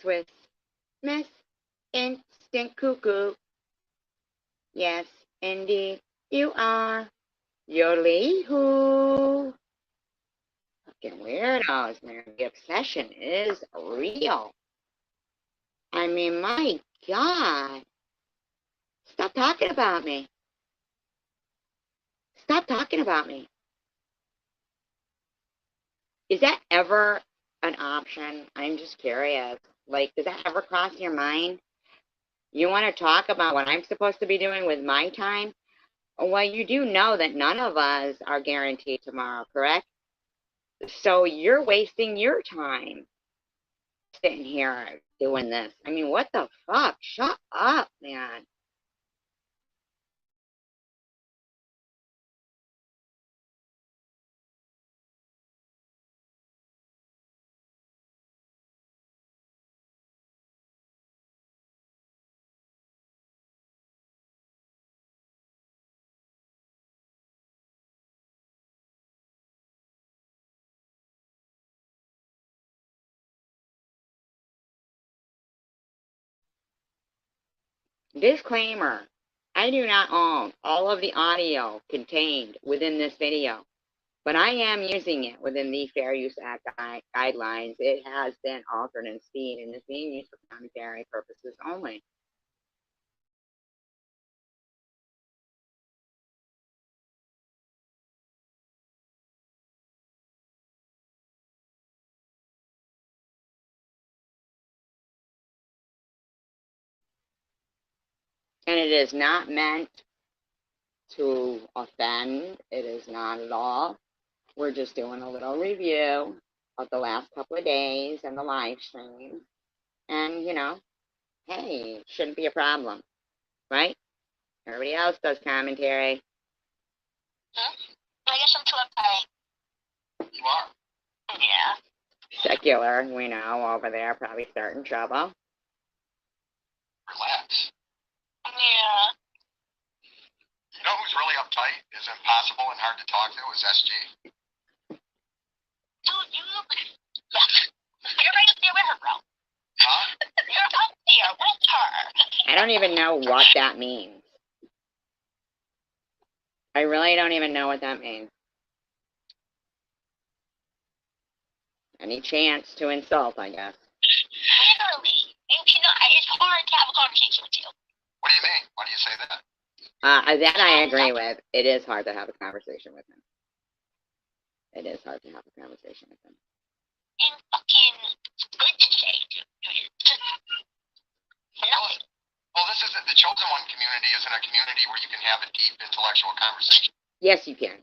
with Miss Instant Cuckoo. Yes, indeed, you are. Yodely hoo. Fucking weirdos, man. The obsession is real. I mean, my God. Stop talking about me. Stop talking about me. Is that ever an option? I'm just curious. Like, does that ever cross your mind? You want to talk about what I'm supposed to be doing with my time? Well, you do know that none of us are guaranteed tomorrow, correct? So you're wasting your time sitting here doing this. I mean, what the fuck? Shut up, man. Disclaimer. I do not own all of the audio contained within this video, but I am using it within the Fair Use Act guidelines. It has been altered in speed and is being used for commentary purposes only. And it is not meant to offend. It is not at all. We're just doing a little review of the last couple of days and the live stream. And, you know, hey, shouldn't be a problem, right? Everybody else does commentary. I guess I'm too uptight. You are? Yeah. Secular, we know, over there, probably starting trouble. Relax. Yeah. You know who's really uptight, is impossible and hard to talk to, is SG. Dude, you look... You're right up there with her, bro. Huh? You're up there with her. I don't even know what that means. I really don't even know what that means. Any chance to insult, I guess. Literally. You cannot... It's hard to have a conversation with you. What do you mean? Why do you say that? That I agree with. It is hard to have a conversation with him. It is hard to have a conversation with him. And fucking good to say, dude. Nothing. Well, this isn't the chosen one community. Isn't a community where you can have a deep intellectual conversation. Yes, you can.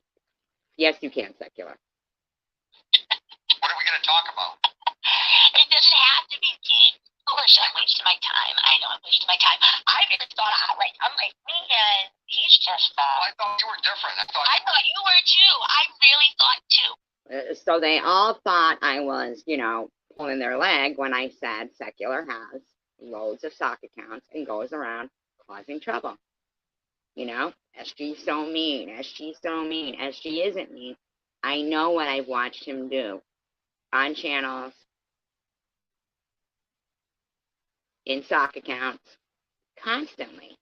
Yes, you can, Secular. What are we going to talk about? It doesn't have to be deep. Of course, I'm wasting my time. I know I'm wasting my time. I really thought I'm like, man, he's just. I thought you were different. I thought you were too. I really thought too. So they all thought I was, you know, pulling their leg when I said Secular has loads of sock accounts and goes around causing trouble. You know, SG's so mean. SG's so mean. SG isn't mean. I know what I've watched him do on channels, in sock accounts, constantly.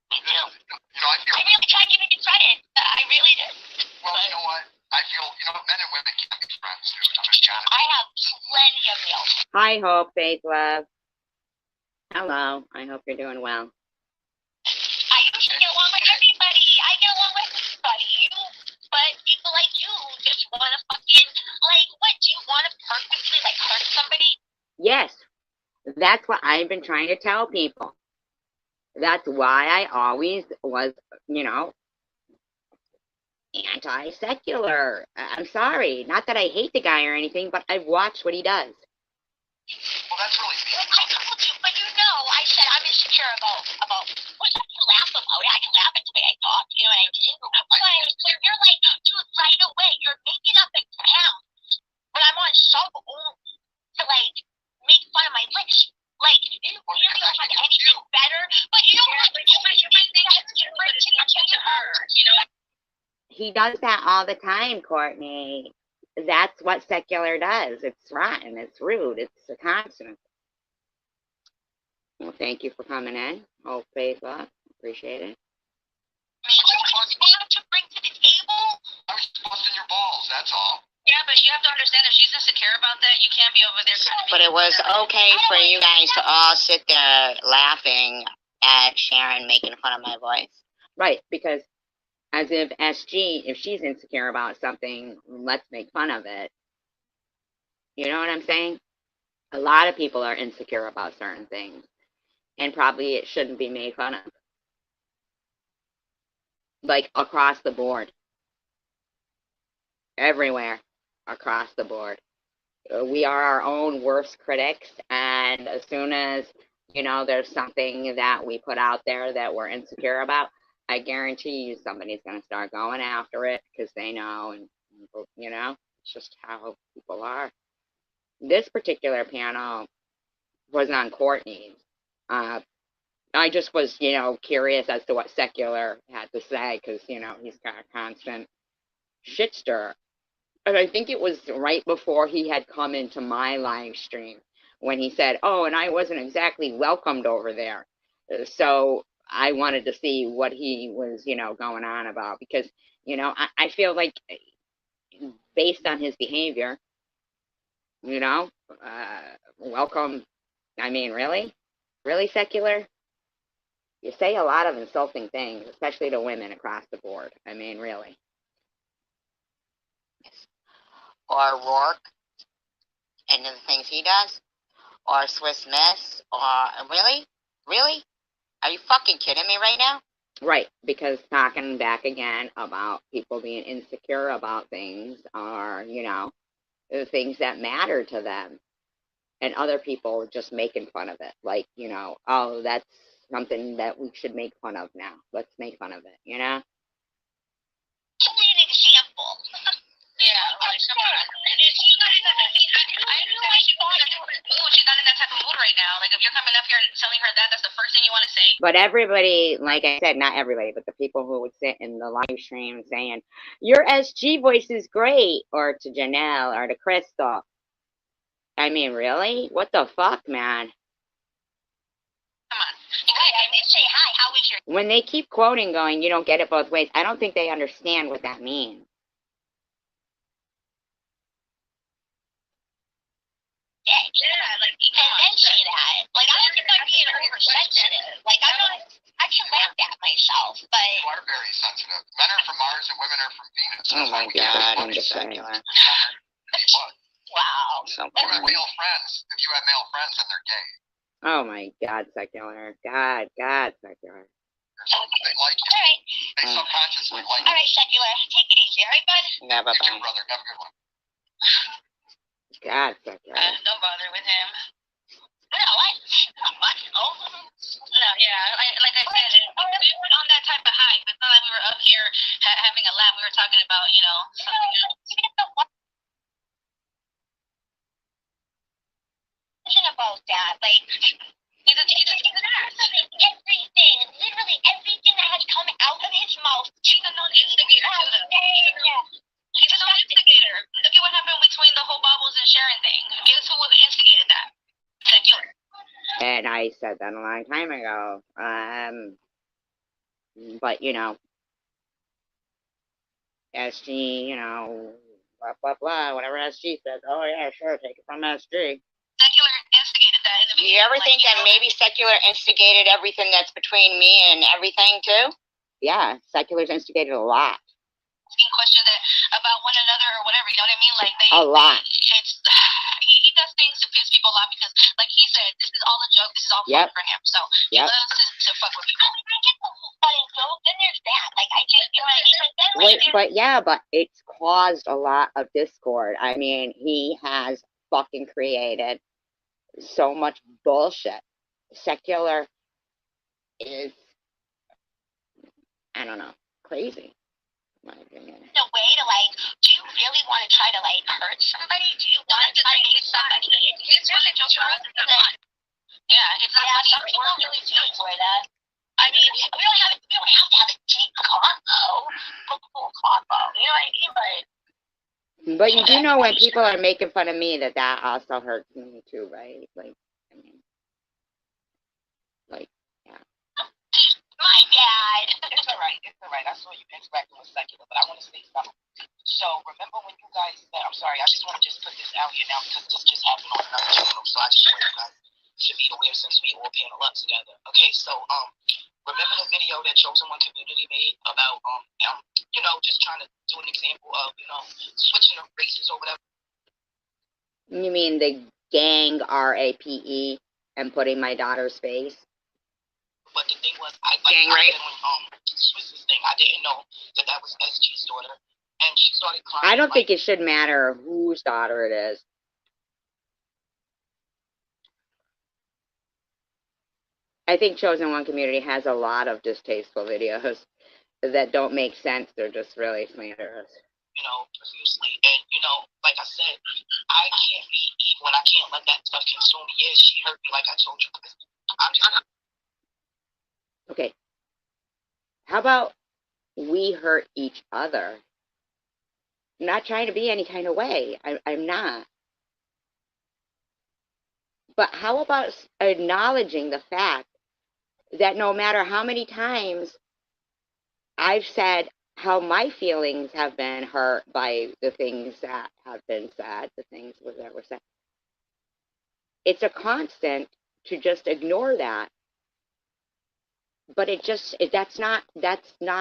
Me too. You know, I really tried giving you credit. I really did. Well, you know what? I feel, you know, men and women can't be friends, dude. I'm just honest. I have plenty of meals. Hi, Hope, Faith, Love. Hello. I hope you're doing well. I usually get along with everybody. I get along with everybody. But people like you just want to fucking, like, what? Do you want to purposely, like, hurt somebody? Yes. That's what I've been trying to tell people. That's why I always was, you know, anti-secular. I'm sorry. Not that I hate the guy or anything, but I've watched what he does. Well, that's really mean. I told you, but you know, I said I'm insecure about what I can laugh about it. I can laugh at the way I talk, you know what I mean? But you're like, dude, right away, you're making up accounts when I'm on sub only to, like, make fun of my lips. Like, you really don't have anything better, but you don't have to do it. You might think it's great to her, you know? He does that all the time, Courtney. That's what secular does. It's rotten. It's rude. It's a constant. Well, thank you for coming in. Hope, faith, love. Appreciate it. I mean, what you have to bring to the table? I was busting your balls, that's all. Yeah, but you have to understand if she's insecure about that, you can't be over there trying to. But it was okay for you guys to all sit there laughing at Sharon making fun of my voice. Right, because as if SG, if she's insecure about something, let's make fun of it. You know what I'm saying? A lot of people are insecure about certain things, and probably it shouldn't be made fun of. Like across the board. Everywhere. Across the board. We are our own worst critics, and as soon as, there's something that we put out there that we're insecure about, I guarantee you somebody's going to start going after it because they know, and, it's just how people are. This particular panel was on Courtney's. I just was, curious as to what Secular had to say because, he's got a constant shit stir. And I think it was right before he had come into my live stream when he said, oh, and I wasn't exactly welcomed over there. So I wanted to see what he was, going on about because, I feel like based on his behavior, welcome. I mean, really? Really, Secular? You say a lot of insulting things, especially to women across the board. I mean, really. Or Rourke and the things he does, or Swiss Miss, or really? Are you fucking kidding me right now? Right, because talking back again about people being insecure about things are, the things that matter to them, and other people just making fun of it. Like, oh, that's something that we should make fun of now. Let's make fun of it, Give me an example. Yeah, like, come on. She's not in that, I understand she's not in that type of mood. She's not in that type of mood right now. Like, if you're coming up here and telling her that, that's the first thing you want to say. But everybody, like I said, not everybody, but the people who would sit in the live stream saying, your SG voice is great, or to Janelle, or to Crystal. I mean, really? What the fuck, man? Come on. Hi, I did say hi. How is your... When they keep quoting going, you don't get it both ways, I don't think they understand what that means. Yeah, like, and then say that. Like, I don't think I'm being oversensitive. Like, I can laugh at myself, but... You are very sensitive. Men are from Mars and women are from Venus. Oh my God, I'm just Secular. Wow. So You have male friends. If you have male friends, then they're gay. Oh my God, Secular. God, Secular. They like you. All right. They subconsciously like you. All right, Secular. Take it easy, all right, bud? Yeah, You too, bye-bye. brother. Have a good one. God, Secular. Don't bother with him. No, what? No, yeah, like I said, we were on that type of hype. It's not like we were up here having a laugh. We were talking about, something else. About that, like, he's an ass. Everything, literally everything that has come out of his mouth. He's a known instigator, too. He's a known instigator. Look at what happened between the whole Bubbles and Sharon thing. Guess who instigated that? Secular. And I said that a long time ago. But, SG, blah, blah, blah, whatever SG says. Oh, yeah, sure, take it from SG. Secular instigated that in the Do you ever think that maybe Secular instigated everything that's between me and everything, too? Yeah, Secular's instigated a lot. Asking questions about one another or whatever, you know what I mean? Like, A lot. He does things to piss people off because, like he said, this is all a joke, this is all fun for him. So he loves to fuck with people. I get the whole fun and joke, then there's that. Like, I just, you know what I mean? Like, then, like, But it's caused a lot of discord. I mean, he has fucking created so much bullshit. Secular is, I don't know, crazy. My opinion. A way to, like, do you really want to try to, like, hurt somebody? Do you want to try to hate somebody? It's really just for us. Yeah, it's not funny. Some people really do enjoy that. I mean, we don't have to have a deep combo. Cool combo. You know what I mean? But you do know when people are making fun of me that also hurts me too, right? Like, I mean, bad. It's all right. It's all right. I saw you interacting with Secular, but I want to say something. So remember when you guys said, I'm sorry, I just want to just put this out here now because this just happened on another channel. So I just want you guys to be aware since we all panel up together. Okay, so remember the video that Chosen One Community made about just trying to do an example of switching of races or whatever. You mean the gang RAPE and putting my daughter's face? But the thing was, I Gang rape? Swiss's thing, I didn't know that was SG's daughter, and she started crying. I don't think it should matter whose daughter it is. I think Chosen One Community has a lot of distasteful videos that don't make sense. They're just really slanderous. Profusely. And, like I said, I can't be evil and I can't let that stuff consume me. Yes, she hurt me, like I told you. I'm trying to. Okay. How about we hurt each other? I'm not trying to be any kind of way. I'm not. But how about acknowledging the fact that no matter how many times I've said how my feelings have been hurt by the things that have been said, the things that were said, it's a constant to just ignore that. But that's no.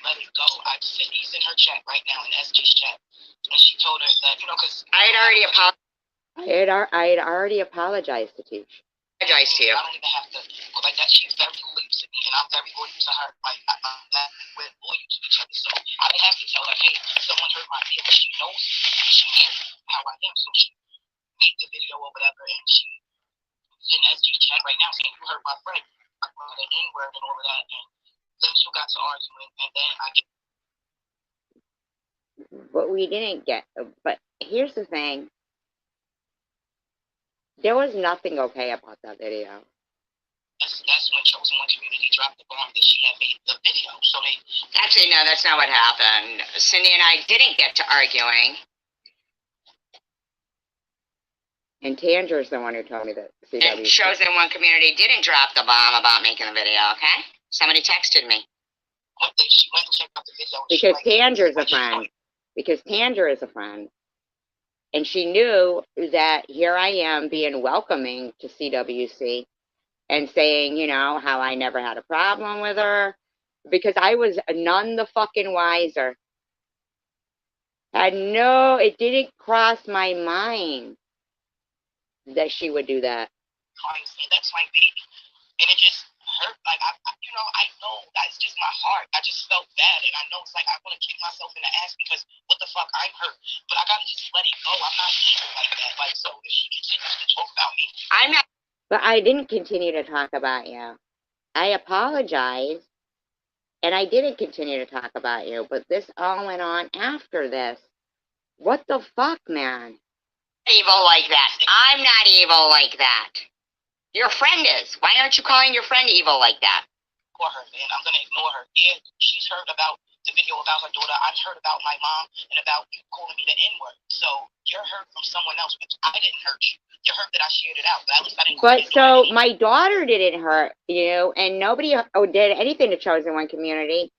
Let it go. I said he's in her chat right now, in SG's chat. And she told her that, because I had already apologized to Teach. Apologized to you. I don't even have to go like that. She's very loyal to me, and I'm very loyal to her. Like, we're loyal to each other. So I didn't have to tell her, hey, someone hurt my feelings. She knows me. She knows how I am. So she made the video or whatever, and she's in SG's chat right now saying, you hurt my friend. I called her the N-word and all of that. And then she got to arguing, and then I get. But we didn't get. But here's the thing. There was nothing okay about that video. That's when Chosen One Community dropped the bomb that she had made the video. So they. Actually, no, that's not what happened. Cindy and I didn't get to arguing. And Tanger's the one who told me that CW. And Chosen One Community didn't drop the bomb about making the video, okay? Somebody texted me. She went and checked out the video. Because Tanger's a friend. Because Tanger is a friend. And she knew that here I am being welcoming to CWC and saying, how I never had a problem with her. Because I was none the fucking wiser. It didn't cross my mind that she would do that. That's my baby. And it just hurt. Like, I know that's just my heart. I just felt bad. And I know it's like I want to kick myself in the ass because what the fuck, I'm hurt. But I got to just let it go. I'm not evil like that. Like, so if she continues to talk about me, I'm not. But I didn't continue to talk about you. I apologized. And I didn't continue to talk about you. But this all went on after this. What the fuck, man? Evil like that. I'm not evil like that. Your friend is. Why aren't you calling your friend evil like that? Ignore her, man. I'm gonna ignore her. Yeah, she's heard about the video about her daughter. I've heard about my mom and about you calling me the N-word. So you're hurt from someone else, which I didn't hurt you. You're hurt that I shared it out, but at least I didn't. But so my daughter didn't hurt you, and nobody did anything to Chosen One Community.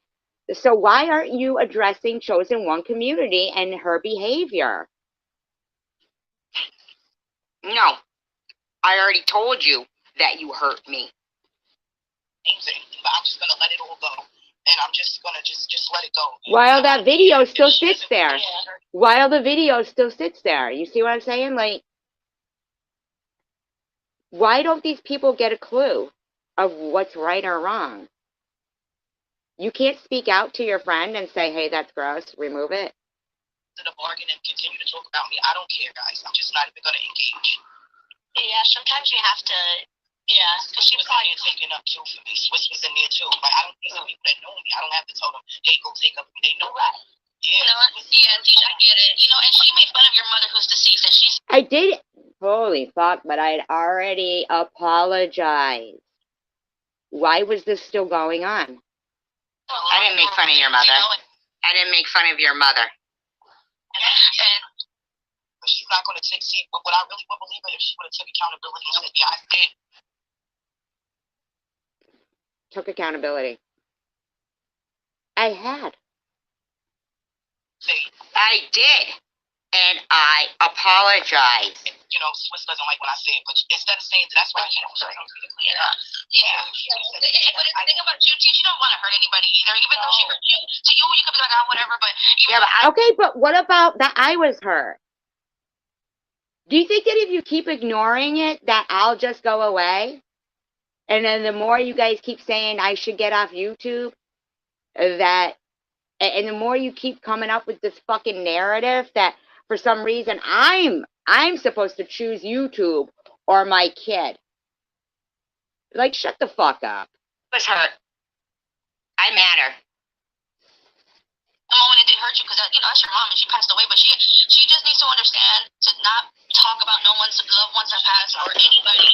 So why aren't you addressing Chosen One Community and her behavior? No. I already told you that you hurt me. But I'm just gonna let it all go, and I'm just gonna just let it go. While that video still sits there. While the video still sits there. You see what I'm saying? Like, why don't these people get a clue of what's right or wrong? You can't speak out to your friend and say, hey, that's gross, remove it. To the bargain and continue to talk about me. I don't care, guys. I'm just not even gonna engage. Yeah, sometimes you have to. Yeah, because she was probably taking up too for me. Swiss was in there too. Like, I don't need some people that know me. I don't have to tell them, hey, go take up. They know that. Yeah. I get it. And she made fun of your mother who's deceased, and she's. I did. Holy fuck, but I'd already apologized. Why was this still going on? I didn't make fun of your mother. I didn't make fun of your mother. And she's not going to take, what I really would believe if she would have took accountability and said, yeah, I did. took accountability. I had. Say, I did. And I apologize. you know, Swiss doesn't like when I say it, but instead of saying that's why you know, sorry, I'm gonna clean it up. Yeah. But the thing about you, she don't want to hurt anybody either. Even though she hurt you, to you could be like, oh, whatever. But Yeah, but Okay, but what about that I was hurt? Do you think that if you keep ignoring it, that I'll just go away? And then the more you guys keep saying I should get off YouTube, and the more you keep coming up with this fucking narrative that for some reason I'm supposed to choose YouTube or my kid. Like, shut the fuck up. I was hurt. I matter. the moment it didn't hurt you, because you know that's your mom and she passed away. But she just needs to understand to not talk about no one's loved ones that passed or anybody.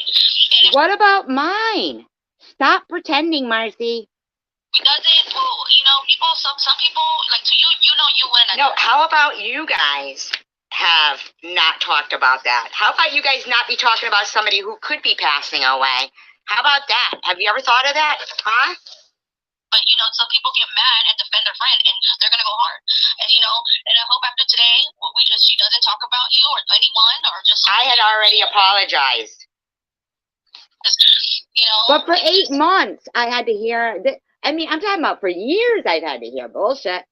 And What about mine? Stop pretending, Marcy. it doesn't. Well, you know, people. Some people like to you. You know, you win. No, how about you guys have not talked about that? How about you guys not be talking about somebody who could be passing away? How about that? Have you ever thought of that? Huh? But you know, some people get mad and defend their friend, and they're gonna go hard. And you know, and I hope after today, she doesn't talk about you or anyone or just. I had already apologized. You know. But for 8 months, I had to hear. I mean, I'm talking about for years I've had to hear bullshit.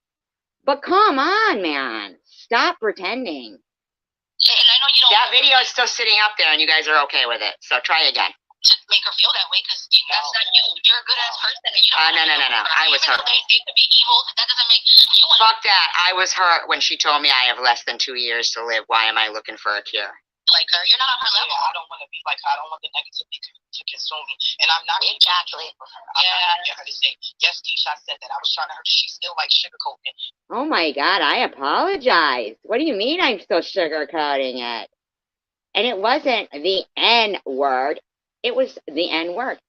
But come on, man. Stop pretending. And I know you don't. That video is still sitting up there and you guys are okay with it. So try again. To make her feel that way, because that's not you. You're a good ass person, and you don't. No. I was hurt. They could be evil. That doesn't make you. Fuck that. I was hurt when she told me I have less than 2 years to live. Why am I looking for a cure? Like her. You're not on her level. I don't want to be like her. I don't want the negativity to consume me. And I'm not Exactly. for her. I'm not gonna get her to say, yes, Keisha, I said that. I was trying to hurt. She's still like sugarcoating. Oh my God, I apologize. What do you mean I'm still sugarcoating it? And it wasn't the N word. It was the N word.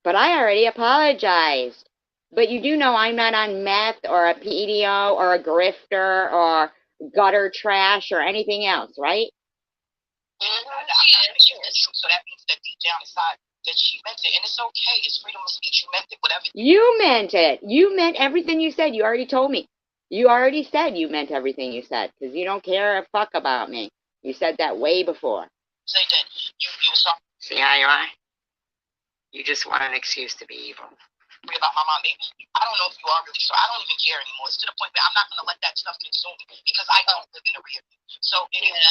But I already apologized. But you do know I'm not on meth or a PEDO or a grifter or gutter trash or anything else, right? So that means that deep down inside that she meant it. And it's okay. It's freedom of speech. You meant it. Whatever. You meant it. You meant everything you said. You already told me. You already said you meant everything you said because you don't care a fuck about me. You said that way before. Say that you were sorry See how you are? You just want an excuse to be evil. about my mom. Maybe I don't know if you are really sorry. I don't even care anymore. It's to the point where I'm not gonna let that stuff consume me because I don't live in a real. So it is.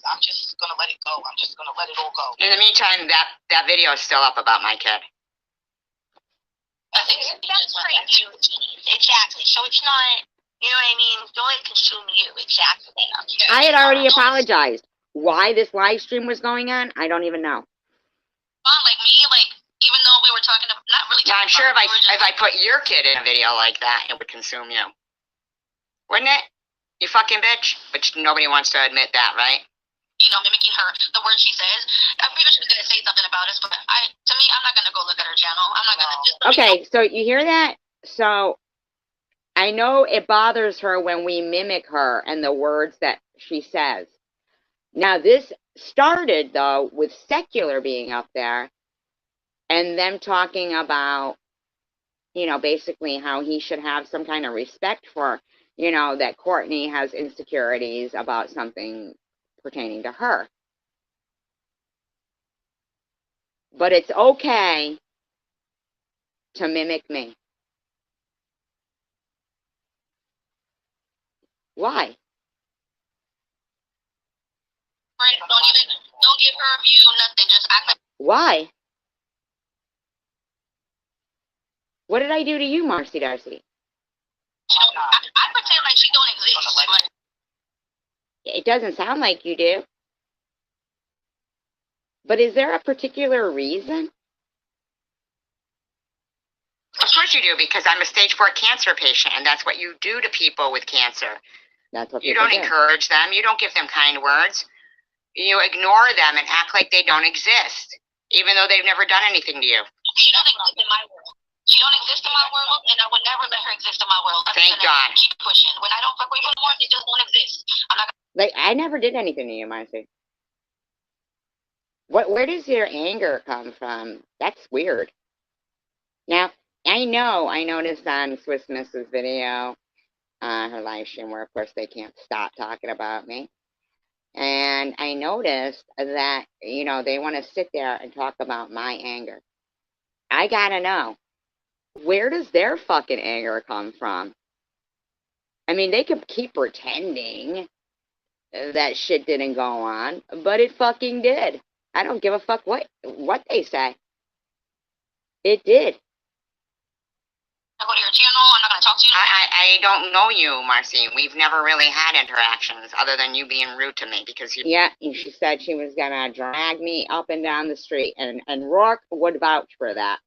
I'm just gonna let it go. I'm just gonna let it all go. In the meantime, that video is still up about my kid. I think that's for you. Exactly. So it's not. You know what I mean? Don't let it consume you. Exactly. I had already apologized. Why this live stream was going on, I don't even know. Like me, like even though we were talking about not really. Now I'm sure if I put your kid in a video like that, it would consume you. Wouldn't it? You fucking bitch. But nobody wants to admit that, right? You know, mimicking her, the words she says. I figured she was gonna say something about us, but to me, I'm not gonna go look at her channel. I'm not gonna. Okay, so you hear that? So I know it bothers her when we mimic her and the words that she says. Now this started though with Secular being up there and them talking about, you know, basically how he should have some kind of respect for, you know, that Courtney has insecurities about something pertaining to her. But it's okay to mimic me. Why? Don't give her a view, nothing. Just act like. Why? What did I do to you, Marcy Darcy? I pretend like she don't exist. It doesn't sound like you do. But is there a particular reason? Of course you do, because I'm a stage 4 cancer patient, and that's what you do to people with cancer. That's what You people don't do. encourage them. You don't give them kind words. You ignore them and act like they don't exist, even though they've never done anything to you. She don't exist in my world. She don't exist in my world, and I would never let her exist in my world. I'm Thank gonna God. Keep pushing. When I don't fuck with you anymore, they just won't exist. I'm not. Like, I never did anything to you, Marcy. Where does your anger come from? That's weird. Now, I noticed on Swiss Miss's video, her live stream, where of course they can't stop talking about me. And I noticed that, they want to sit there and talk about my anger. I gotta know, where does their fucking anger come from? I mean, they could keep pretending that shit didn't go on, but it fucking did. I don't give a fuck what they say. It did. I go to your channel. I'm not gonna talk to you. I don't know you, Marcy. We've never really had interactions other than you being rude to me because you. Yeah, and she said she was gonna drag me up and down the street, and Rourke would vouch for that.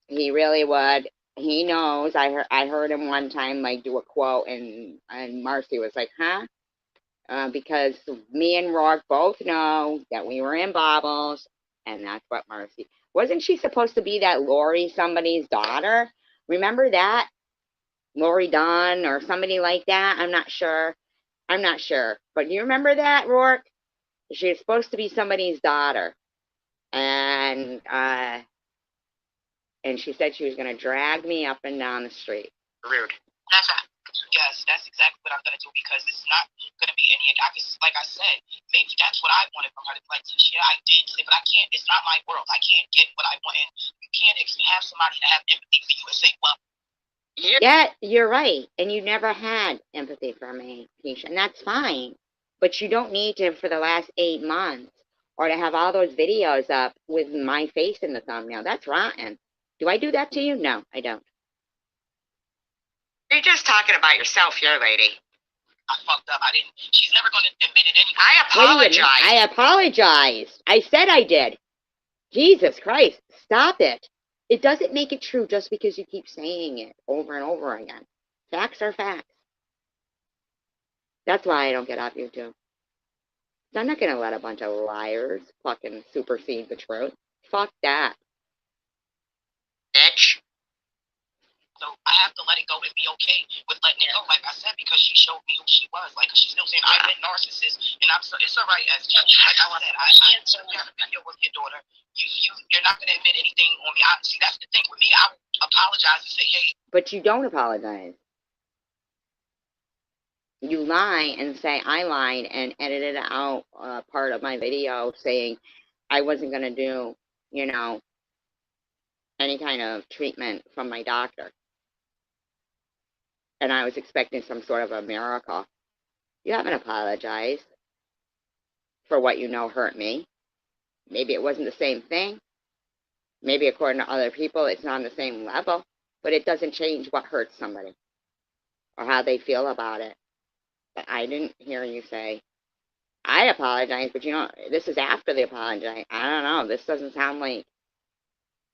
He really would. He knows. I heard him one time like do a quote, and Marcy was like, "Huh?" Because me and Rourke both know that we were in bobbles, and that's what Marcy. Wasn't she supposed to be that Lori somebody's daughter? Remember that? Lori Dunn or somebody like that? I'm not sure. But you remember that, Rourke? She was supposed to be somebody's daughter. And she said she was going to drag me up and down the street. Rude. That's right. Yes, that's exactly what I'm gonna do because it's not gonna be any. Like I said, maybe that's what I wanted from her. Like, yeah, I did say, but I can't. It's not my world. I can't get what I want, and you can't have somebody to have empathy for you and say, well. Yeah, you're right. And you never had empathy for me, Keisha, and that's fine. But you don't need to for the last 8 months or to have all those videos up with my face in the thumbnail. That's rotten. Do I do that to you? No, I don't. You're just talking about yourself here, lady. I fucked up. I didn't. She's never going to admit it anyway. I apologize. I apologized. I said I did. Jesus Christ, stop it. It doesn't make it true just because you keep saying it over and over again. Facts are facts. That's why I don't get off YouTube. I'm not going to let a bunch of liars fucking supersede the truth. Fuck that. Bitch. So I have to let it go and be okay with letting it go, like I said, because she showed me who she was. Like, she's still saying I'm a narcissist, and I'm so it's all right. As like I said, I got a video with your daughter. You're not gonna admit anything on me. See, that's the thing with me. I would apologize and say, hey. But you don't apologize. You lie and say I lied and edited out part of my video saying I wasn't gonna do, any kind of treatment from my doctor. And I was expecting some sort of a miracle. You haven't apologized for what you know hurt me. Maybe it wasn't the same thing. Maybe according to other people, it's not on the same level. But it doesn't change what hurts somebody or how they feel about it. But I didn't hear you say, I apologize, but this is after the apology. I don't know. This doesn't sound like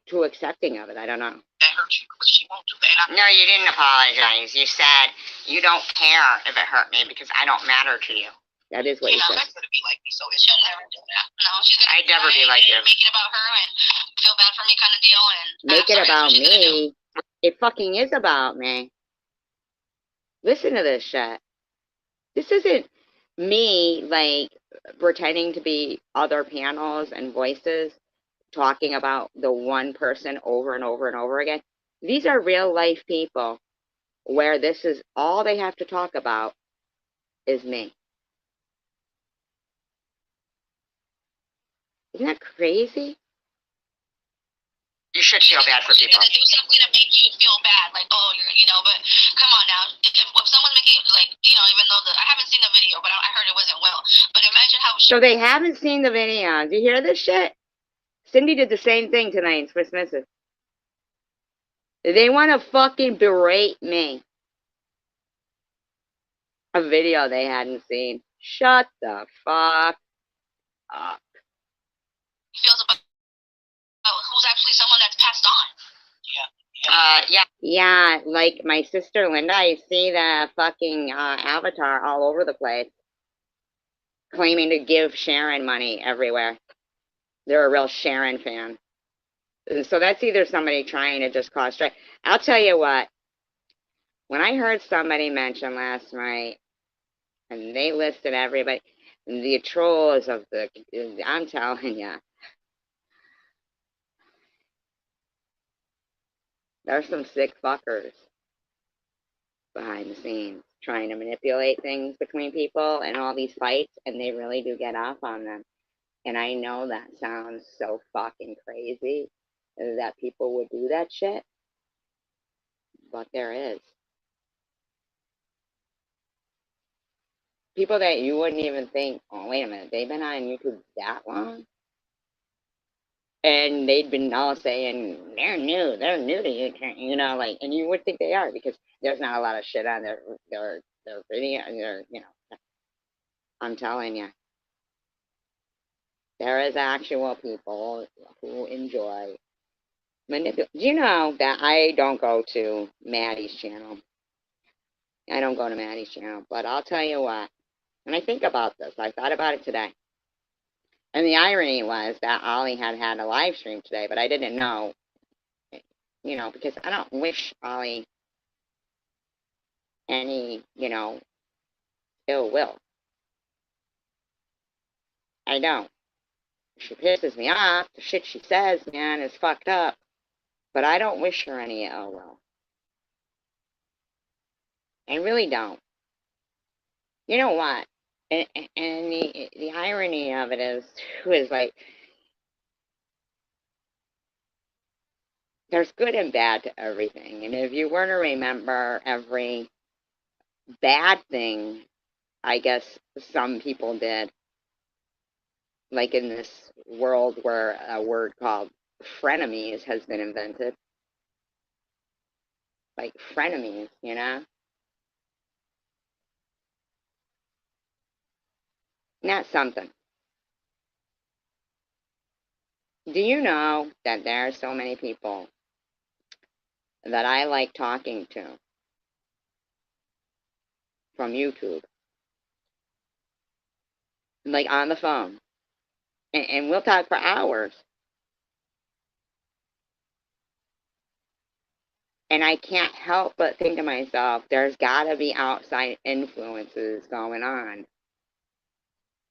too accepting of it. I don't know. That hurt you, but she won't do that. No, you didn't apologize. You said you don't care if it hurt me because I don't matter to you. That is what you said. That's gonna be like me, so she'll never do that. No, she's gonna I'd never be like you. make it about her and feel bad for me kind of deal and make it about me. It fucking is about me. Listen to this shit. This isn't me like pretending to be other panels and voices talking about the one person over and over and over again. These are real life people where this is all they have to talk about is me. Isn't that crazy? You should feel bad for people. Do something to make you feel bad, like, oh, but come on now. If someone's making, like, even though I haven't seen the video, but I heard it wasn't well. But imagine how. So they haven't seen the video. Do you hear this shit? Cindy did the same thing tonight in Swiss Misses. They want to fucking berate me. A video they hadn't seen. Shut the fuck up. Feels about who's actually someone that's passed on. Yeah. Yeah, like my sister Linda, I see the fucking avatar all over the place. Claiming to give Sharon money everywhere. They're a real Sharon fan. So that's either somebody trying to just cause strife. I'll tell you what. When I heard somebody mention last night, and they listed everybody, the trolls of I'm telling you. There's some sick fuckers behind the scenes trying to manipulate things between people and all these fights, and they really do get off on them. And I know that sounds so fucking crazy that people would do that shit, but there is. People that you wouldn't even think, oh, wait a minute, they've been on YouTube that long? And they'd been all saying, they're new to YouTube, you know, like, and you would think they are because there's not a lot of shit on their video, you know. I'm telling you, there is actual people who enjoy manipulate. Do you know that I don't go to Maddie's channel? I don't go to Maddie's channel, but I'll tell you what. When I think about this, I thought about it today. And the irony was that Ollie had a live stream today, but I didn't know, you know, because I don't wish Ollie any, you know, ill will. I don't. She pisses me off. The shit she says, man, is fucked up. But I don't wish her any ill will. I really don't. You know what? And the irony of it is like, there's good and bad to everything. And if you were to remember every bad thing, I guess some people did, like in this world where a word called frenemies has been invented. Like frenemies, you know? Not something. Do you know that there are so many people that I like talking to from YouTube? Like on the phone. And we'll talk for hours. And I can't help but think to myself, there's got to be outside influences going on,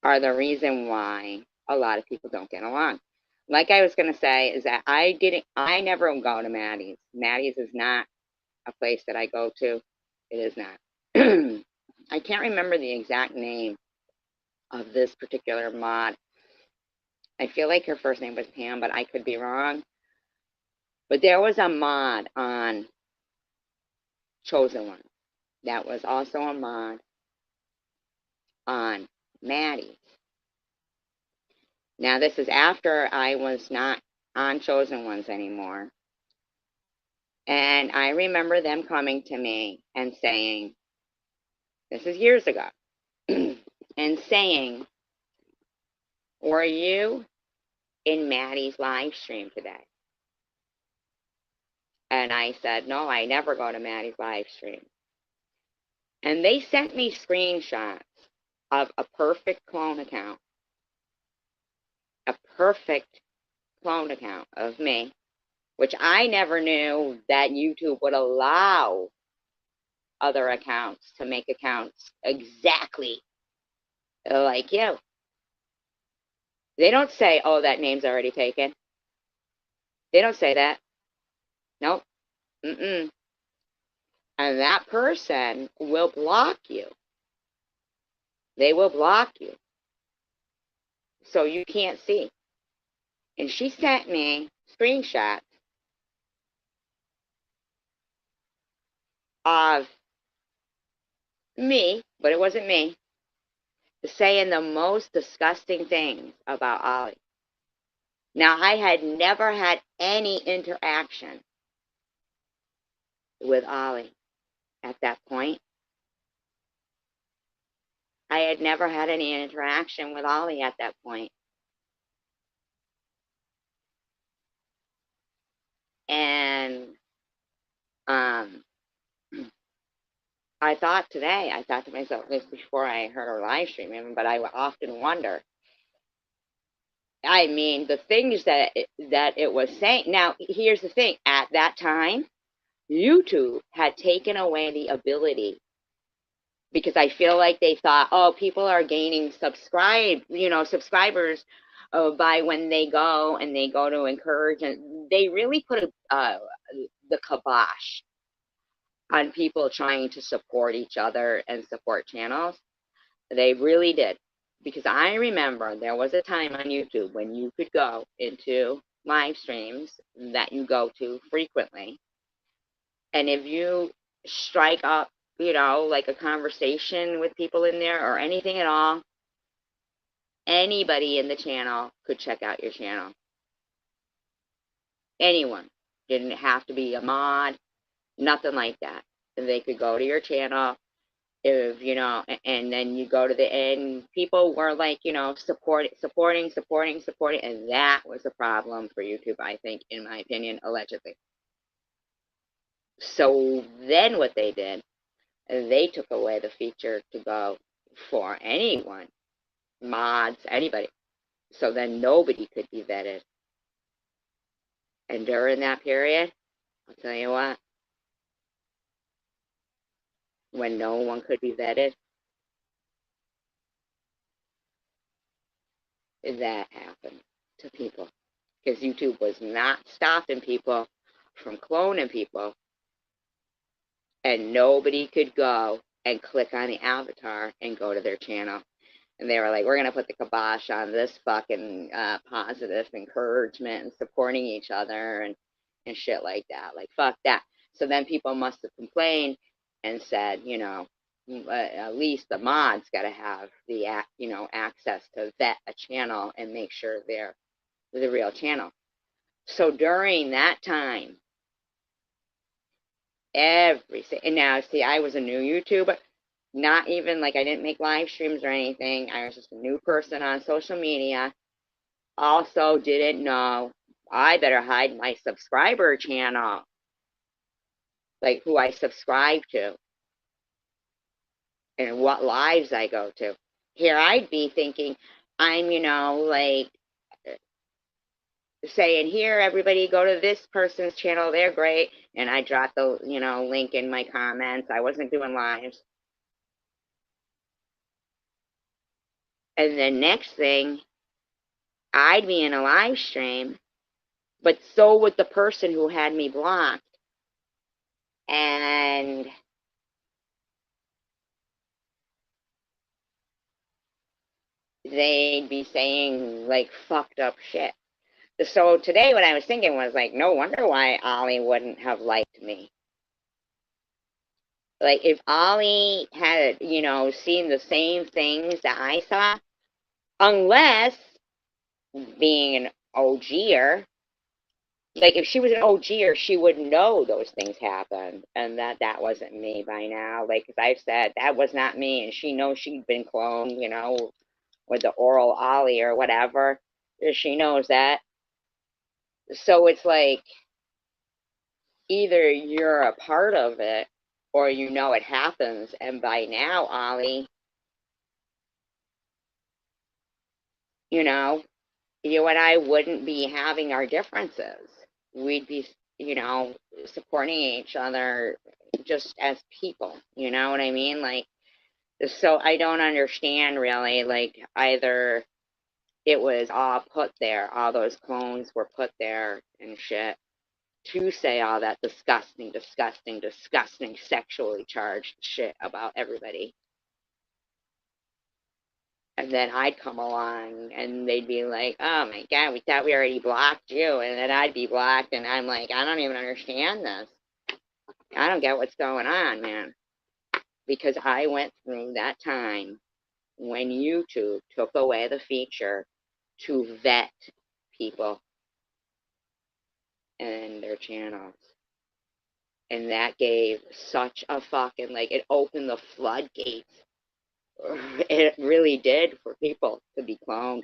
are the reason why a lot of people don't get along. Like I was going to say, is that I never go to Maddie's. Maddie's is not a place that I go to. It is not. I can't remember the exact name of this particular mod. I feel like her first name was Pam, but I could be wrong. But there was a mod on Chosen One that was also a mod on Maddie. Now, this is after I was not on Chosen Ones anymore. And I remember them coming to me and saying, this is years ago, and saying, were you in Maddie's live stream today? And I said, no, I never go to Maddie's live stream. And they sent me screenshots of a perfect clone account. A perfect clone account of me, which I never knew that YouTube would allow other accounts to make accounts exactly like you. They don't say, oh, that name's already taken. They don't say that. Nope. And that person will block you. They will block you. So you can't see. And she sent me screenshots of me, but it wasn't me, saying the most disgusting things about Ollie. Now, I had never had any interaction with Ollie at that point. I had never had any interaction with Ollie at that point. And I thought to myself, this before I heard her live stream, but I often wonder. I mean, the things that it was saying. Now, here's the thing. At that time, YouTube had taken away the ability, because I feel like they thought, oh, people are gaining subscribers by when they go to encourage, and they really put the kibosh on people trying to support each other and support channels. They really did. Because I remember there was a time on YouTube when you could go into live streams that you go to frequently. And if you strike up, you know, like a conversation with people in there or anything at all, anybody in the channel could check out your channel. Anyone. Didn't have to be a mod, nothing like that. They could go to your channel, if you know, and then you go to the end. People were like, you know, supporting, and that was a problem for YouTube, I think, in my opinion, allegedly. So then what they did, they took away the feature to go for anyone, mods, anybody. So then nobody could be vetted. And during that period, I'll tell you what, when no one could be vetted, that happened to people. Because YouTube was not stopping people from cloning people, and nobody could go and click on the avatar and go to their channel. And they were like, we're going to put the kibosh on this fucking positive encouragement and supporting each other and shit like that. Like, fuck that. So then people must have complained and said, you know, at least the mods got to have the, you know, access to vet a channel and make sure they're the real channel. So during that time, and now, see, I was a new YouTuber. Not even, like, I didn't make live streams or anything. I was just a new person on social media. Also didn't know I better hide my subscriber channel, like who I subscribe to and what lives I go to. Here I'd be thinking I'm, you know, like saying, here, everybody go to this person's channel, they're great. And I dropped the, you know, link in my comments. I wasn't doing lives. And the next thing, I'd be in a live stream, but so would the person who had me blocked. And they'd be saying, like, fucked up shit. So today what I was thinking was, like, no wonder why Ollie wouldn't have liked me. Like, if Ollie had, you know, seen the same things that I saw, unless being an OGer, like, if she was an OGer, she would know those things happened, and that wasn't me by now. Like, as I've said, that was not me, and she knows she'd been cloned, you know, with the oral Ollie or whatever. She knows that. So it's like, either you're a part of it, or you know it happens, and by now, Ollie, you know, you and I wouldn't be having our differences. We'd be, you know, supporting each other just as people, you know what I mean? Like, so I don't understand really, like, either it was all put there, all those clones were put there and shit, to say all that disgusting sexually charged shit about everybody. And then I'd come along and they'd be like, oh my God, we thought we already blocked you. And then I'd be blocked and I'm like, I don't even understand this. I don't get what's going on, man. Because I went through that time when YouTube took away the feature to vet people and their channels. And that gave such a fucking, like, it opened the floodgates. It really did for people to be cloned.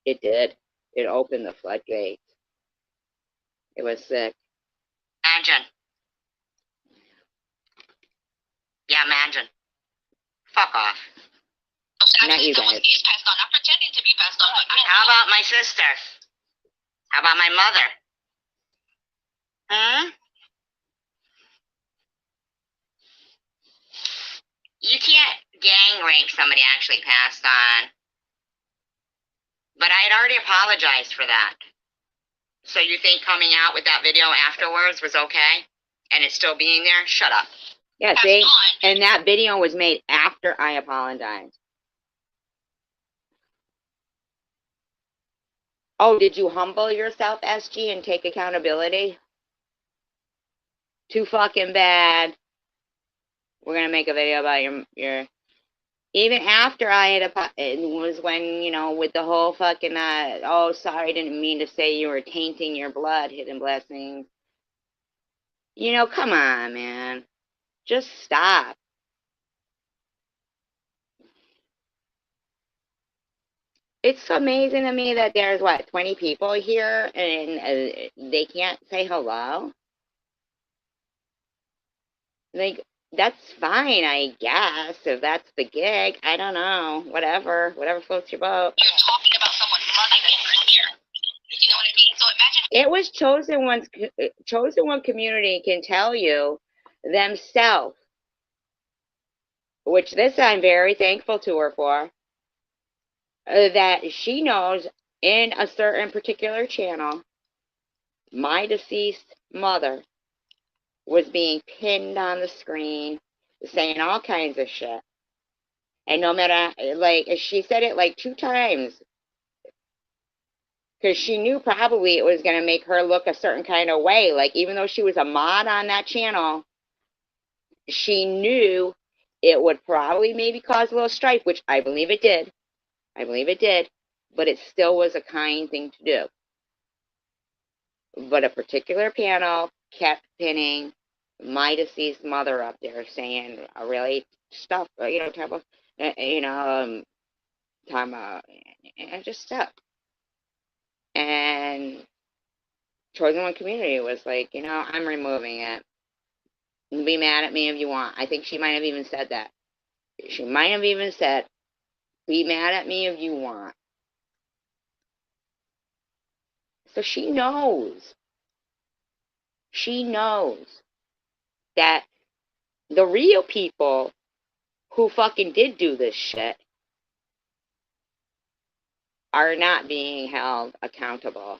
It did. It opened the floodgates. It was sick. Imagine. Yeah, imagine. Fuck off. Not you guys. He's passed on. I'm pretending to be passed on. How about my sister? How about my mother? You can't gang rape somebody actually passed on. But I had already apologized for that. So you think coming out with that video afterwards was okay? And it's still being there? Shut up. Yeah, That's see? not. And that video was made after I apologized. Oh, did you humble yourself, SG, and take accountability? Too fucking bad. We're gonna make a video about your even after I had it was when, you know, with the whole fucking oh, sorry, didn't mean to say you were tainting your blood, hidden blessings. You know, come on, man. Just stop. It's amazing to me that there's, what, 20 people here and they can't say hello? Like, that's fine, I guess, if that's the gig. I don't know. Whatever floats your boat. You're talking about someone's money in here. You know what I mean? So imagine. It was chosen one community can tell you themselves, which this I'm very thankful to her for, that she knows in a certain particular channel, my deceased mother was being pinned on the screen, saying all kinds of shit. And no matter, like, she said it like 2 times, because she knew probably it was going to make her look a certain kind of way. Like, even though she was a mod on that channel, she knew it would probably maybe cause a little strife, which I believe it did. I believe it did. But it still was a kind thing to do. But a particular panel kept pinning my deceased mother up there, saying really stuff, you know, talking about, talking about, just stuff. And Chosen One Community was like, you know, I'm removing it. Be mad at me if you want. I think she might have even said that. She might have even said, be mad at me if you want. So she knows. She knows that the real people who fucking did do this shit are not being held accountable.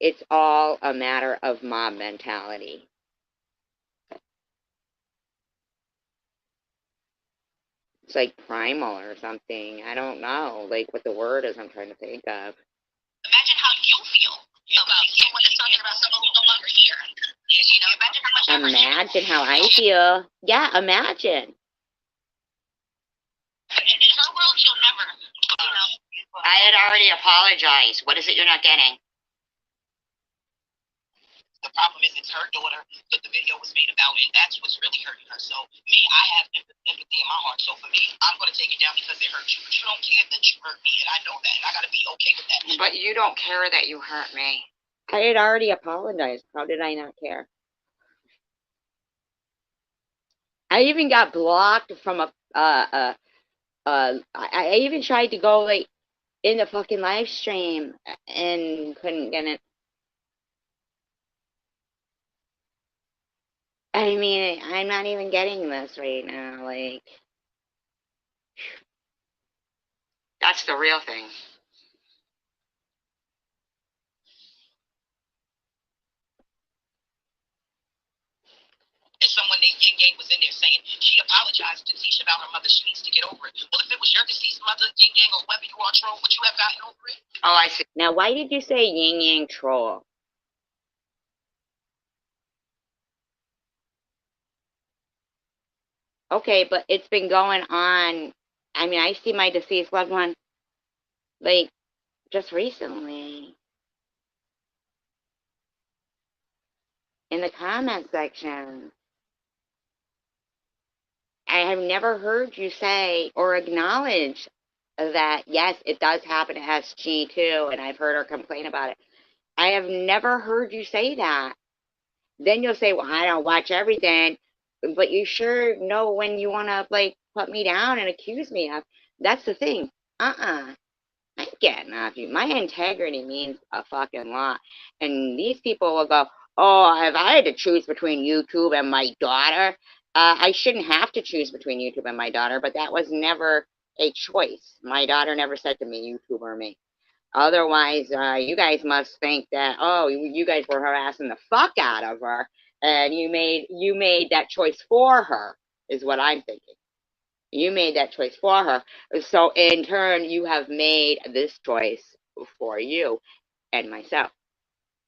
It's all a matter of mob mentality. It's like primal or something. I don't know, like what the word is I'm trying to think of. Imagine how you feel about someone that's talking about someone who's no longer here. You know, imagine how much. Imagine how I feel. Yeah, imagine. In her world, she'll never, you know. I had already apologized. What is it you're not getting? The problem is it's her daughter that the video was made about, and that's what's really hurting her. So me, I have empathy in my heart. So for me, I'm going to take it down because it hurt you. But you don't care that you hurt me, and I know that, and I got to be okay with that. But you don't care that you hurt me. I had already apologized. How did I not care? I even got blocked from I even tried to go like in the fucking live stream and couldn't get it. I mean, I'm not even getting this right now. Like, That's the real thing. And someone named Ying Yang was in there saying she apologized to Tisha about her mother. She needs to get over it. Well, if it was your deceased mother, Ying Yang, or whoever you are, troll, would you have gotten over it? Oh, I see. now why did you say yin yang troll? Okay, but it's been going on. I mean, I see my deceased loved one, like, just recently. In the comment section. I have never heard you say or acknowledge that, yes, it does happen to SG too, and I've heard her complain about it. I have never heard you say that. Then you'll say, well, I don't watch everything, but you sure know when you want to, like, put me down and accuse me of. That's the thing. I'm getting off you. My integrity means a fucking lot. And these people will go, oh, if I had to choose between YouTube and my daughter, I shouldn't have to choose between YouTube and my daughter, but that was never a choice. My daughter never said to me, YouTube or me. Otherwise, you guys must think that, oh, you guys were harassing the fuck out of her, and you made that choice for her, is what I'm thinking. You made that choice for her. So in turn, you have made this choice for you and myself.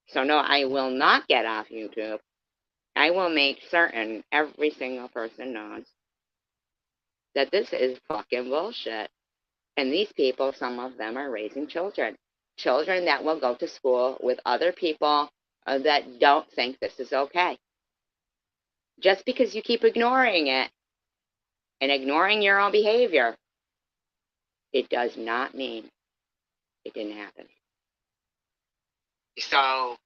So no, I will not get off YouTube. I will make certain every single person knows that this is fucking bullshit. And these people, some of them are raising children. Children that will go to school with other people that don't think this is okay. Just because you keep ignoring it and ignoring your own behavior, it does not mean it didn't happen. So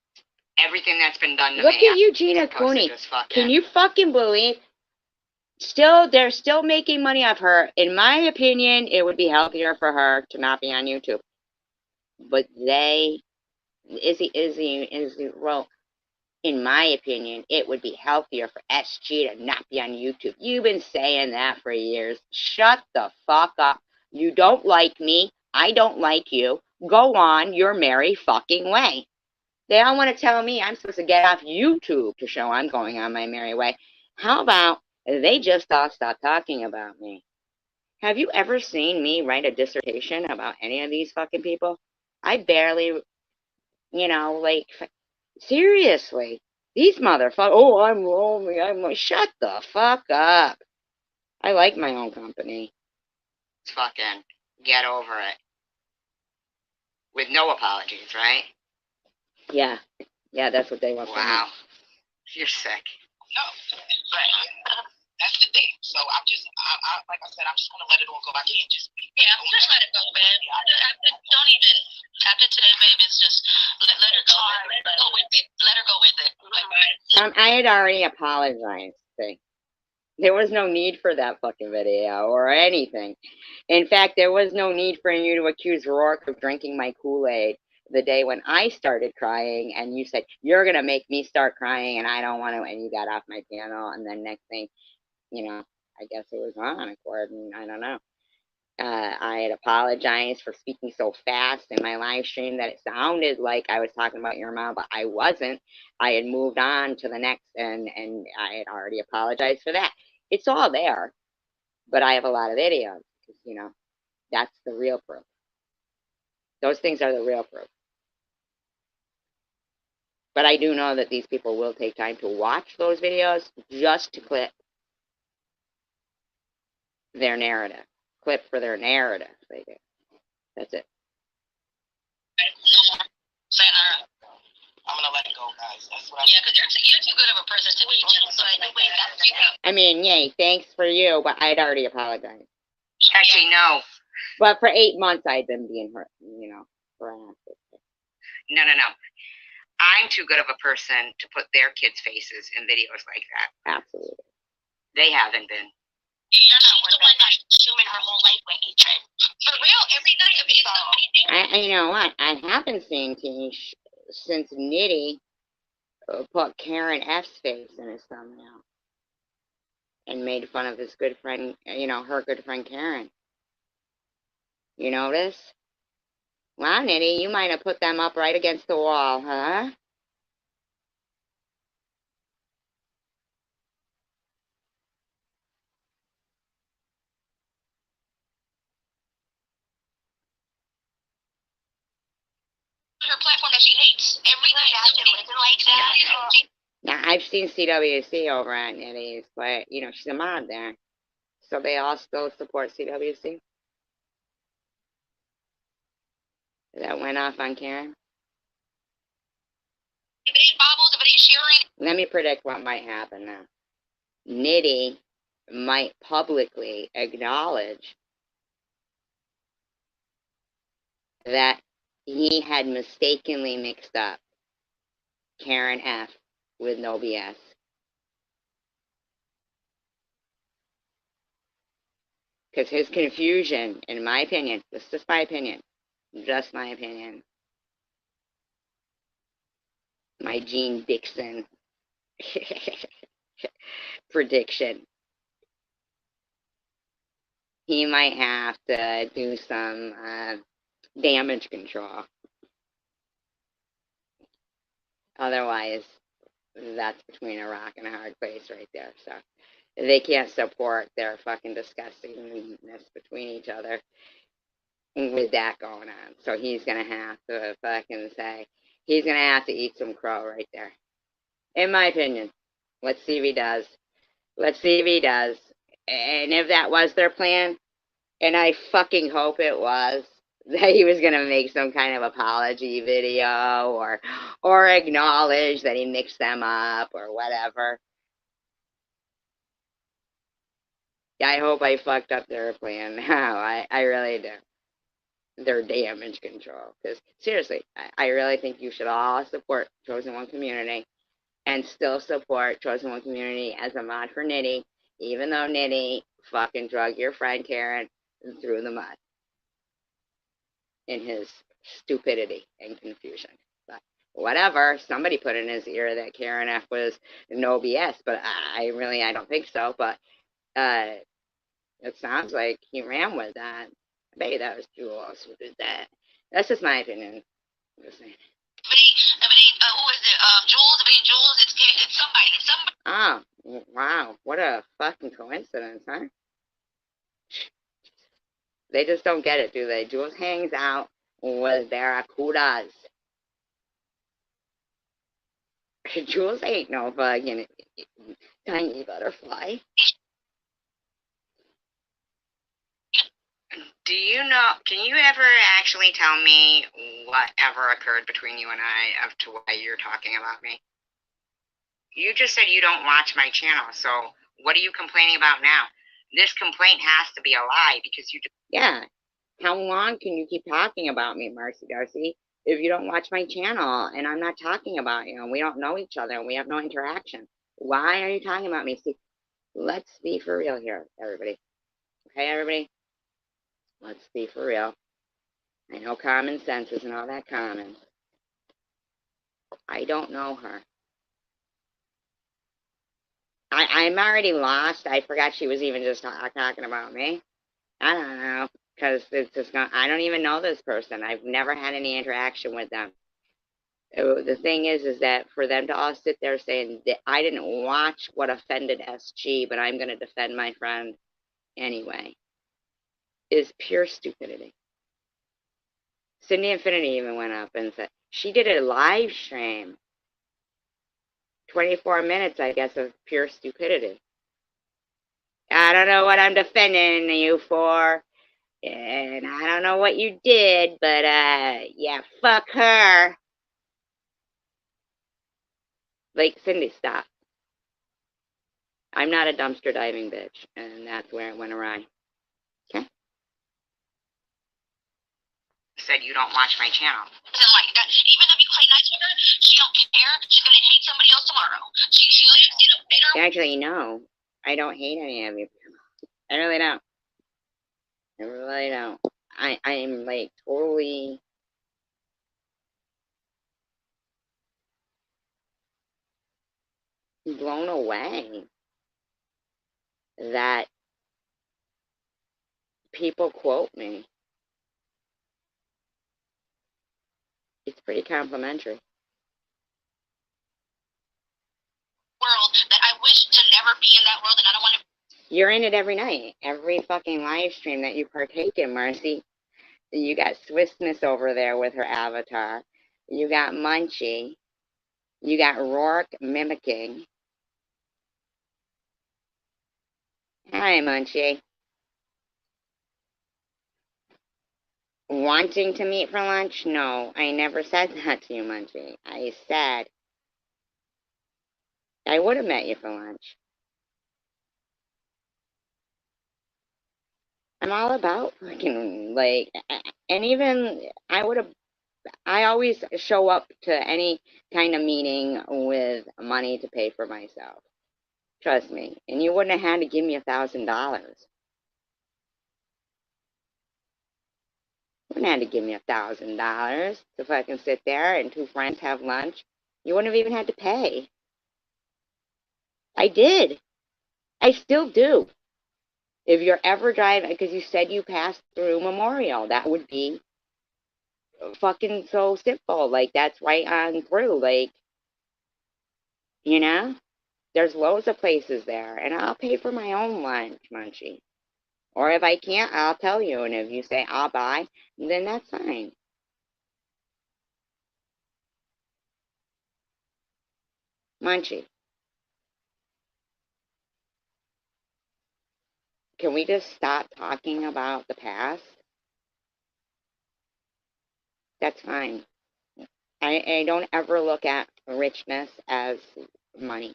everything that's been done to Look me, at you, Gina Cooney. Can you fucking believe? They're still making money off her. In my opinion, it would be healthier for her to not be on YouTube. But well, in my opinion, it would be healthier for SG to not be on YouTube. You've been saying that for years. Shut the fuck up. You don't like me. I don't like you. Go on your merry fucking way. They all want to tell me I'm supposed to get off YouTube to show I'm going on my merry way. How about they just all stop talking about me? Have you ever seen me write a dissertation about any of these fucking people? I barely, like, seriously. These motherfuckers, oh, I'm lonely, shut the fuck up. I like my own company. Fucking get over it. With no apologies, right? Yeah, that's what they want from me. Wow. You're sick. No, right. That's the thing. So I'm just, like I said, I'm just gonna let it all go. I can't just. Just let it go, man. Don't even. After today, babe, it's just let her go. Let her go with it. Let her go with it. I had already apologized. See? There was no need for that fucking video or anything. In fact, there was no need for you to accuse Rourke of drinking my Kool-Aid the day when I started crying, and you said, you're going to make me start crying, and I don't want to, and you got off my channel, and then next thing, I guess it was on accord, and I don't know. I had apologized for speaking so fast in my live stream that it sounded like I was talking about your mom, but I wasn't. I had moved on to the next, and I had already apologized for that. It's all there, but I have a lot of videos, because, that's the real proof. Those things are the real proof. But I do know that these people will take time to watch those videos just to clip their narrative. Clip for their narrative, they do. That's it. No more. Sayonara. I'm gonna let it go, guys. That's what Yeah, because you're too good of a person to be just like, wait, that's you. I mean, yay, thanks for you, but I'd already apologized. Actually, no. But for 8 months, I'd been being hurt, harassed. No. I'm too good of a person to put their kids' faces in videos like that. Absolutely. They haven't been. You're not the one that's consuming her whole life with hatred. For real, every night of it, somebody. You know what? I haven't seen Tish since Nitty put Karen F's face in his thumbnail and made fun of his good friend, her good friend Karen. You notice? Wow, Nitty, you might have put them up right against the wall, huh? Her platform that she hates. Every night, somebody living like that. Now, I've seen CWC over at Nitty's, but, she's a mod there. So they all still support CWC? That went off on Karen? If it ain't Bobbles, if it ain't Sharon. Let me predict what might happen now. Nitty might publicly acknowledge that he had mistakenly mixed up Karen F with No BS. Because his confusion, in my opinion, this is just my opinion, my Gene Dixon prediction, he might have to do some damage control. Otherwise, that's between a rock and a hard place right there. So they can't support their fucking disgustingness between each other with that going on. So he's going to have to fucking say, he's going to have to eat some crow right there. In my opinion. Let's see if he does. Let's see if he does. And if that was their plan, and I fucking hope it was, that he was going to make some kind of apology video or acknowledge that he mixed them up or whatever. I hope I fucked up their plan now. I really do. Their damage control. Because seriously, I really think you should all support Chosen One community and still support Chosen One community as a mod for Nitty, even though Nitty fucking drug your friend Karen through the mud in his stupidity and confusion. But whatever, somebody put in his ear that Karen F was no BS, but I don't think so. But it sounds like he ran with that. Maybe that was Jules who did that. That's just my opinion. I'm just saying. If it ain't, who is it? Jules. If it ain't Jules, it's somebody. It's somebody. Oh, wow. What a fucking coincidence, huh? They just don't get it, do they? Jules hangs out with barracudas. Jules ain't no fucking tiny butterfly. Do you know, can you ever actually tell me whatever occurred between you and I of to why you're talking about me? You just said you don't watch my channel, so what are you complaining about now? This complaint has to be a lie because you just... Yeah. How long can you keep talking about me, Marcy Darcy, if you don't watch my channel and I'm not talking about you and we don't know each other and we have no interaction? Why are you talking about me? See, let's be for real here, everybody. Okay, everybody? Let's be for real. I know common sense isn't all that common. I don't know her. I'm already lost. I forgot she was even just talking about me. I don't know, because it's just not, I don't even know this person. I've never had any interaction with them. The thing is that for them to all sit there saying that I didn't watch what offended SG, but I'm going to defend my friend anyway, is pure stupidity. Cindy Infinity even went up and said, she did a live stream. 24 minutes, I guess, of pure stupidity. I don't know what I'm defending you for, and I don't know what you did, but, yeah, fuck her. Like, Cindy, stop. I'm not a dumpster diving bitch, and that's where it went awry. Okay? Said you don't watch my channel. Like that. Even if you play nice with her, she don't care. She's gonna hate somebody else tomorrow. She lives in a bitter. Actually, no. I don't hate any of you. I really don't. I really don't. I'm like totally blown away that people quote me. It's pretty complimentary. World that I wish to never be in that world, and I don't want to. You're in it every night. Every fucking live stream that you partake in, Marcy. You got Swissness over there with her avatar. You got Munchie. You got Rourke mimicking. Hi, Munchie. Wanting to meet for lunch? No, I never said that to you, Munchie. I said I would have met you for lunch. I'm all about fucking, like, and even I always show up to any kind of meeting with money to pay for myself. Trust me. And you wouldn't have had to give me $1,000. You wouldn't have had to give me $1,000 to fucking sit there and two friends have lunch. You wouldn't have even had to pay. I did. I still do. If you're ever driving, because you said you passed through Memorial, that would be fucking so simple. Like, that's right on through. Like, you know, there's loads of places there, and I'll pay for my own lunch, Munchie. Or if I can't, I'll tell you. And if you say I'll buy, then that's fine. Munchie, can we just stop talking about the past? That's fine. I don't ever look at richness as money.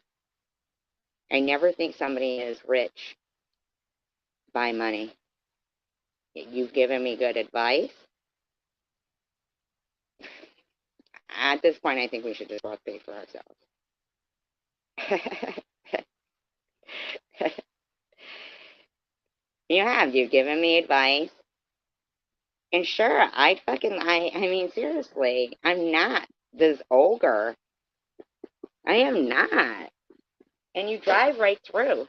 I never think somebody is rich by money. You've given me good advice. At this point, I think we should just both pay for ourselves. You've given me advice. And sure, I mean, seriously, I'm not this ogre. I am not. And you drive right through.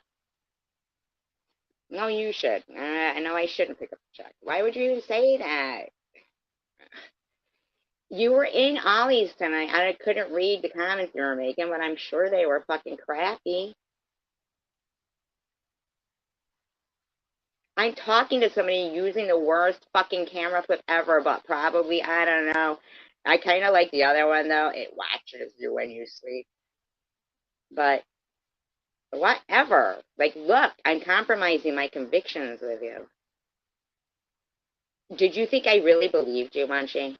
No, you should. I know I shouldn't pick up the check. Why would you even say that? You were in Ollie's tonight. I couldn't read the comments you were making, but I'm sure they were fucking crappy. I'm talking to somebody using the worst fucking camera flip ever, but probably, I don't know. I kind of like the other one, though. It watches you when you sleep. But whatever. Like, look, I'm compromising my convictions with you. Did you think I really believed you, Munchie?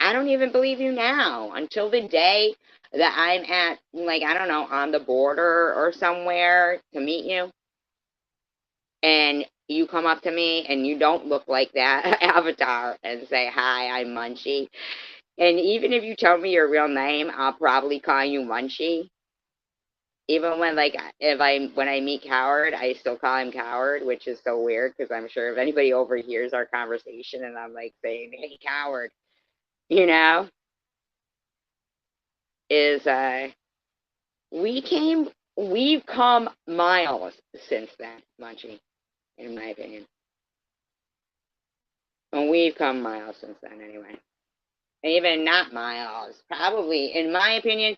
I don't even believe you now until the day that I'm at, like, I don't know, on the border or somewhere to meet you. And you come up to me and you don't look like that avatar and say, hi, I'm Munchie. And even if you tell me your real name, I'll probably call you Munchie. Even when, like, when I meet Coward, I still call him Coward, which is so weird because I'm sure if anybody overhears our conversation and I'm like saying, hey, Coward, you know, is, we've come miles since then, Munchie, in my opinion. And we've come miles since then, anyway. Even not miles. Probably, in my opinion,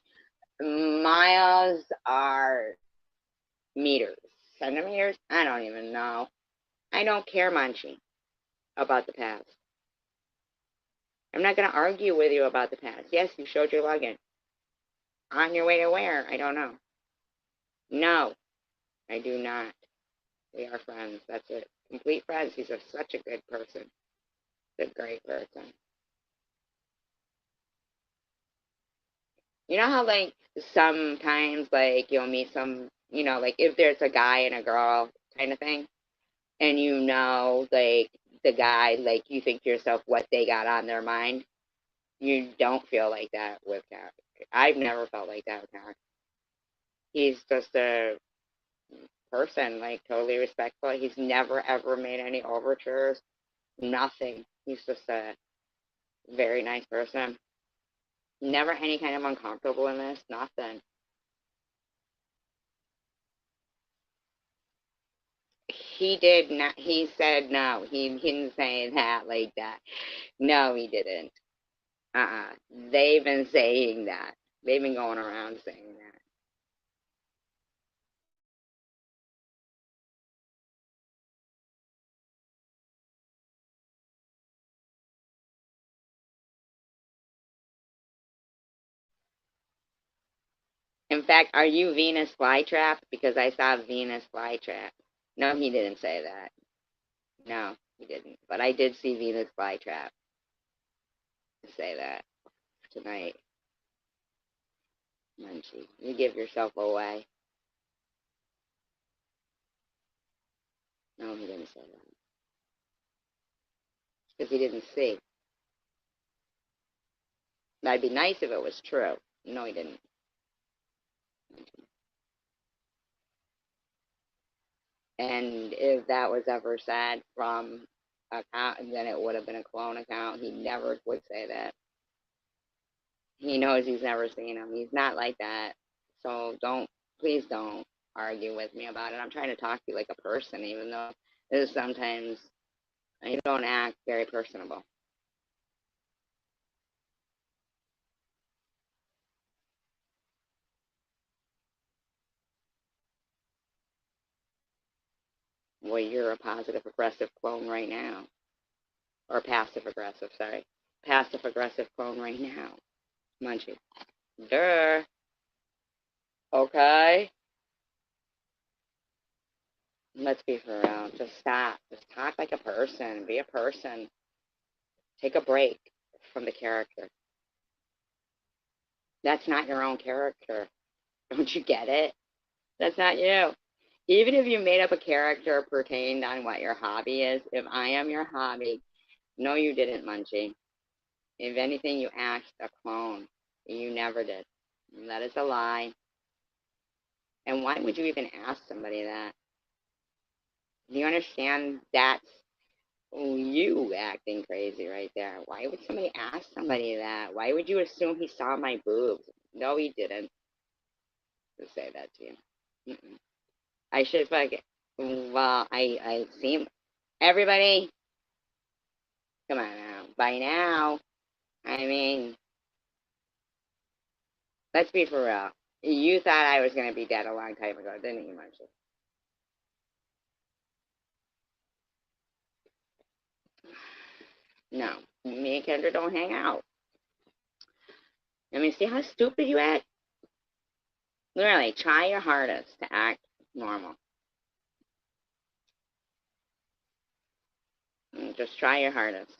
miles are meters. Centimeters? I don't even know. I don't care, Munchie, about the past. I'm not going to argue with you about the past. Yes, you showed your luggage. On your way to where? I don't know. No, I do not. We are friends. That's it. Complete friends. He's such a good person. A great person. You know how, like, sometimes, like, you'll meet some, you know, like, if there's a guy and a girl kind of thing, and you know, like, the guy, like, you think to yourself what they got on their mind. You don't feel like that with Cat. I've never felt like that with Cat. He's just a person, like, totally respectful. He's never, ever made any overtures. Nothing. He's just a very nice person. Never any kind of uncomfortableness. Nothing. He did not. He said no. He didn't say that like that. No, he didn't. They've been saying that. They've been going around saying that. In fact, are you Venus flytrap? Because I saw Venus flytrap. No, he didn't say that. No, he didn't. But I did see Venus flytrap say that tonight. Munchie, you give yourself away. No, he didn't say that. Because he didn't see. That'd be nice if it was true. No, he didn't. And if that was ever said from account, then it would have been a clone account. He never would say that. He knows he's never seen him. He's not like that. So please don't argue with me about it. I'm trying to talk to you like a person, even though sometimes I don't act very personable. Well, you're a positive aggressive clone right now. Or passive aggressive, sorry. Passive aggressive clone right now. Munchie. Duh. Okay? Let's be for real. Just stop. Just talk like a person. Be a person. Take a break from the character. That's not your own character. Don't you get it? That's not you. Even if you made up a character pertained on what your hobby is, if I am your hobby, no, you didn't, Munchie. If anything, you act a clone. You never did. That is a lie. And why would you even ask somebody that? Do you understand that's you acting crazy right there? Why would somebody ask somebody that? Why would you assume he saw my boobs? No, he didn't. To say that to you. Mm-mm. I should fucking. Well, I seem. Everybody, come on now. By now, I mean, let's be for real. You thought I was going to be dead a long time ago, didn't you, Marcia? No. Me and Kendra don't hang out. I mean, see how stupid you act? Literally, try your hardest to act normal. Just try your hardest.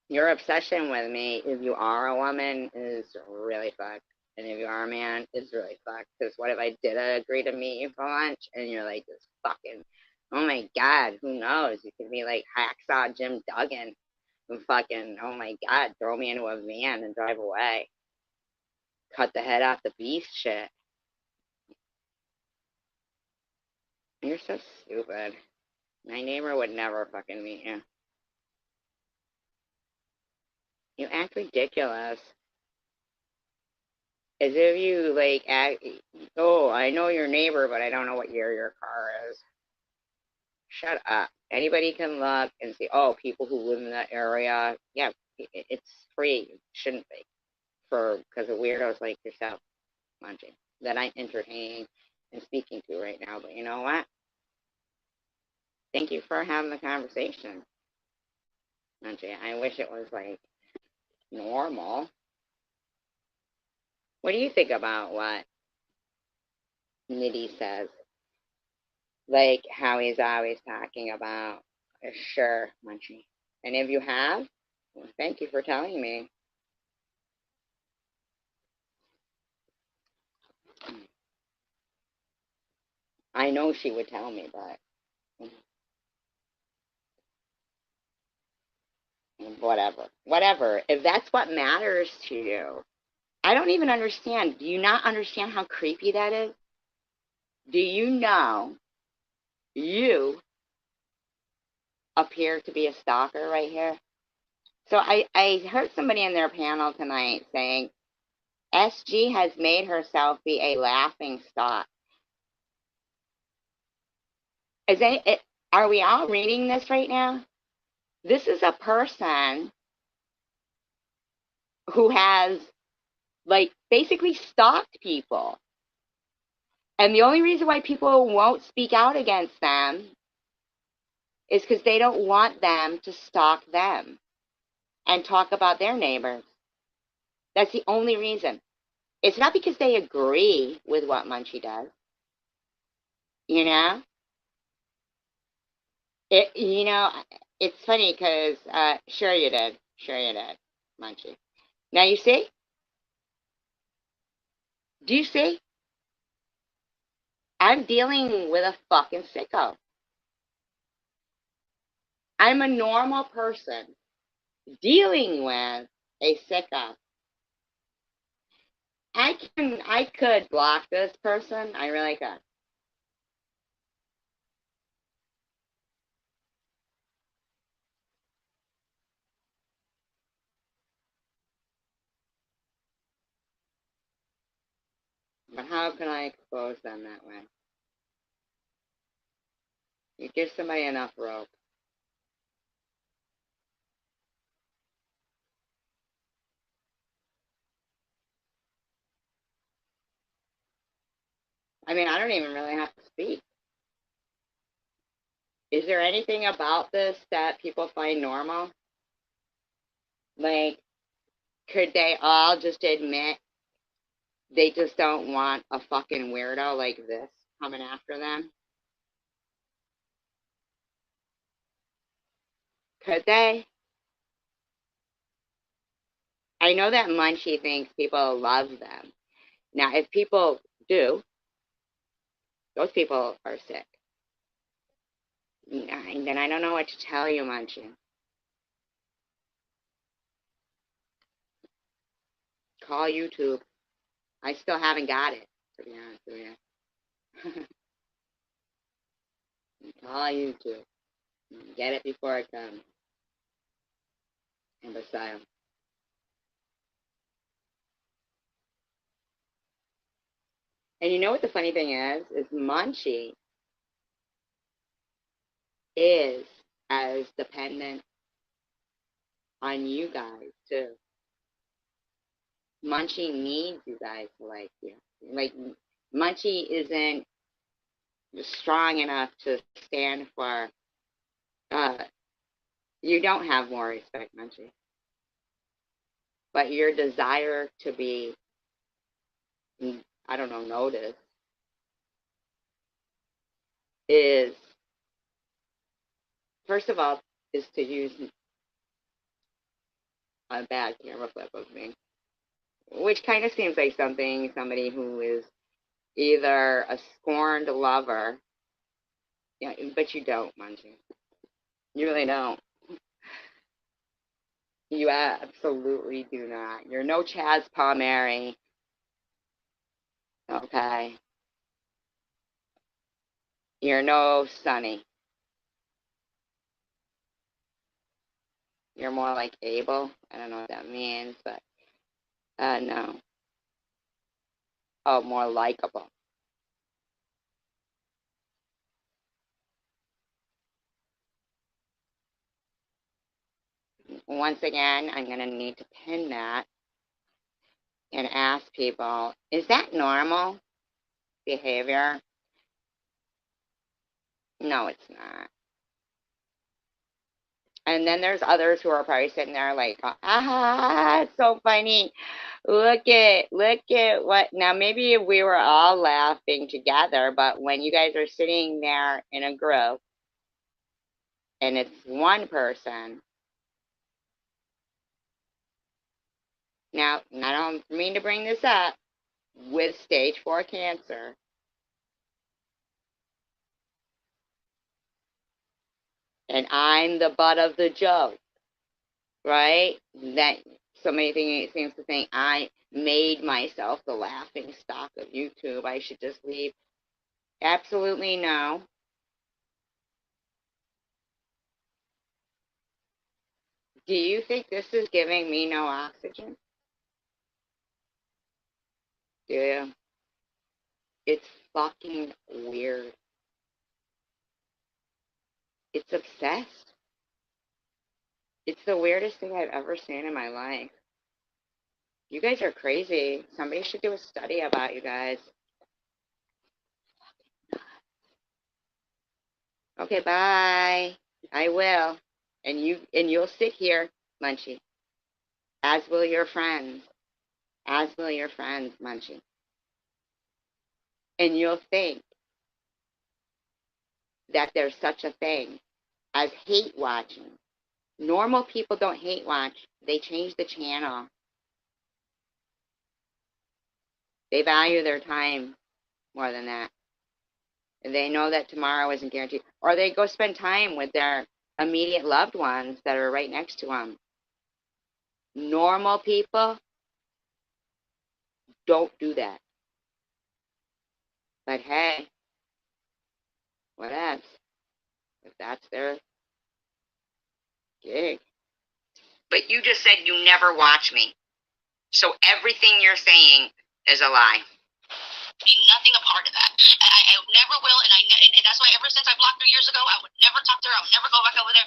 Your obsession with me, if you are a woman, is really fucked. And if you are a man, it's really fucked. Because what if I did agree to meet you for lunch and you're like this fucking, oh my God, who knows? You could be like Hacksaw Jim Duggan and fucking, oh my God, throw me into a van and drive away. Cut the head off the beast shit. You're so stupid. My neighbor would never fucking meet you. You act ridiculous. As if you, like, act, oh, I know your neighbor, but I don't know what year your car is. Shut up. Anybody can look and see, oh, people who live in that area, yeah, it's free. It shouldn't be. Because of weirdos like yourself, Munchie, that I'm entertaining and speaking to right now. But you know what? Thank you for having the conversation, Munchie. I wish it was, like, normal. What do you think about what Nitty says? Like how he's always talking about, sure, Munchie. And if you have, well, thank you for telling me. I know she would tell me, but whatever. Whatever. If that's what matters to you, I don't even understand. Do you not understand how creepy that is? Do you know you appear to be a stalker right here? So I heard somebody in their panel tonight saying SG has made herself be a laughing stock. Are we all reading this right now? This is a person who has, like, basically stalked people. And the only reason why people won't speak out against them is because they don't want them to stalk them and talk about their neighbors. That's the only reason. It's not because they agree with what Munchie does. You know? It's funny because, sure you did. Sure you did, Munchie. Now you see? Do you see? I'm dealing with a fucking sicko. I'm a normal person dealing with a sicko. I could block this person. I really could. But how can I expose them that way? You give somebody enough rope. I mean, I don't even really have to speak. Is there anything about this that people find normal? Like, could they all just admit they just don't want a fucking weirdo like this coming after them? Could they? I know that Munchie thinks people love them. Now, if people do, those people are sick. And then I don't know what to tell you, Munchie. Call YouTube. I still haven't got it, to be honest with you. Call YouTube. Get it before it comes. Imbecile. And you know what the funny thing is? Is Munchie is as dependent on you guys, too. Munchie needs you guys to like you. Like, Munchie isn't strong enough to stand for, you don't have more respect, Munchie. But your desire to be, I don't know, noticed is, first of all, is to use a bad camera flip of me, which kind of seems like somebody who is either a scorned lover, yeah, but you don't, Munchie. You really don't. You absolutely do not. You're no Chaz Palmieri. Okay. You're no Sonny. You're more like Abel. I don't know what that means, but no. Oh, more likable. Once again, I'm going to need to pin that and ask people, is that normal behavior? No, it's not. And then there's others who are probably sitting there like, it's so funny. Look at what. Now, maybe if we were all laughing together, but when you guys are sitting there in a group and it's one person, now, I don't mean to bring this up, with stage 4 cancer, and I'm the butt of the joke, right? That somebody seems to think I made myself the laughing stock of YouTube. I should just leave. Absolutely no. Do you think this is giving me no oxygen? Do you? It's fucking weird. It's obsessed. It's the weirdest thing I've ever seen in my life. You guys are crazy. Somebody should do a study about you guys. Okay, bye. I will. And you'll sit here, Munchie. As will your friends. As will your friends, Munchie. And you'll think that there's such a thing as hate watching. Normal people don't hate watch. They change the channel. They value their time more than that. And they know that tomorrow isn't guaranteed. Or they go spend time with their immediate loved ones that are right next to them. Normal people don't do that. But hey, what else? If that's their gig. But you just said you never watch me. So everything you're saying is a lie. Nothing a part of that. I never will, and that's why ever since I blocked her years ago, I would never talk to her. I would never go back over there.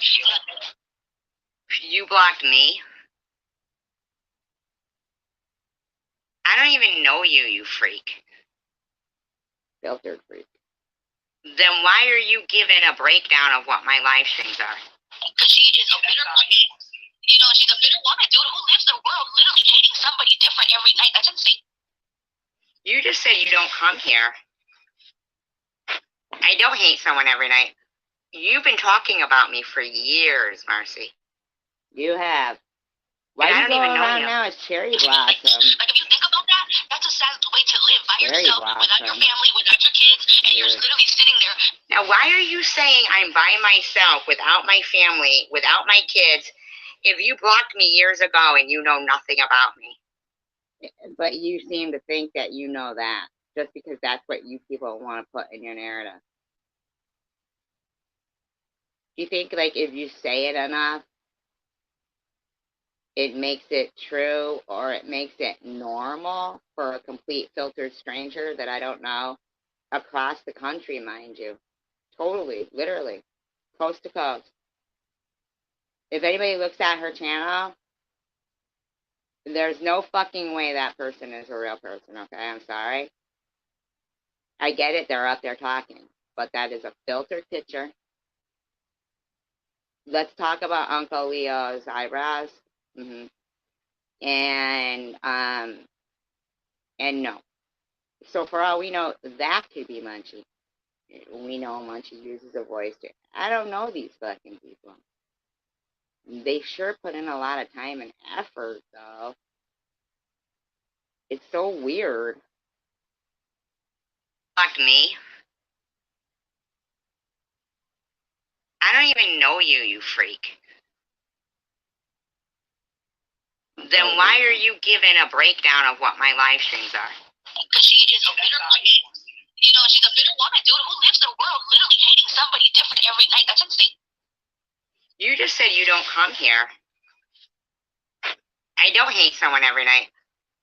You blocked me? I don't even know you, you freak. filtered freak. Then why are you giving a breakdown of what my live streams are? Because she is a bitter woman. You know, she's a bitter woman, dude, who lives the world literally hating somebody different every night. That's insane. You just said you don't come here. I don't hate someone every night. You've been talking about me for years, Marcy. You have. Why And I you don't going even know around you. now as cherry Like, blossom? if you think about that, that's a sad way to live by Cherry yourself, without your blossom. family, without your kids, and you're Yeah. literally sitting there. Now, why are you saying I'm by myself, without my family, without my kids, if you blocked me years ago and you know nothing about me? But you seem to think that you know that, just because that's what you people want to put in your narrative. You think, like, if you say it enough, it makes it true, or it makes it normal for a complete filtered stranger that I don't know, across the country, mind you. Totally, literally, coast to coast. If anybody looks at her channel, there's no fucking way that person is a real person, okay? I'm sorry. I get it, they're up there talking, but that is a filtered picture. Let's talk about Uncle Leo's eyebrows. And no. So for all we know, that could be Munchie. We know Munchie uses a voice too. I don't know these fucking people. They sure put in a lot of time and effort, though. It's so weird. Fuck me. I don't even know you, you freak. Then why are you giving a breakdown of what my live streams are? Because she is a bitter woman. You know, she's a bitter woman, dude, who lives the world literally hating somebody different every night. That's insane. You just said you don't come here. I don't hate someone every night.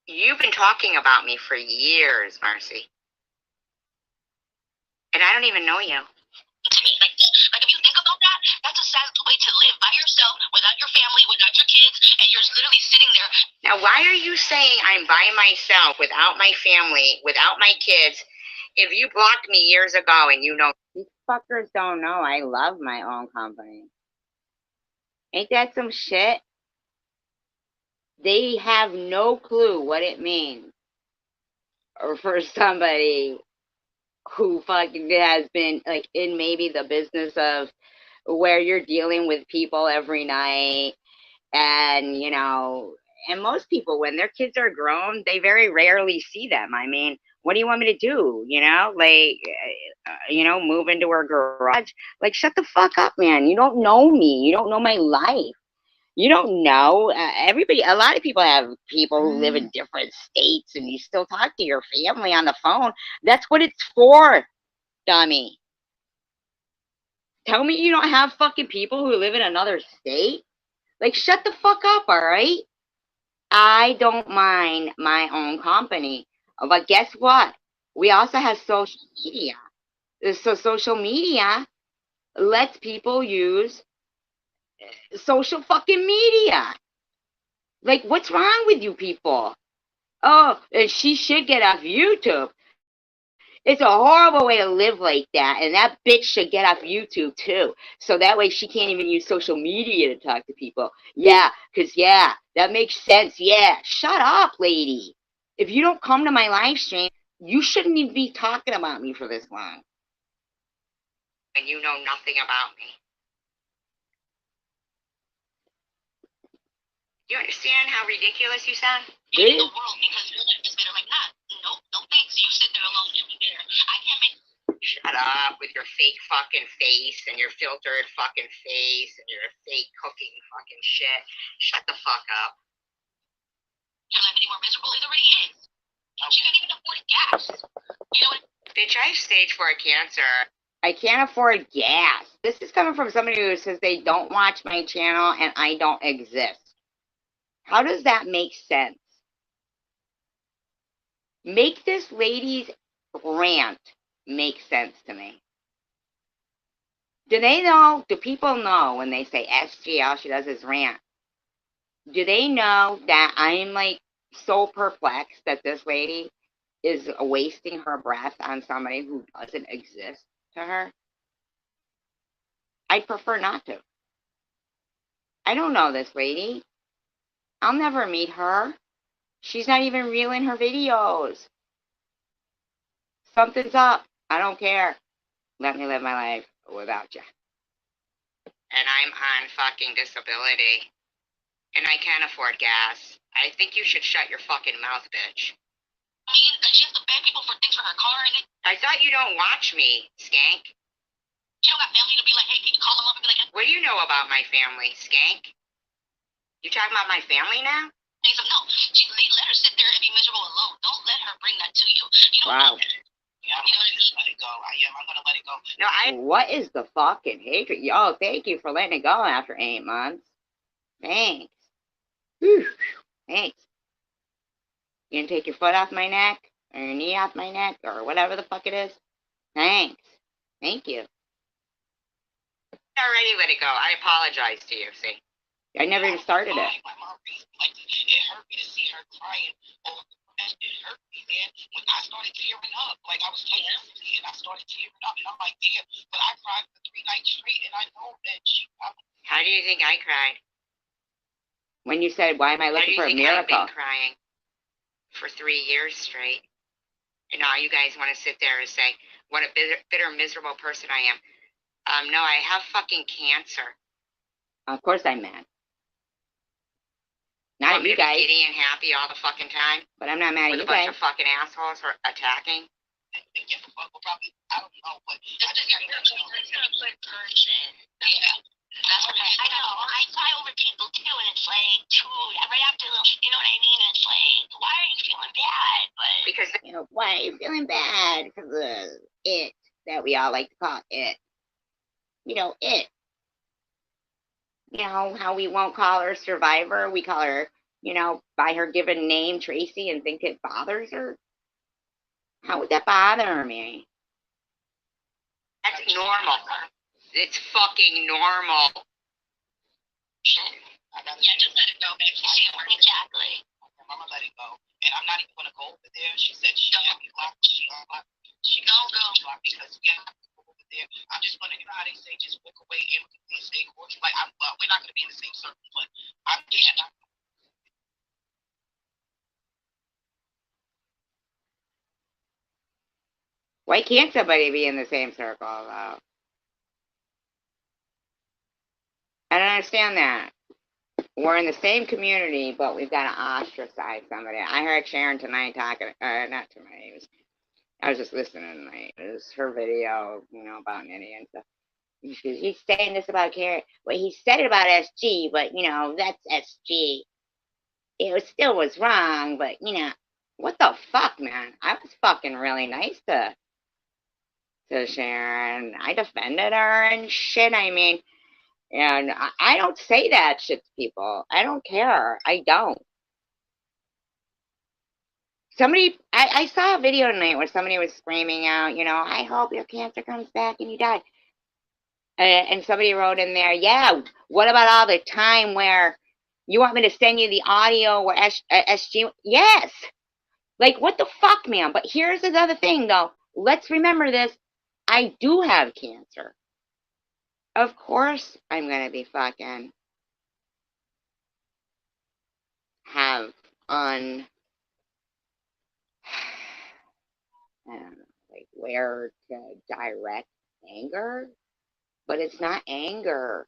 You've been talking about me for years, Marcy. And I don't even know you. To me, like if you think about that, that's a sad way to live by yourself, without your family, without your kids, and you're literally sitting there. Now, why are you saying I'm by myself, without my family, without my kids, if you blocked me years ago and you know? These fuckers don't know I love my own company. Ain't that some shit? They have no clue what it means for somebody who fucking has been, like, in maybe the business of where you're dealing with people every night, and, you know, and most people, when their kids are grown, they very rarely see them. I mean, what do you want me to do? You know, like, move into her garage? Like, shut the fuck up, man. You don't know me. You don't know my life. You don't know. A lot of people have people who live in different states, and you still talk to your family on the phone. That's what it's for, dummy. Tell me you don't have fucking people who live in another state? Like, shut the fuck up, all right? I don't mind my own company. But guess what? We also have social media. So social media lets people use social fucking media. Like, what's wrong with you people? Oh, and she should get off YouTube. It's a horrible way to live like that, and that bitch should get off YouTube too. So that way she can't even use social media to talk to people. Yeah, because, yeah, that makes sense. Yeah, shut up, lady. If you don't come to my live stream, you shouldn't even be talking about me for this long. And you know nothing about me. You understand how ridiculous you sound? In the world, because your life is bitter like that. Nope, no thanks. You sit there alone and be bitter. I can't make. Shut up with your fake fucking face and your filtered fucking face and your fake cooking fucking shit. Shut the fuck up. Your life any more miserable? It already is. She can't even afford gas. You know what? Bitch, I have stage 4 cancer. I can't afford gas. This is coming from somebody who says they don't watch my channel and I don't exist. How does that make sense? Make this lady's rant make sense to me. Do they know, do people know when they say SG, all she does is rant? Do they know that I'm, like, so perplexed that this lady is wasting her breath on somebody who doesn't exist to her, I'd prefer not to. I don't know this lady. I'll never meet her. She's not even real in her videos. Something's up. I don't care. Let me live my life without you. And I'm on fucking disability. And I can't afford gas. I think you should shut your fucking mouth, bitch. I mean, that she has to beg people for things for her car, and I thought you don't watch me, skank. she don't got family to be like, hey, can you call them up and be like, What do you know about my family, skank? You talking about my family now? hey, so no, let her sit there and be miserable alone. Don't let her bring that to you. You don't Wow. know that. Yeah, I'm gonna just let it go. I'm gonna let it go. No, What is the fucking hatred? Yo, thank you for letting it go after 8 months. Thanks. Whew. Thanks. You gonna take your foot off my neck? Or your knee off my neck? Or whatever the fuck it is? Thanks. Thank you. already let it go. I apologize to you, see? I never even started it. My mom, like, it hurt me to see her crying over that. It hurt me, man. When I started tearing up, like I was taking it and I started tearing up, and I'm like, damn. But I cried for 3 nights straight, and I know that she probably. How do you think I cried? When you said, why am I looking for a How do you think I've miracle? been crying for 3 years straight? And all you guys want to sit there and say, what a bitter, miserable person I am. No, I have fucking cancer. Of course I'm mad. Not at Want me you to be guys, giddy and happy all the fucking time? but I'm not mad at With you a bunch guys. of fucking assholes who are attacking? Probably, I don't know, but That's just, you're a good person. Yeah. That's what I know. I cry over people too, and it's like, dude, right after, you know what I mean? And it's like, why are you feeling bad? But Because You know, why are you feeling bad? Because it that we all like to call it. You know, it. You know, how we won't call her Survivor. We call her, you know, by her given name, Tracy, and think it bothers her. How would that bother me? that's normal. It's fucking normal. yeah, just let it go, baby. Exactly. I'm gonna let it go, and I'm not even gonna go over there. She said she had me blocked. She don't go because we have to go over there. I'm just gonna, you know how they say, just walk away and stay cordial. Like we're not gonna be in the same circle, but I'm yeah. Why can't somebody be in the same circle, though? I don't understand that. We're in the same community, but we've got to ostracize somebody. I heard Sharon tonight talking, not tonight, I was just listening tonight. It was her video, you know, about Nitty and stuff. He's saying this about Carrie. Well, he said it about SG, but, you know, that's SG. It still was wrong, but, you know, what the fuck, man? I was fucking really nice to Sharon. I defended her and shit. I mean, and I don't say that shit to people. I don't care. I don't. I saw a video tonight where somebody was screaming out, you know, I hope your cancer comes back and you die. And somebody wrote in there, yeah, what about all the time where you want me to send you the audio where SG, yes. Like, what the fuck, man? But here's another thing, though. Let's remember this. I do have cancer. Of course I'm going to be fucking have I don't know, like where to direct anger, but it's not anger.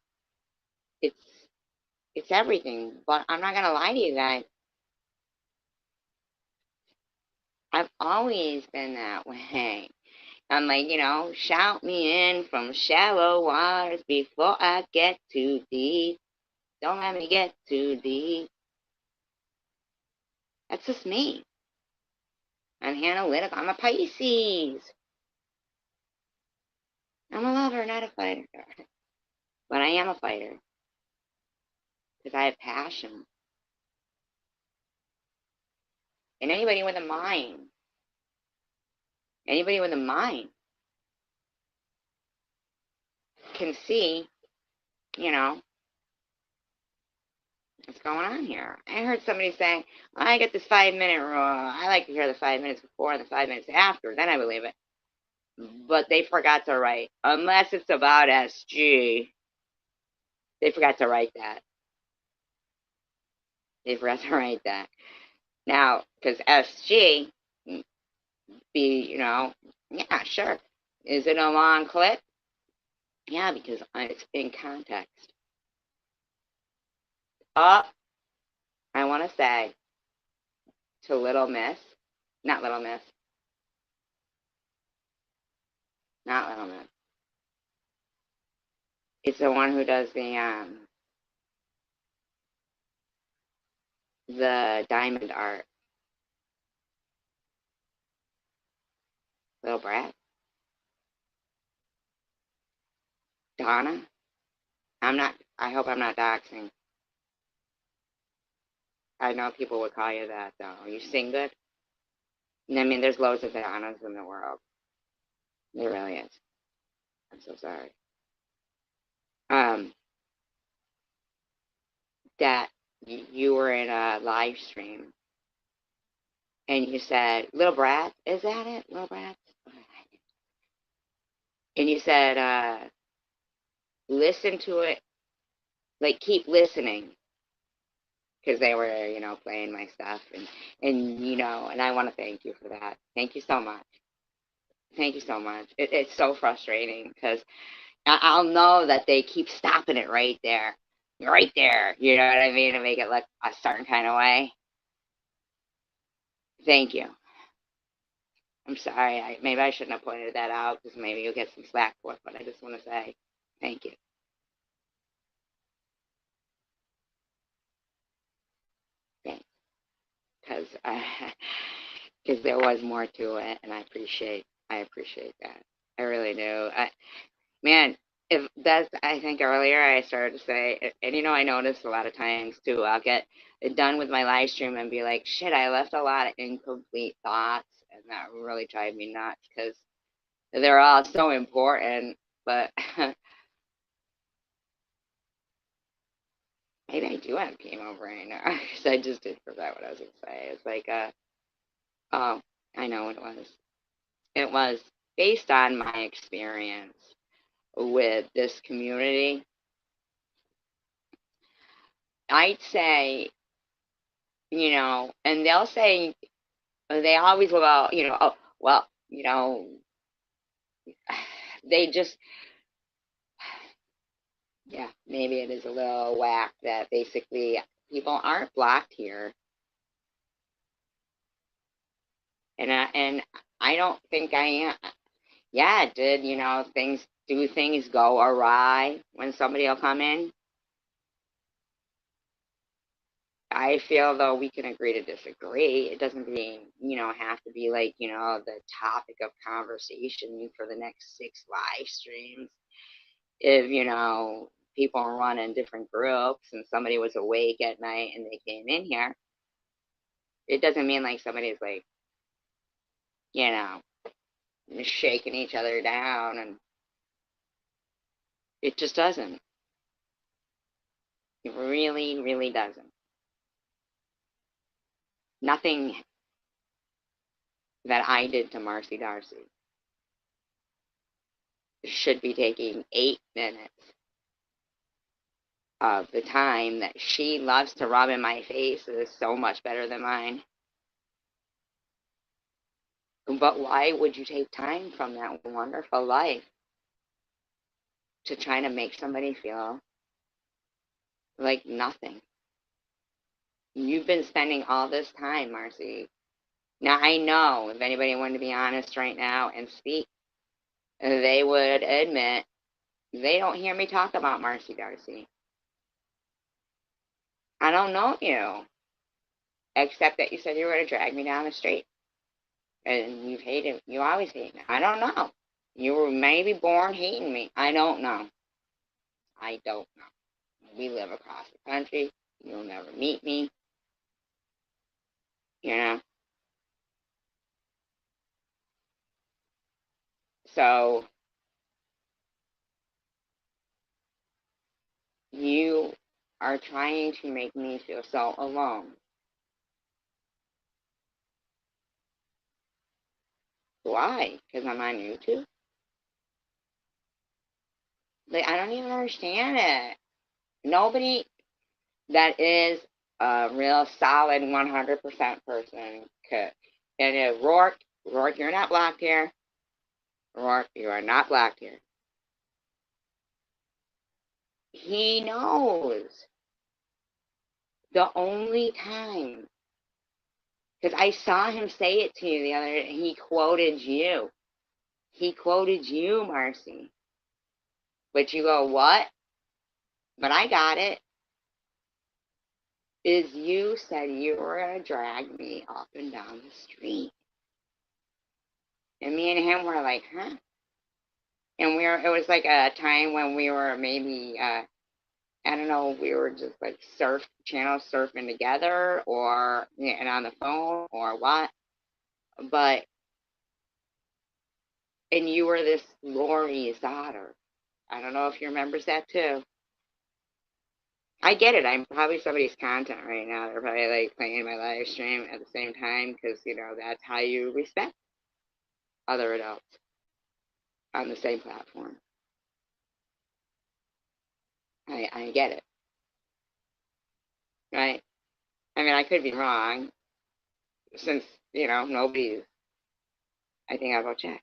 It's everything. But I'm not gonna lie to you guys. I've always been that way. I'm like, you know, shout me in from shallow waters before I get too deep. Don't let me get too deep. That's just me. I'm analytical. I'm a Pisces. I'm a lover, not a fighter. But I am a fighter. Because I have passion. And anybody with a mind can see, you know, What's going on here? I heard somebody saying, I get this 5-minute rule. I like to hear the 5 minutes before and the 5 minutes after. Then I believe it. But they forgot to write, unless it's about SG. They forgot to write that. They forgot to write that. Now, because SG, yeah, sure. Is it a long clip? Yeah, because it's in context. I want to say to Little Miss, not Little Miss, not Little Miss. It's the one who does the diamond art. Little brat. Donna. I hope I'm not doxing. I know people would call you that, though. You sing good? I mean, there's loads of Donnas in the world. There really is. I'm so sorry. That you were in a live stream and you said, Little Brat, is that it? Little Brat? And you said, listen to it, like keep listening. Because they were, playing my stuff. And I want to thank you for that. Thank you so much. Thank you so much. It's so frustrating because I'll know that they keep stopping it right there. Right there. You know what I mean? To make it look a certain kind of way. Thank you. I'm sorry. Maybe I shouldn't have pointed that out because maybe you'll get some slack for it, but I just want to say thank you. Thanks. Because there was more to it, and I appreciate that. I really do. Man, if that's, I think earlier I started to say, and I notice a lot of times too, I'll get done with my live stream and be like, shit, I left a lot of incomplete thoughts, and that really drives me nuts because they're all so important, but maybe I do have chemo brain now because I just did forget what I was going to say. It's like, oh, I know what it was. It was based on my experience with this community. I'd say, and they'll say, they always will go, oh, well, they just, yeah, maybe it is a little whack that basically people aren't blocked here. And I don't think I am. Yeah, it did, things go awry when somebody will come in? I feel though we can agree to disagree. It doesn't mean, have to be like, the topic of conversation for the next 6 live streams. If, people are running different groups and somebody was awake at night and they came in here, it doesn't mean like somebody's like, shaking each other down, and it just doesn't. It really, really doesn't. Nothing that I did to Marcy Darcy should be taking 8 minutes of the time that she loves to rub in my face. Is so much better than mine. But why would you take time from that wonderful life to try to make somebody feel like nothing? You've been spending all this time, Marcy. Now, I know if anybody wanted to be honest right now and speak, they would admit they don't hear me talk about Marcy Darcy. I don't know you, except that you said you were going to drag me down the street. And you always hate me. I don't know. You were maybe born hating me. I don't know. We live across the country. You'll never meet me. So you are trying to make me feel so alone. Why? Because I'm on YouTube? Like, I don't even understand it. Nobody that is a real solid 100% person could. And if Rourke, you're not blocked here. Rourke, you are not blocked here. He knows the only time, because I saw him say it to you the other day, he quoted you. He quoted you, Marcy. But you go, what? But I got it. Is you said you were going to drag me up and down the street. And me and him were like, huh? And it was like a time when we were maybe, I don't know, we were just like channel surfing together or and on the phone or what. But, and you were this Lori's daughter. I don't know if you remember that too. I get it. I'm probably somebody's content right now. They're probably like playing my live stream at the same time because, that's how you respect other adults on the same platform. I get it. Right? I mean, I could be wrong since, nobody's, I think I'll go check.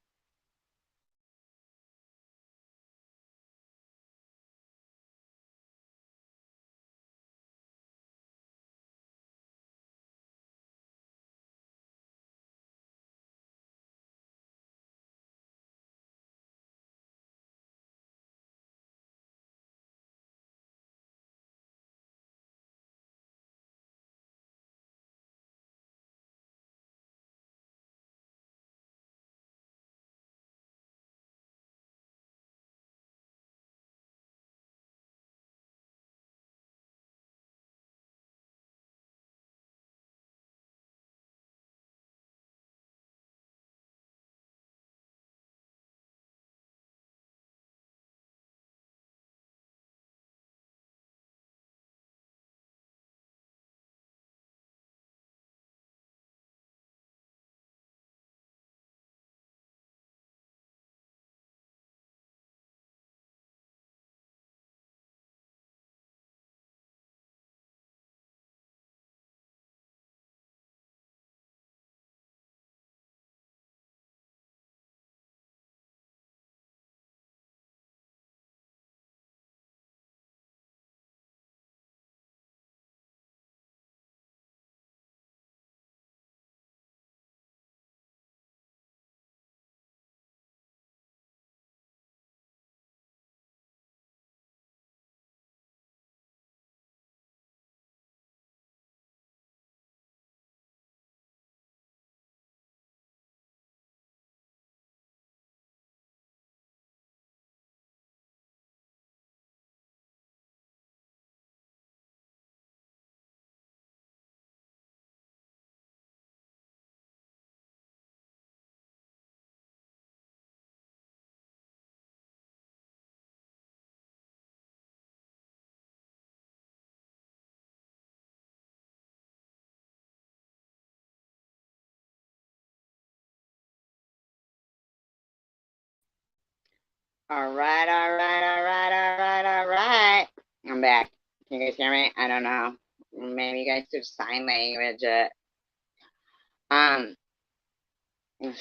All right, all right, all right, all right, all right. I'm back. Can you guys hear me? I don't know. Maybe you guys do sign language it.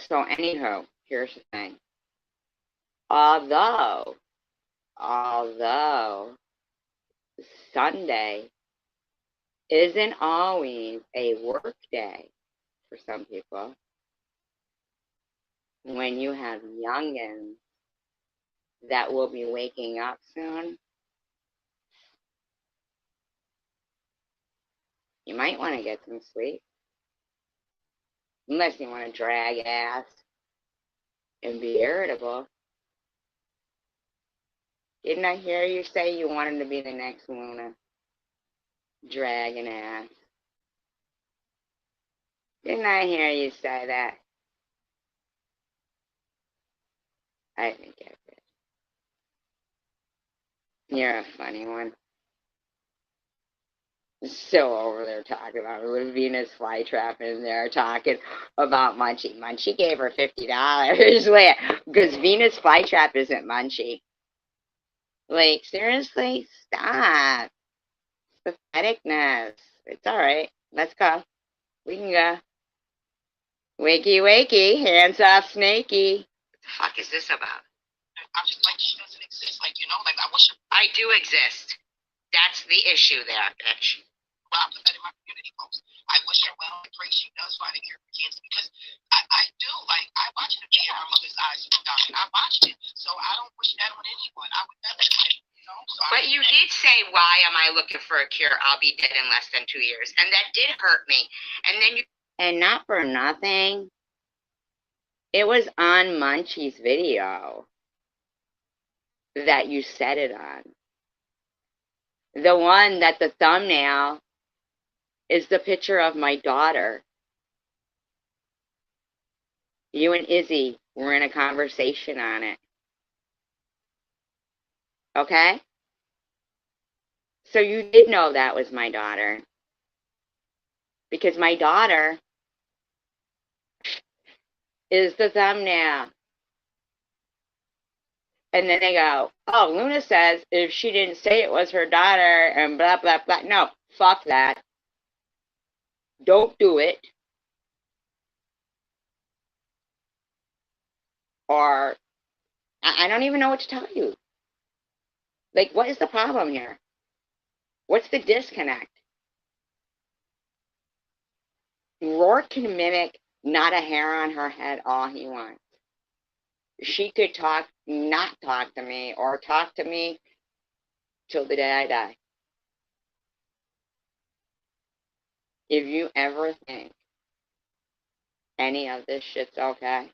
So anywho, here's the thing. Although Sunday isn't always a work day for some people, when you have youngins that will be waking up soon, you might want to get some sleep. Unless you want to drag ass and be irritable. Didn't I hear you say you wanted to be the next Luna? Dragging ass. Didn't I hear you say that? I think I did. You're a funny one. So over there talking about it with Venus Flytrap in there talking about Munchie. Munchie gave her $50 because Venus Flytrap isn't Munchie. Like, seriously, stop. Patheticness. It's all right. Let's go. We can go. Wakey, wakey, hands off, Snakey. What the fuck is this about? I'm just like, she doesn't exist. Like, you know, like, I wish I do exist. That's the issue there, bitch. well, I put that in my community post. I wish her well. I pray she does find a cure for cancer because I do. Like, I watched the video her mother's eyes from dying. I watched it. So I don't wish that on anyone. I would never, you know. So But you did say, why am I looking for a cure? I'll be dead in less than 2 years. And that did hurt me. And then you... And not for nothing, it was on Munchie's video that you said it on. The one that the thumbnail is the picture of my daughter. You and Izzy were in a conversation on it. Okay? So you did know that was my daughter. Because my daughter is the thumbnail. And then they go, oh, Luna says if she didn't say it was her daughter and blah, blah, blah. No, fuck that. Don't do it. Or, I don't even know what to tell you. Like, what is the problem here? What's the disconnect? Rourke can mimic not a hair on her head all he wants. She could not talk to me, or talk to me till the day I die. If you ever think any of this shit's okay,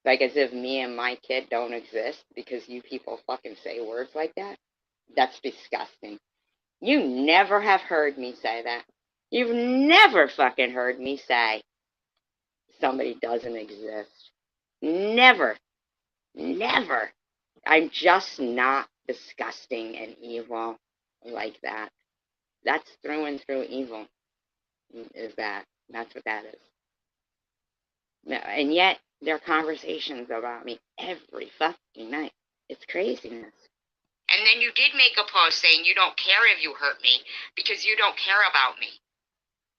like as if me and my kid don't exist because you people fucking say words like that, that's disgusting. You never have heard me say that. You've never fucking heard me say somebody doesn't exist. Never. Never. I'm just not disgusting and evil like that. That's through and through evil. Is that. That's what that is. And yet, there are conversations about me every fucking night. It's craziness. And then you did make a post saying you don't care if you hurt me because you don't care about me.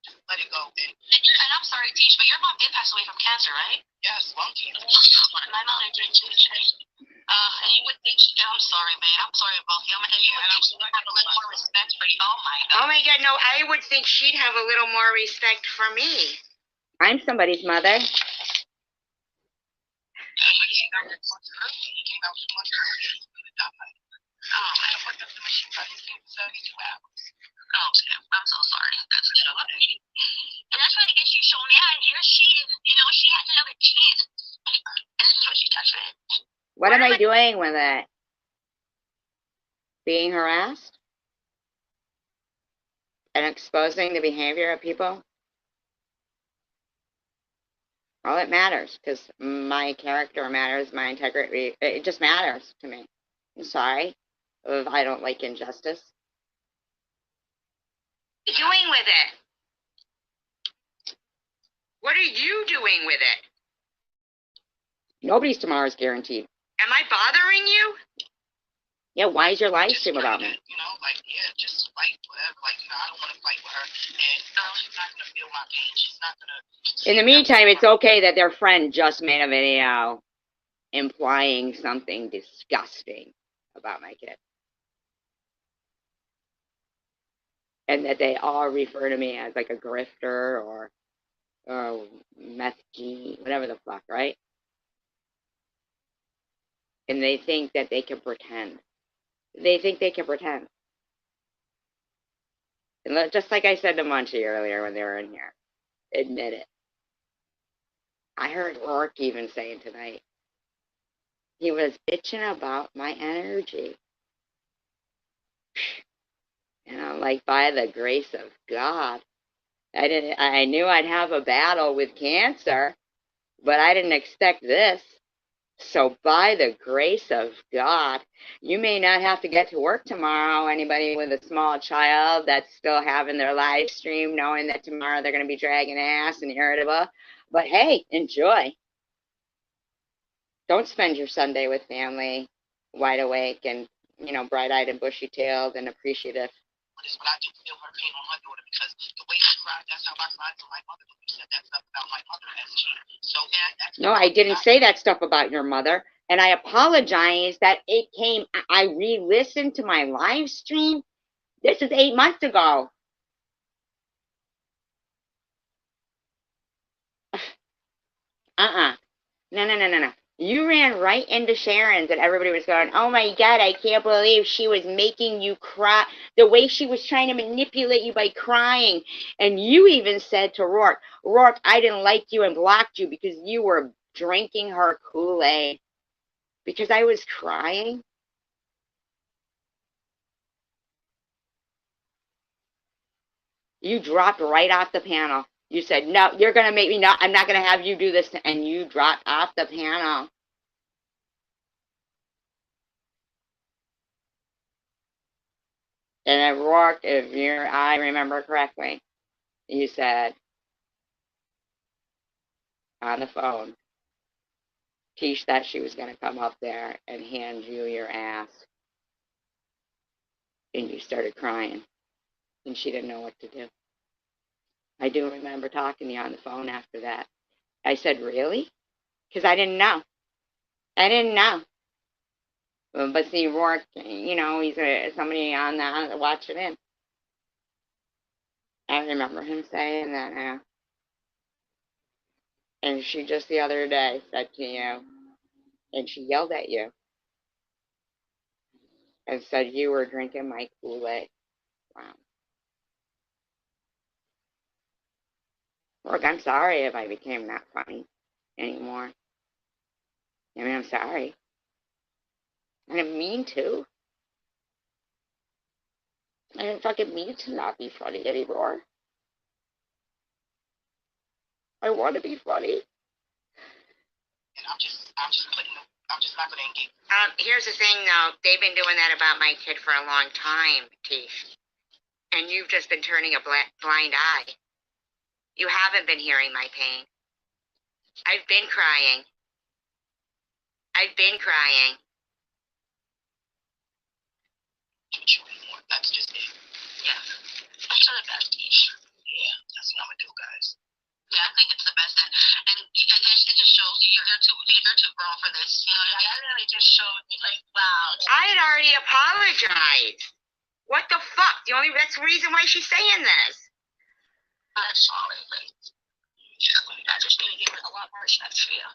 just let it go. And I'm sorry, Teach, but your mom did pass away from cancer, right? Yes, lung cancer. My mother did too. And you would think, I'm sorry, babe. I'm sorry, both of you. And you would think she would have a little more respect for you. Oh my God. Oh my God, no, I would think she'd have a little more respect for me. I'm somebody's mother. I'm so sorry. That's so funny. And that's what gets you so mad. Here she is, she has another chance. And this is what she touched me. What am I doing with it? Being harassed? And exposing the behavior of people? All it matters, because my character matters, my integrity, it just matters to me. I'm sorry if I don't like injustice. What are you doing with it? What are you doing with it? Nobody's tomorrow is guaranteed. Am I bothering you? Yeah, why is your live stream about me? Just fight, whatever. I don't want to fight with her. And she's not going to feel my pain. She's not going to... In the meantime, it's okay that their friend just made a video implying something disgusting about my kid. And that they all refer to me as like a grifter or meth G, whatever the fuck, right? And they think that they can pretend. They think they can pretend. And just like I said to Munchie earlier when they were in here, admit it. I heard Rourke even saying tonight, he was bitching about my energy. And I'm like, by the grace of God, I knew I'd have a battle with cancer, but I didn't expect this. So by the grace of God, you may not have to get to work tomorrow. Anybody with a small child that's still having their live stream, knowing that tomorrow they're going to be dragging ass and irritable. But hey, enjoy. Don't spend your Sunday with family wide awake and, bright-eyed and bushy-tailed and appreciative. But I did feel her pain on her daughter because the way she cried, that's how I cried for my mother. But you said that stuff about my mother as G. So that's no, I didn't say that stuff about your mother. And I apologize that it came, I re-listened to my live stream. This is 8 months ago. No. You ran right into Sharon's and everybody was going, oh my God, I can't believe she was making you cry. The way she was trying to manipulate you by crying. And you even said to Rourke, I didn't like you and blocked you because you were drinking her Kool-Aid. Because I was crying. You dropped right off the panel. You said, no, you're going to make me not, I'm not going to have you do this. And you dropped off the panel. And at Rourke, if I remember correctly, you said on the phone, Keish thought she was going to come up there and hand you your ass. And you started crying. And she didn't know what to do. I do remember talking to you on the phone after that. I said, really? Because I didn't know. But see, Rourke, he's somebody on that watching in. I remember him saying that now. And she just the other day said to you, and she yelled at you, and said you were drinking my Kool-Aid. Wow. Look, I'm sorry if I became not funny anymore. I mean, I'm sorry. I didn't mean to. I didn't fucking mean to not be funny anymore. I want to be funny. And I'm just not gonna engage. Here's the thing though, they've been doing that about my kid for a long time, Tish. And you've just been turning a blind eye. You haven't been hearing my pain. I've been crying. That's just it. Yeah. That's for the best, Tish. Yeah, that's what I'm gonna do, guys. Yeah, I think it's the best. And it just shows you you're too grown for this. You know what I mean? I really just showed me, like, wow. I had already apologized. What the fuck? That's the reason why she's saying this. I'm sorry, but I just need to give it a lot more respect for you.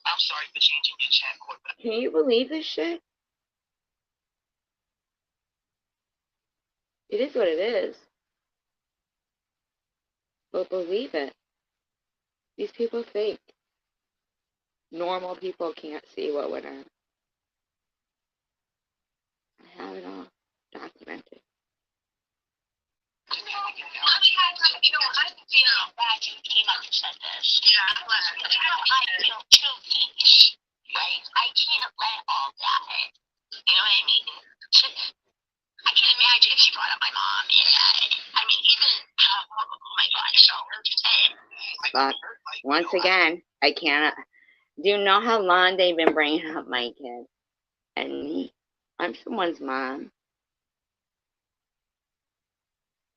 I'm sorry for changing your chat code, but Can you believe this shit? It is what it is. But believe it. These people fake. Normal people can't see what went on. I have it all documented. I'm glad you came up and said this. Yeah, I'm glad. I feel too Tish. Right? I can't let all that. You know what I mean? I can't imagine if she brought up my mom. I mean, even, oh my God, so, But once again, I cannot. Do you know how long they've been bringing up my kid and me? I'm someone's mom.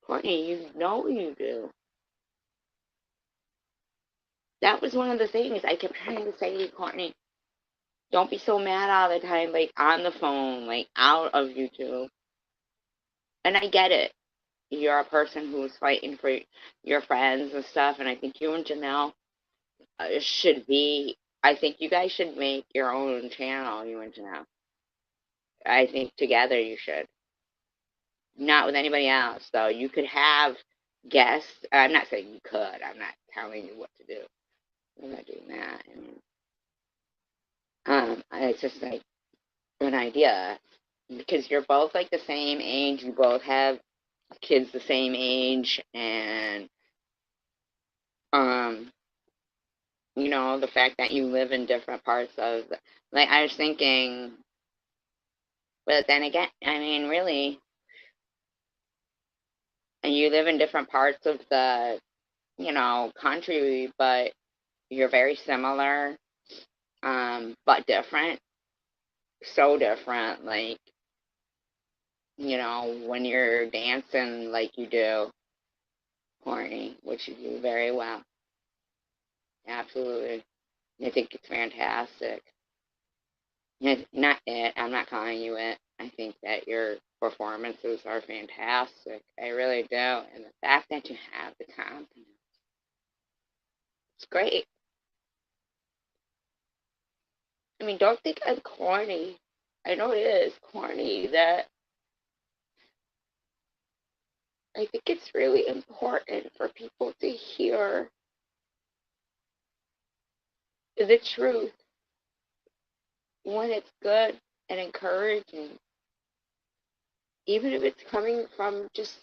Courtney, you know you do. That was one of the things I kept trying to say to you, Courtney. Don't be so mad all the time, like on the phone, like out of YouTube. And I get it. You're a person who's fighting for your friends and stuff, and I think you and Janelle should be. I think you guys should make your own channel, you and Janelle. I think together you should. Not with anybody else, though. You could have guests. I'm not saying you could. I'm not telling you what to do. I'm not doing that. It's just like an idea. Because you're both like the same age. You both have kids the same age. And You know, the fact that you live in different parts of, like, I was thinking, but then again, I mean, really, and you live in different parts of the, country, but you're very similar, but different. So different, like, when you're dancing like you do, Courtney, which you do very well. Absolutely. I think it's fantastic. Not it. I'm not calling you it. I think that your performances are fantastic. I really do. And the fact that you have the confidence, it's great. I mean, don't think I'm corny. I know it is corny that I think it's really important for people to hear the truth when it's good and encouraging, even if it's coming from just,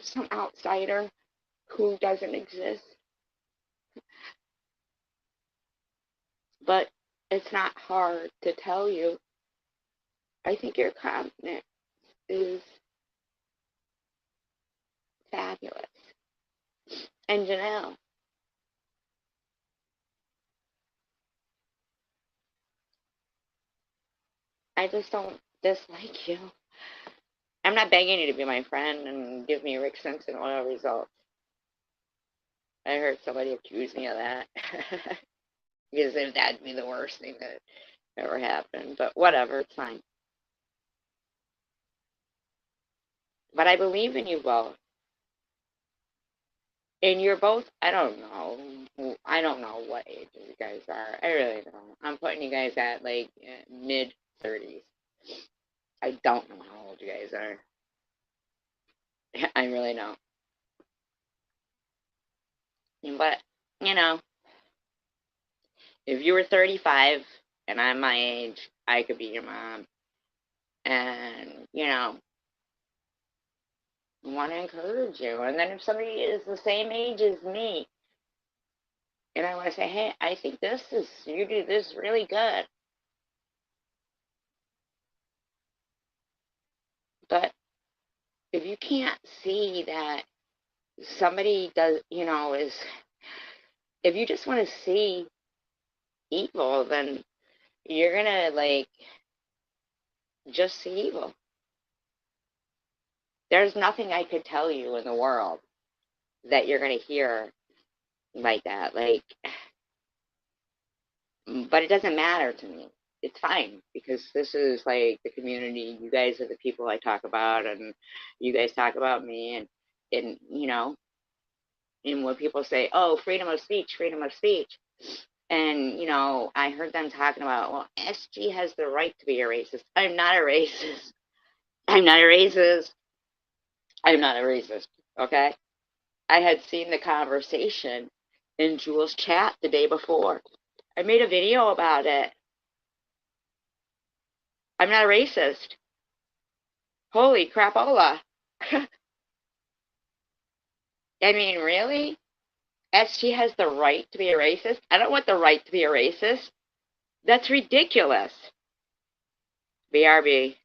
some outsider who doesn't exist. But it's not hard to tell you. I think your confidence is fabulous. And Janelle, I just don't dislike you. I'm not begging you to be my friend and give me Rick Simpson oil results. I heard somebody accuse me of that. Because that'd be the worst thing that ever happened. But whatever, it's fine. But I believe in you both. And you're both, I don't know. I don't know what age you guys are. I really don't. I'm putting you guys at like mid 30s. I don't know how old you guys are. I really don't. But, if you were 35 and I'm my age, I could be your mom. And, I want to encourage you. And then if somebody is the same age as me, and I want to say, hey, I think you do this really good. But if you can't see that somebody does, if you just want to see evil, then you're going to, like, just see evil. There's nothing I could tell you in the world that you're going to hear like that. Like, but it doesn't matter to me. It's fine because this is like the community. You guys are the people I talk about, and you guys talk about me, and and when people say, "Oh, freedom of speech," and I heard them talking about, well, SG has the right to be a racist. I'm not a racist. I'm not a racist. I'm not a racist. Okay. I had seen the conversation in Jules' chat the day before. I made a video about it. I'm not a racist. Holy crapola. I mean, really? SG has the right to be a racist? I don't want the right to be a racist. That's ridiculous. BRB.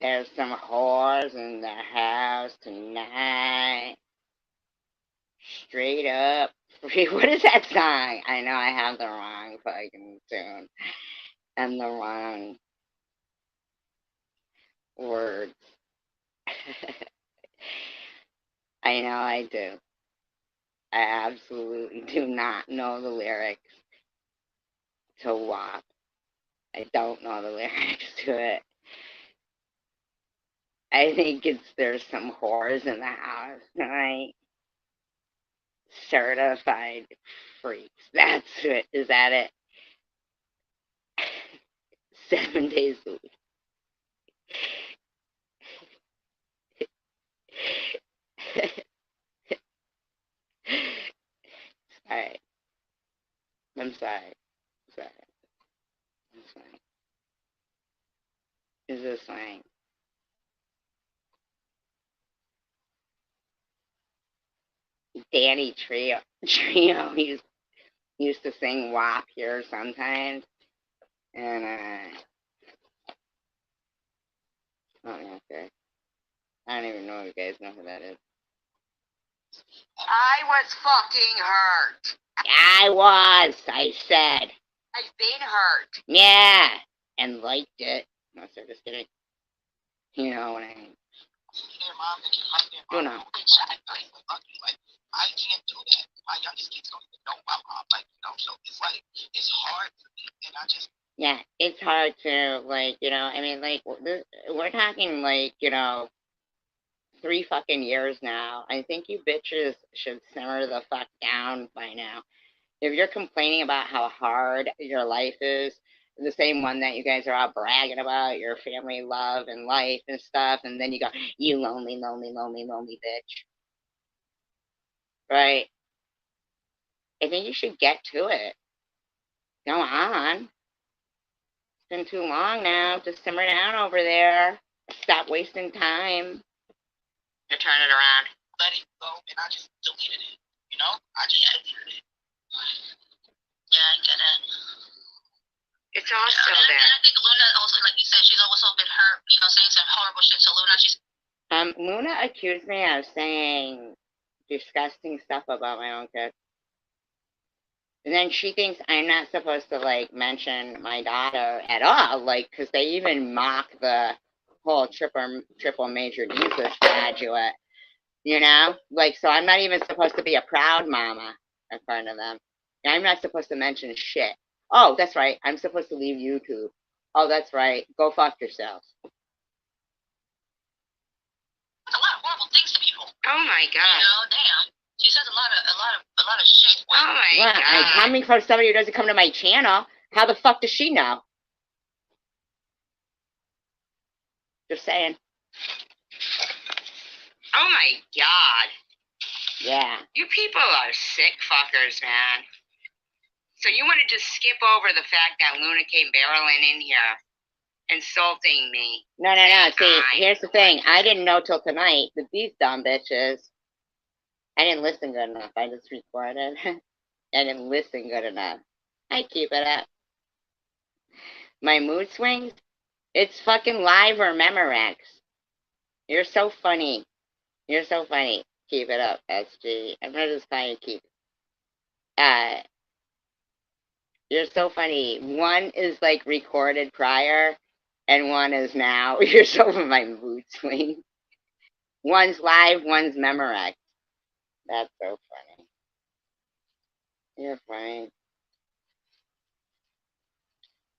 There's some whores in the house tonight. Straight up. What is that song? I know I have the wrong fucking tune and the wrong words. I know I do. I absolutely do not know the lyrics to WAP. I don't know the lyrics to it. I think it's there's some whores in the house tonight. Certified freaks. That's it. Is that it? 7 days a week. Alright. I'm sorry. Sorry. It's fine. Is this fine? Danny Trio. He used to sing WAP here sometimes. And, oh, okay. I don't even know if you guys know who that is. I was fucking hurt. I said. I've been hurt. Yeah. And liked it. No, sir, just kidding. You know what I mean. Their mom, they can like their You mom. know. They shot at night, like, lucky. Like, I can't do that. My youngest kids don't even know my mom. Like, you know, so it's like, it's hard for me. And I just, Yeah, it's hard to, like, you know, I mean, like, we're talking, like, you know, 3 fucking years now. I think you bitches should simmer the fuck down by now. If you're complaining about how hard your life is, the same one that you guys are all bragging about, your family love and life and stuff, and then you go, you lonely, lonely, lonely, lonely bitch. Right? I think you should get to it. Go on. It's been too long now. Just simmer down over there. Stop wasting time. To turn it around. let it go, and I just deleted it. You know? I just deleted it. Yeah, I get it. It's also and that. I think Luna also, like you said, she's also been hurt, you know, saying some horrible shit to Luna. Luna accused me of saying disgusting stuff about my own kids. And then she thinks I'm not supposed to, like, mention my daughter at all, like, because they even mock the whole triple major Jesus graduate, you know? Like, so I'm not even supposed to be a proud mama in front of them. I'm not supposed to mention shit. Oh, that's right. I'm supposed to leave YouTube. Oh, that's right. Go fuck yourselves. It's a lot of horrible things to people. Oh my You god. know, damn. She says a lot of shit. Oh my Well, god. coming from somebody who doesn't come to my channel, how the fuck does she know? Just saying. Oh my god. Yeah. You people are sick fuckers, man. So you want to just skip over the fact that Luna came barreling in here, insulting me. No. See, here's the thing. I didn't know till tonight that these dumb bitches. I didn't listen good enough. I just recorded. I didn't listen good enough. I keep it up. My mood swings? It's fucking live or Memorex. You're so funny. You're so funny. Keep it up, SG. I'm gonna just try and keep. You're so funny. One is like recorded prior, and one is now. You're so my mood swing. One's live, one's Memorex. That's so funny. You're funny.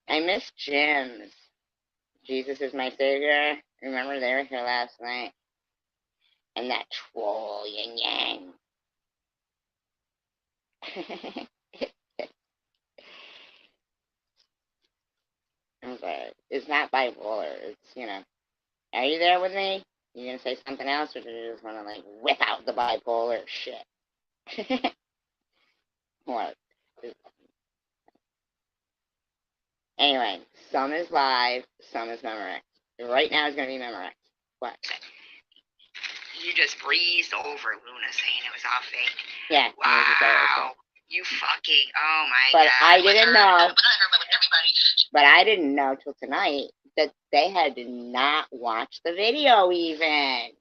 I miss gyms. Jesus is my savior. Remember they were here last night. And that troll yin yang. I'm sorry. It's not bipolar. It's, you know. Are you there with me? You gonna say something else, or do you just wanna like whip out the bipolar shit? What? Anyway, some is live, some is Memorex. Right now it's gonna be Memorex. What? You just breezed over Luna saying it was all fake. Yeah. Wow. You fucking, oh my But god. I didn't know. But I heard with everybody. But I didn't know till tonight that they had not watched the video even.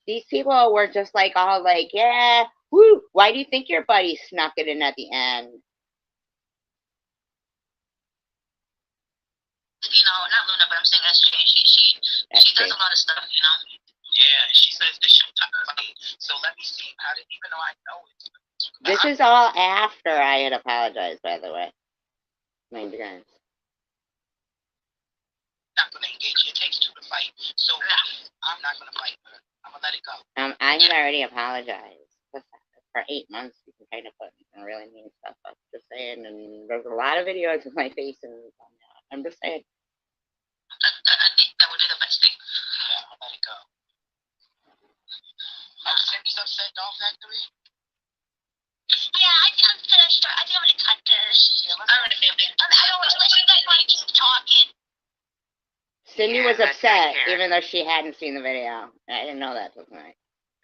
These people were just like all like, yeah, woo, why do you think your buddy snuck it in at the end? Not Luna, but I'm saying SJ. She does a lot of stuff, Yeah, she says this shit funny. So let me see. How did even though I know it? This is all after I had apologized, by the way. My guys. Not gonna engage. It takes two to fight. So I'm not gonna fight her. I'm gonna let it go. I had already apologized. For 8 months, you can kind of put some really mean stuff up. Just saying, and there's a lot of videos of my face, and I'm just saying. I think that would be the best thing. Yeah, I'll let it go. Cindy's upset, Doll Factory? Yeah, I think I'm finished. I think I'm gonna cut this. Yeah, I don't know. I don't want to let you guys keep talking. Cindy Yeah, was let's not upset, care. even though she hadn't seen the video. I didn't know that till tonight.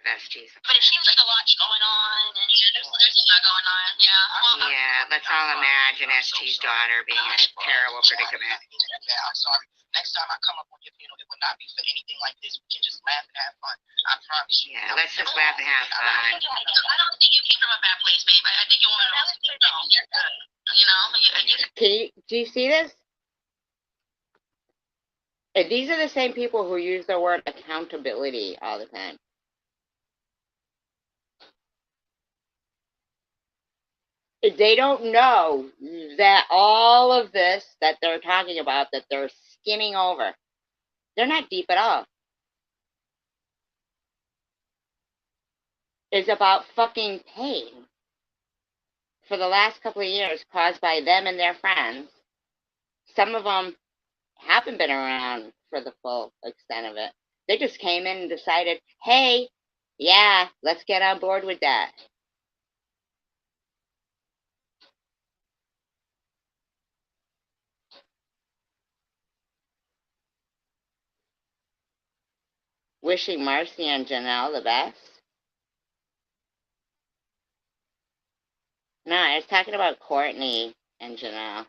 That's Jesus. But it seems like a lot's going on, and there's a lot going on. Yeah. Well, Yeah, let's all imagine ST's daughter being in a terrible predicament. Yeah, I'm sorry. Next time I come up on your funeral, it will not be for anything like this. We can just laugh and have fun. I promise you. Yeah, let's just laugh and have fun. I don't think you came from a bad place, babe. I think you want to know. Do you see this? And these are the same people who use the word accountability all the time. They don't know that all of this that they're talking about, that they're skimming over, they're not deep at all. It's about fucking pain for the last couple of years caused by them and their friends. Some of them haven't been around for the full extent of it. They just came in and decided, hey, yeah, let's get on board with that. Wishing Marcy and Janelle the best. No, I was talking about Courtney and Janelle.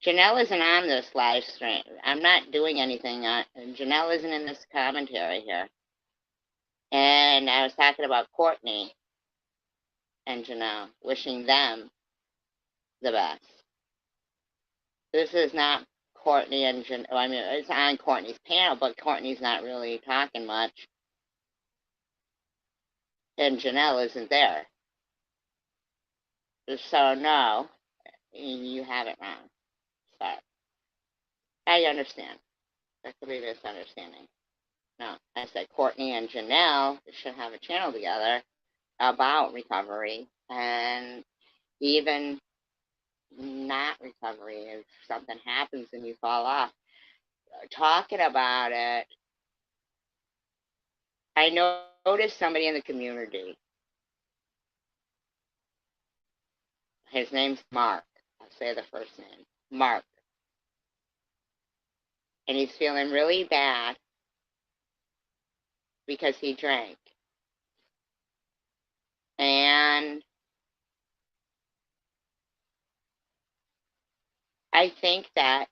Janelle isn't on this live stream. I'm not doing anything on. Janelle isn't in this commentary here. And I was talking about Courtney and Janelle, wishing them the best. This is not Courtney and Janelle. I mean, it's on Courtney's panel, but Courtney's not really talking much. And Janelle isn't there. So, no, you have it wrong. Sorry. I understand. That could be a misunderstanding. No, I said Courtney and Janelle should have a channel together about recovery and even not recovery. If something happens and you fall off, talking about it. I noticed somebody in the community. His name's Mark. I'll say the first name. Mark. And he's feeling really bad because he drank. And I think that,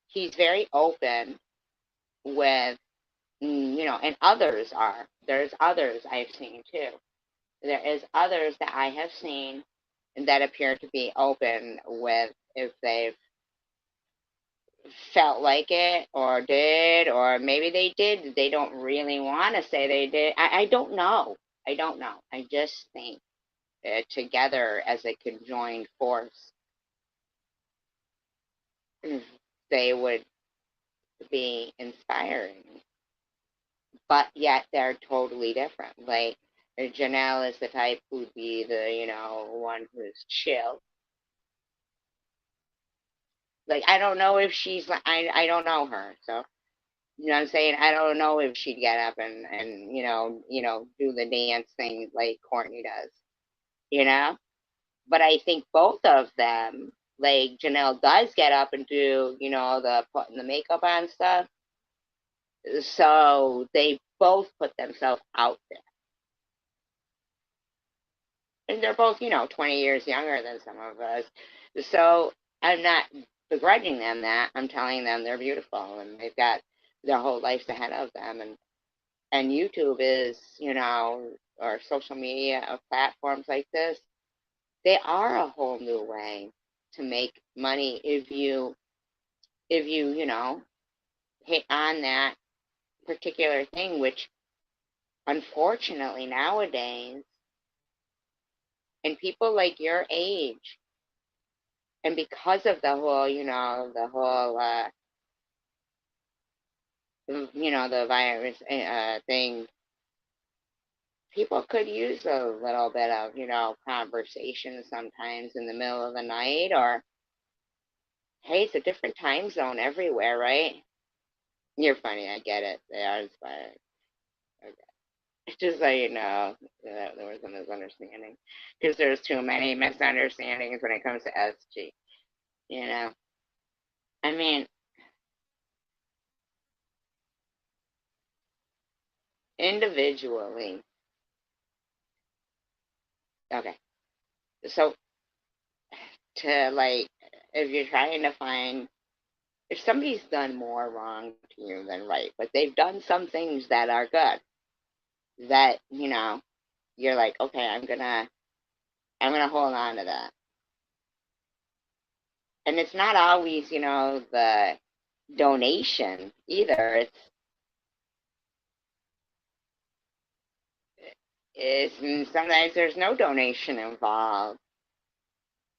he's very open with, and others are. There's others I've seen too. There is others that I have seen that appear to be open with if they've felt like it or did, or maybe they did. They don't really want to say they did. I don't know. I don't know. I just think together as a conjoined force, they would be inspiring. But yet they're totally different. Like Janelle is the type who'd be the, one who's chill. Like, I don't know if she's, I don't know her, so, you know what I'm saying? I don't know if she'd get up and do the dance thing like Courtney does, But I think both of them, like Janelle does get up and do, the putting the makeup on stuff. So they both put themselves out there. And they're both, 20 years younger than some of us. So I'm not begrudging them that. I'm telling them they're beautiful and they've got their whole lives ahead of them. And YouTube is, or social media or platforms like this, they are a whole new way to make money if you, hit on that particular thing, which unfortunately nowadays, and people like your age, and because of the whole, the virus thing, people could use a little bit of, conversation sometimes in the middle of the night, or, hey, it's a different time zone everywhere, right? You're funny, I get it. They are inspired. Okay. Just so you know, that there was a misunderstanding. Because there's too many misunderstandings when it comes to SG, you know? I mean, individually, okay. So, to like, if you're trying to find, if somebody's done more wrong to you than right, but they've done some things that are good, that, you're like, okay, I'm gonna hold on to that. And it's not always, the donation either. It's sometimes there's no donation involved,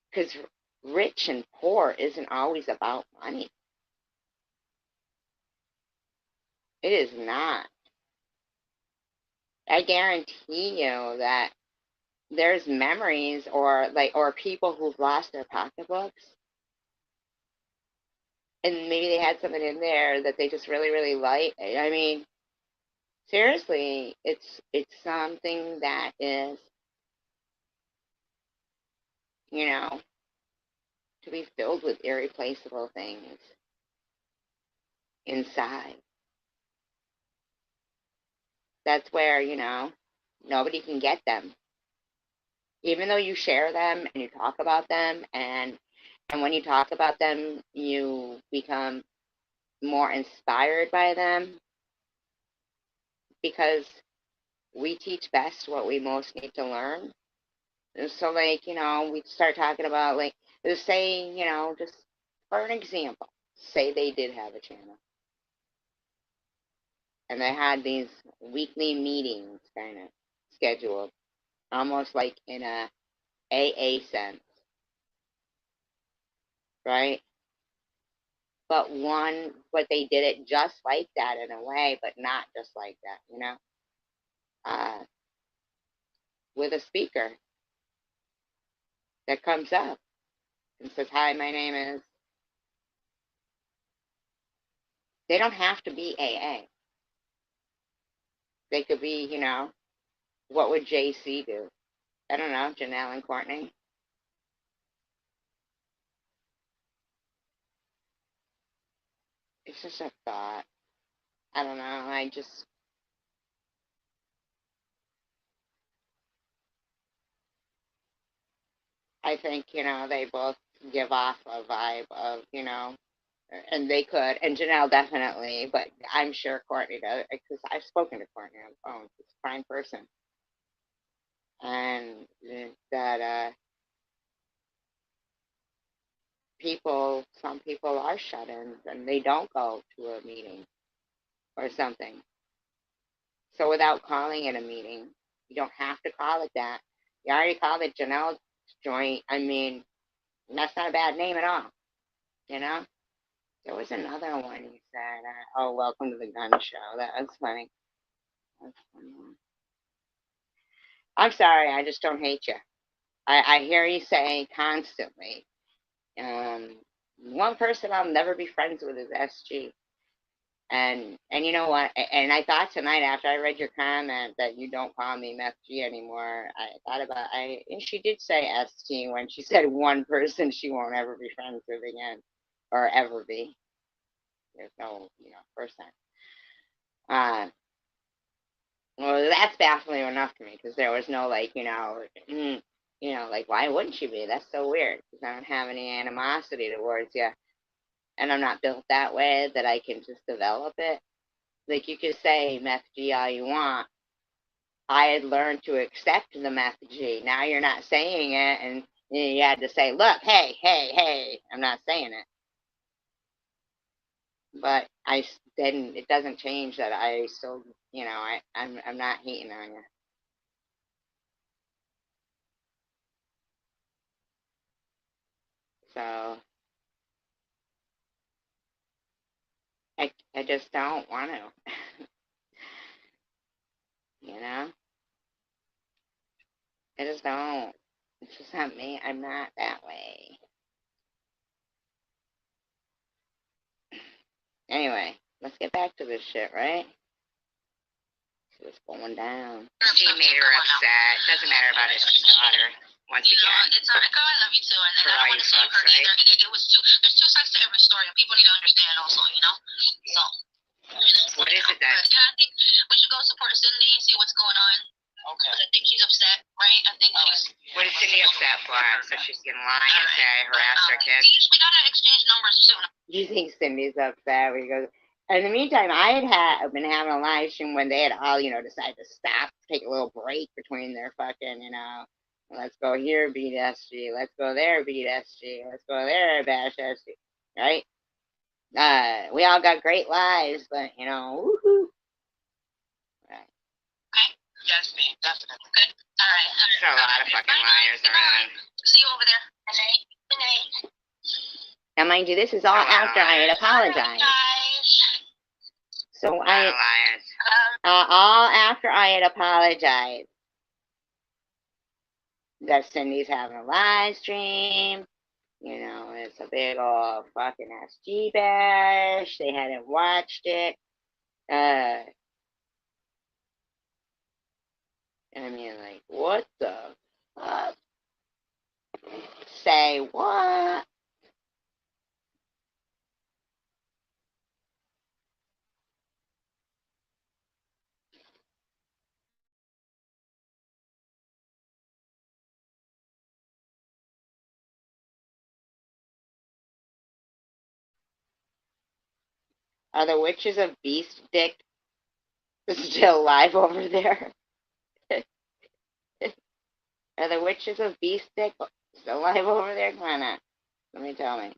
because rich and poor isn't always about money. It is not. I guarantee you that there's memories or people who've lost their pocketbooks, and maybe they had something in there that they just really, really like. I mean, seriously, it's something that is, you know, to be filled with irreplaceable things inside. That's where, nobody can get them. Even though you share them and you talk about them, and when you talk about them, you become more inspired by them, because we teach best what we most need to learn. So, like, we start talking about, like, say, just for an example, say they did have a channel and they had these weekly meetings kind of scheduled, almost like in a AA sense, right? But they did it just like that in a way, but not just like that, with a speaker that comes up and says, hi, my name is, they don't have to be AA. They could be, what would JC do? I don't know, Janelle and Courtney. It's just a thought. I don't know. I think, they both give off a vibe of, and they could, and Janelle definitely, but I'm sure Courtney does, because I've spoken to Courtney on the phone. She's a fine person. And that some people are shut-ins and they don't go to a meeting or something. So without calling it a meeting, you don't have to call it that. You already called it Janelle's joint. I mean, that's not a bad name at all, you know? There was another one you said, oh, welcome to the gun show. That was funny. That's funny. I'm sorry, I just don't hate you. I hear you say constantly, one person I'll never be friends with is SG. And you know what? And I thought tonight after I read your comment that you don't call me Meth G anymore, I thought about and she did say SG when she said one person she won't ever be friends with again, or ever be. There's no, person. Well, that's baffling enough to me, because there was no, like, like, why wouldn't she be? That's so weird, because I don't have any animosity towards you. and I'm not built that way that I can just develop it. Like, you could say meth G all you want. I had learned to accept the meth G. Now you're not saying it, and you had to say, look, hey, hey, hey, I'm not saying it. But I didn't, it doesn't change that I still, you know, I'm not hating on you. So I just don't want to. You know? I just don't. It's just not me. I'm not that way. Anyway, let's get back to this shit, right? It's going down. She made her upset. Doesn't matter about his daughter. Once again. It's alright, girl. I love you too, and I don't want to say you hurt either. It was two. There's two sides to every story, and people need to understand also. So. What is it then? Yeah, I think we should go support Cindy, see what's going on. Okay. I think she's upset, right? I think she's. What is Cindy upset for? So she's gonna lie and say I harassed her kids? We gotta exchange numbers soon. You think Cindy's upset? We go. In the meantime, I had been having a live stream when they had all, decided to stop, take a little break between their fucking, let's go here, beat SG, let's go there, beat SG, let's go there, bash SG, right? We all got great lives, but, woohoo. Right. Okay. Yes, me, definitely. Good. All right. There's a lot of fucking liars around. See you over there. Good night. Good night. Now, mind you, this is all after I had apologized. So liars. All after I had apologized that Cindy's having a live stream. It's a big old fucking SG bash. They hadn't watched it. I mean, like, what the fuck? Say what? Are the witches of Beast Dick still alive over there? Are the witches of Beast Dick still alive over there? Come on up. Let me tell me.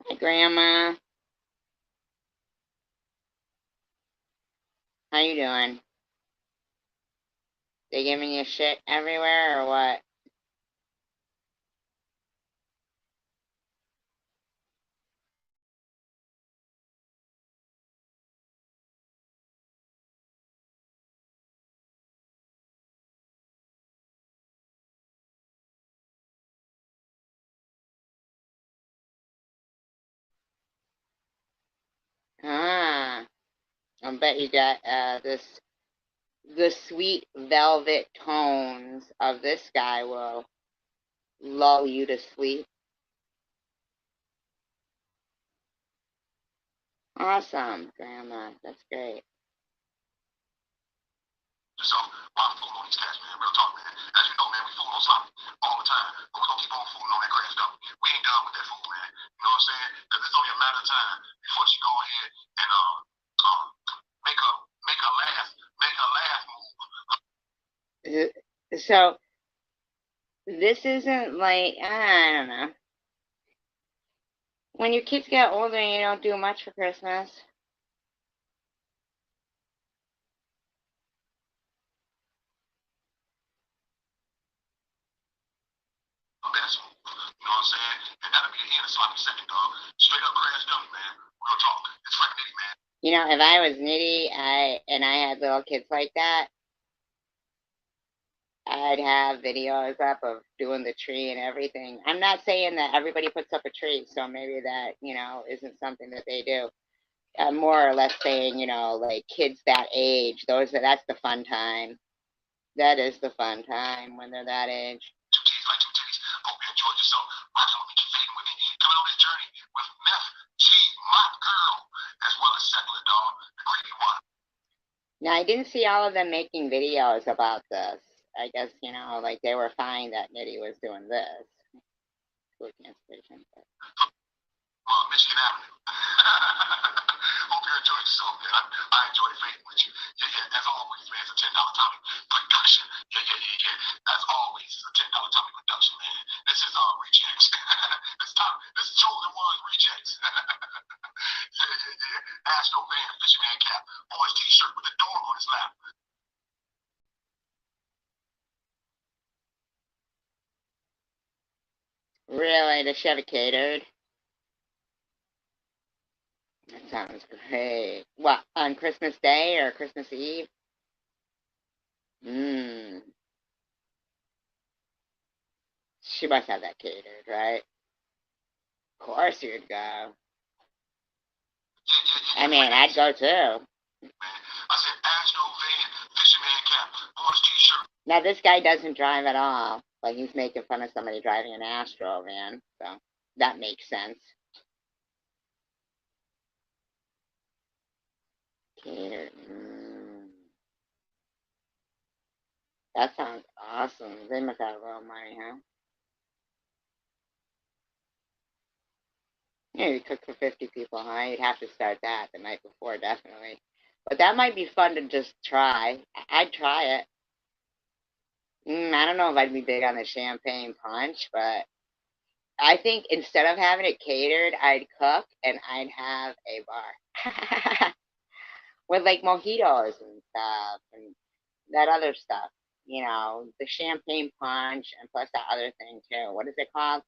Hi, Grandma. How you doing? They giving you shit everywhere or what? Ah, I bet you got the sweet velvet tones of this guy will lull you to sleep. Awesome, Grandma. That's great. So, why we fooling on these cats, man? Real talk, man. As you know, man, we fool on sloppy all the time. But we're gonna keep on fooling on that crash dump. We ain't done with that fool, man. You know what I'm saying? Because it's only a matter of time before she go ahead and make her last move. So, this isn't like, I don't know. When your kids get older and you don't do much for Christmas. Best move. You know what I'm saying? And that'll be the end of sloppy second, dog. Straight up crash dummy, man. Real talk. It's Frank Nitty, man. If I was Nitty, and I had little kids like that, I'd have videos up of doing the tree and everything. I'm not saying that everybody puts up a tree, so maybe that, isn't something that they do. I'm more or less saying, like kids that age, that's the fun time. That is the fun time when they're that age. Two titties like two titties. Hope you enjoyed yourself. Rocking with me, fading with me. Coming on this journey with Meth G, my girl, as well as Settler Dog, the creepy one. Now, I didn't see all of them making videos about this. I guess, like they were fine that Nitty was doing this. Michigan Avenue. Hope you enjoyed yourself, man. I enjoyed fading with you. Yeah. As always, man, it's a $10 Tommy production. Yeah. As always, it's a $10 Tommy production, man. This is our rejects. This is Chosen One rejects. Yeah. Astro Van, Fisherman cap, boys t-shirt with the door on his lap. Really, the Chevy catered? That sounds great. What, on Christmas Day or Christmas Eve? She must have that catered, right? Of course you'd go. I mean, I'd go too. I said Astro Van, Fisherman cap, boys t-shirt. Now, this guy doesn't drive at all. Like, he's making fun of somebody driving an Astro van. So, that makes sense. Catered. That sounds awesome. They must have real money, huh? Yeah, you cook for 50 people, huh? You'd have to start that the night before, definitely. But that might be fun to just try. I'd try it. I don't know if I'd be big on the champagne punch, but I think instead of having it catered, I'd cook and I'd have a bar. With like mojitos and stuff and that other stuff. The champagne punch and plus that other thing too. What is it called?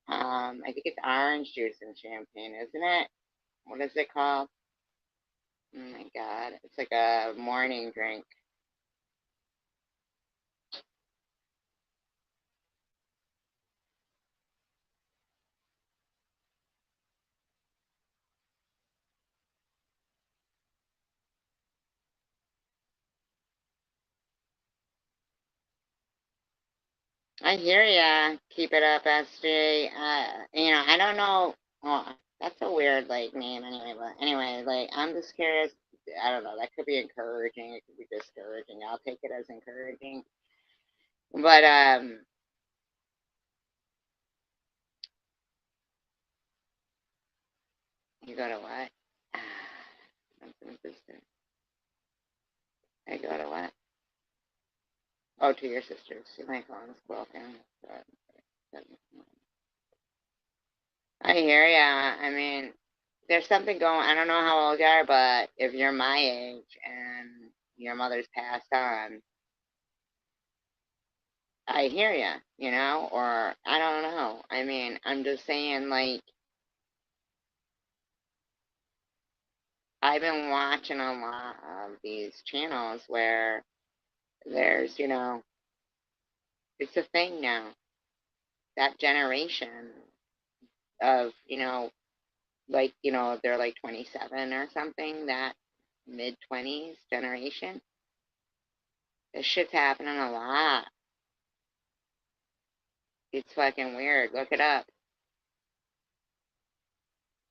I think it's orange juice and champagne, isn't it? What is it called? Oh my god, it's like a morning drink. I hear ya. Keep it up, SJ. I don't know. Oh, that's a weird like name anyway. But anyway, like I'm just curious. I don't know. That could be encouraging. It could be discouraging. I'll take it as encouraging. But you go to what? I go to what? Oh, to your sister's. My phone's broken. I hear ya. I mean, there's something going. I don't know how old you are, but if you're my age and your mother's passed on, I hear ya. Or I don't know. I mean, I'm just saying, like, I've been watching a lot of these channels where there's, it's a thing now. That generation of, like, they're like 27 or something, that mid 20s generation. This shit's happening a lot. It's fucking weird. Look it up.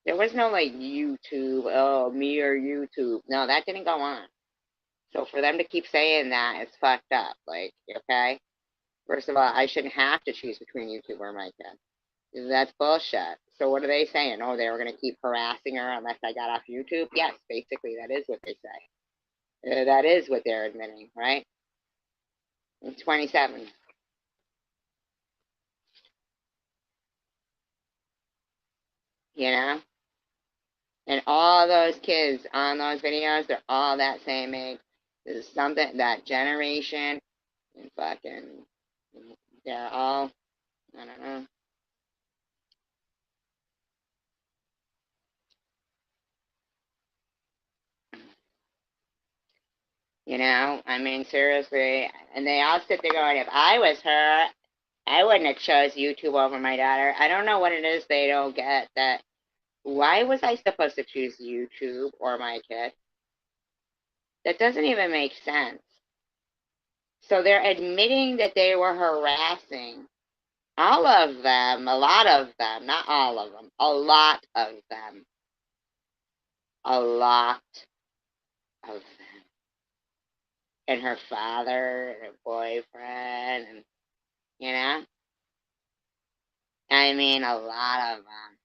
There was no like YouTube, oh, me or YouTube. No, that didn't go on. So for them to keep saying that, it's fucked up. Like, okay? First of all, I shouldn't have to choose between YouTube or my kid. That's bullshit. So what are they saying? Oh, they were going to keep harassing her unless I got off YouTube? Yes, basically, that is what they say. That is what they're admitting, right? I'm 27. You know? And all those kids on those videos, they're all that same age. This is something, that generation, and fucking, they're all, I don't know. You know, I mean, seriously. And they all sit there going, if I was her, I wouldn't have chose YouTube over my daughter. I don't know what it is they don't get that. Why was I supposed to choose YouTube or my kid? That doesn't even make sense. So they're admitting that they were harassing all of them, a lot of them, not all of them, a lot of them, a lot of them. And her father and her boyfriend, and, you know, I mean, a lot of them.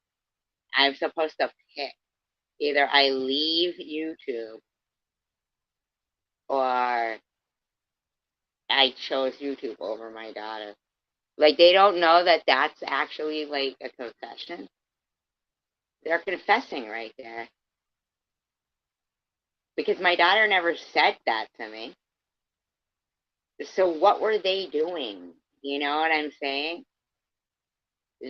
I'm supposed to pick. Either I leave YouTube or I chose YouTube over my daughter. Like, they don't know that that's actually like a confession. They're confessing right there. Because my daughter never said that to me. So what were they doing? You know what I'm saying?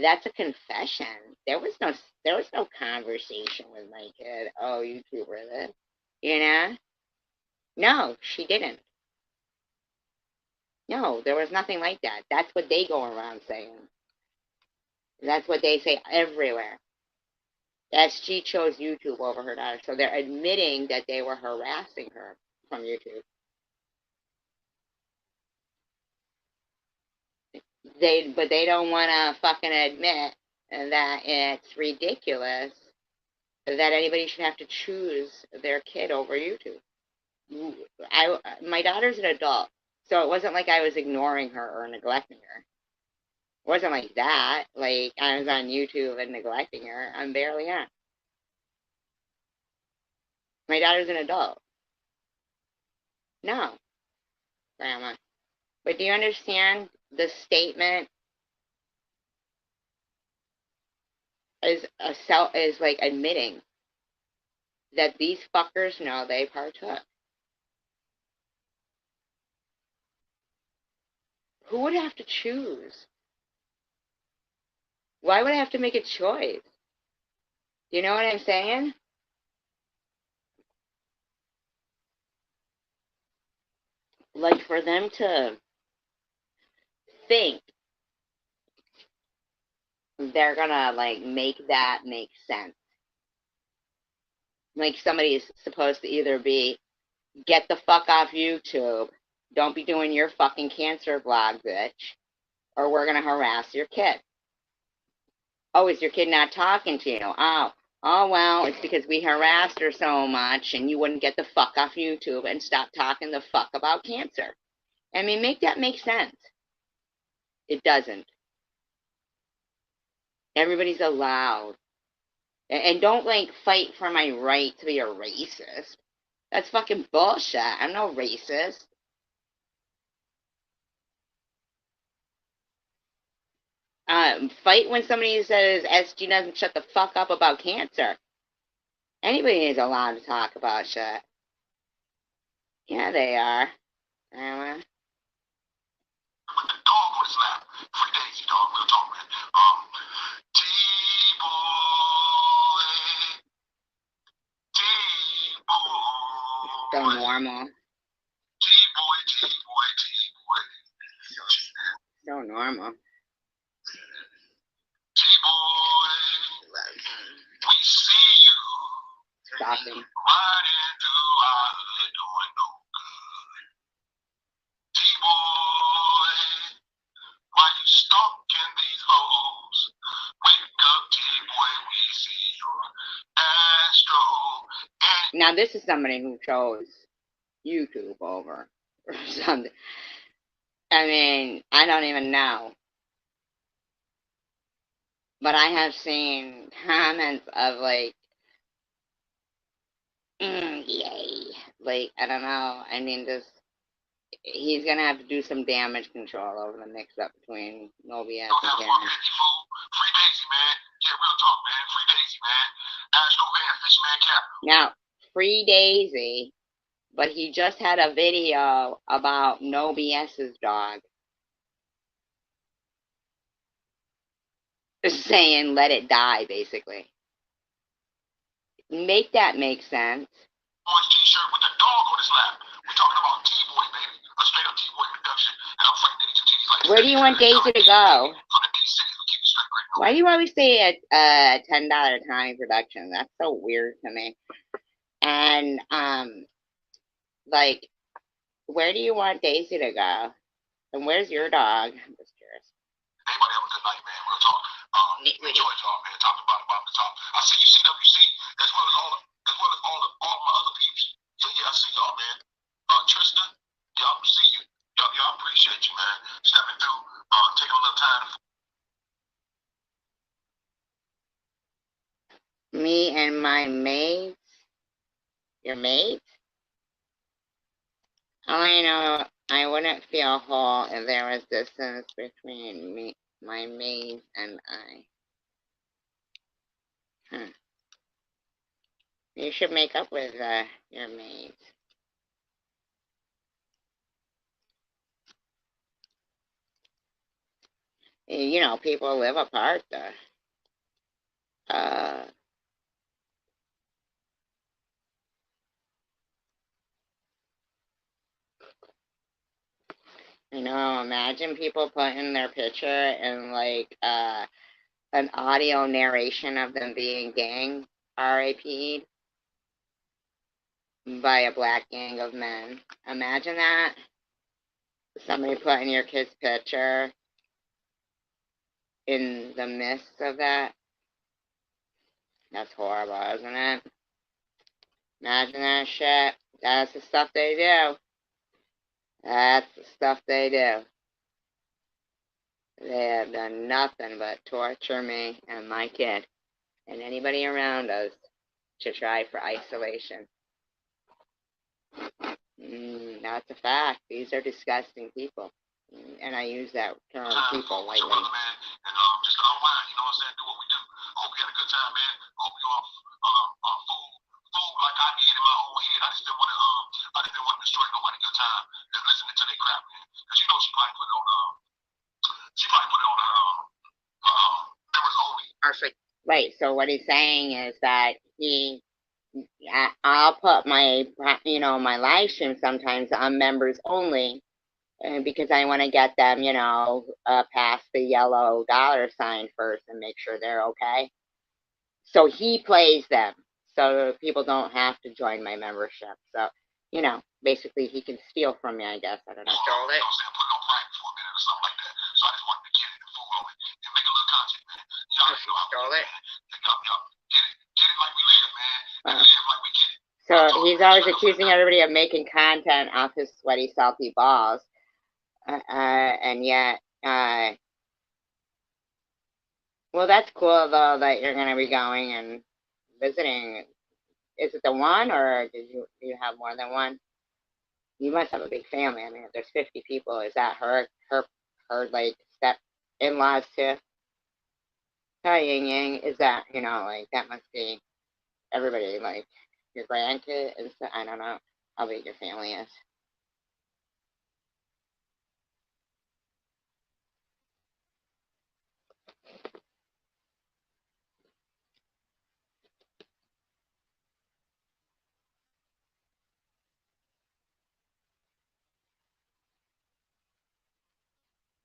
That's a confession. There was no conversation with my kid. Oh, YouTuber this. You know? No, she didn't. No, there was nothing like that. That's what they go around saying. That's what they say everywhere. That she chose YouTube over her daughter. So they're admitting that they were harassing her from YouTube. But they don't want to fucking admit that it's ridiculous that anybody should have to choose their kid over YouTube. My daughter's an adult, so it wasn't like I was ignoring her or neglecting her. It wasn't like that. Like, I was on YouTube and neglecting her. I'm barely on. My daughter's an adult. No, Grandma. But do you understand the statement is like admitting that these fuckers know they partook. Who would have to choose? Why would I have to make a choice? You know what I'm saying? Like, for them to think they're gonna, like, make that make sense. Like, somebody's supposed to either be, get the fuck off YouTube, don't be doing your fucking cancer blog, bitch, or we're gonna harass your kid. Oh, is your kid not talking to you? Oh, well, it's because we harassed her so much and you wouldn't get the fuck off YouTube and stop talking the fuck about cancer. I mean, make that make sense. It doesn't. Everybody's allowed. And don't, like, fight for my right to be a racist. That's fucking bullshit. I'm no racist. Fight when somebody says SG doesn't shut the fuck up about cancer. Anybody is allowed to talk about shit. Yeah, they are. With the dog on his lap. Free Daisy, dog. Real talk, man. T-boy. T-boy. So normal. T-boy, T-boy, T-boy. So normal. T-boy. We see you. Stopping. Riding through our hood doing no good. T-boy. Why you stalking these hoes? Wake up, T-boy, we see your Astro. Now, this is somebody who chose YouTube over or something. I mean, I don't even know. But I have seen comments of, like, yay. Like, I don't know. I mean, he's going to have to do some damage control over the mix-up between Moby and Karen. Free Daisy, man. Yeah, real talk, man. Free Daisy, man. Astro Van, Fishman Cap. Now, Free Daisy, but he just had a video about No BS's dog saying let it die, basically. Make that make sense. orange t-shirt with the dog on his lap. We talking about T-Boy, baby. A straight up T-Boy production. And I'm Frank Nitty to titties like Where do you want Daisy to go? From the D-City, we keep it straight right now. Why do you always say a $10 Tommy production? That's so weird to me. And like, where do you want Daisy to go? And where's your dog? I'm just curious. Everybody have a good night, man. Real talk. Enjoy y'all, man. Top to bottom to top. I see you CWC as well as all my other peeps. Yeah, I see y'all, man. Tristan, y'all see you. Y'all appreciate you, man. Stepping through, taking a little time. Me and my mates. Your mates? All I know, I wouldn't feel whole if there was distance between me, my mates, and I. You should make up with your mates. You know, people live apart, though. You know, imagine people putting their picture in, like, an audio narration of them being gang RIP'd by a black gang of men. Imagine that. Somebody putting your kid's picture in the midst of that. That's horrible, isn't it? Imagine that shit. That's the stuff they do. That's the stuff they do. They have done nothing but torture me and my kid and anybody around us to try for isolation. That's a fact. These are disgusting people. And I use that term people lightly. Man, and just unwind, you know what I'm saying? Do what we do. Hope you had a good time, man. Hope you all fool like I did in my own head. I just didn't want to destroy nobody's good time. Just listening to their crap, man. Because you know she probably put it on her members only. Right. So what he's saying is that I'll put my, my live stream sometimes on members only, because I want to get them, past the yellow $sign first and make sure they're okay. So he plays them, so people don't have to join my membership. So, basically he can steal from me, I guess. I don't know. Stole it. Put on practice for a minute or something like that. So I just wanted to get it and fool on it and make a little content, man. Y'all stole it. Get it like we live, man. Live like we get it. So he's always accusing everybody of making content off his sweaty, salty balls. And yet, well, that's cool, though, that you're going to be going and visiting. Is it the one, or do you have more than one? You must have a big family. I mean, if there's 50 people, is that her like, step-in-laws, too? Hi, Ying Yang. Is that, that must be everybody, like, your grandkid? I don't know how big your family is.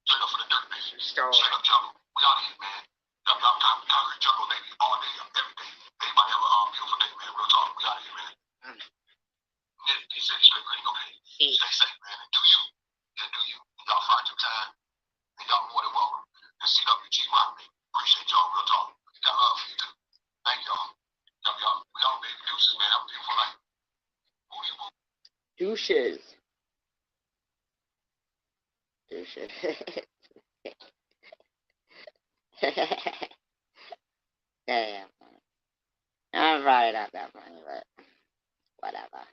Straight up for the dirt, baby. Straight up jungle. We out here, man. Y'all concrete jungle, baby. All day, every day. Everybody have a beautiful day, man. Real talk. We out here, man. They say straight green, okay? Stay safe, man. And do you. Yeah, do you. Y'all find your time. And y'all more than welcome. And CWG rock me. Appreciate y'all. Real talk. Got love for you, too. Thank y'all. Y'all baby deuces, man. Have a beautiful night. Douches. Yeah. I'm probably not that funny, but whatever.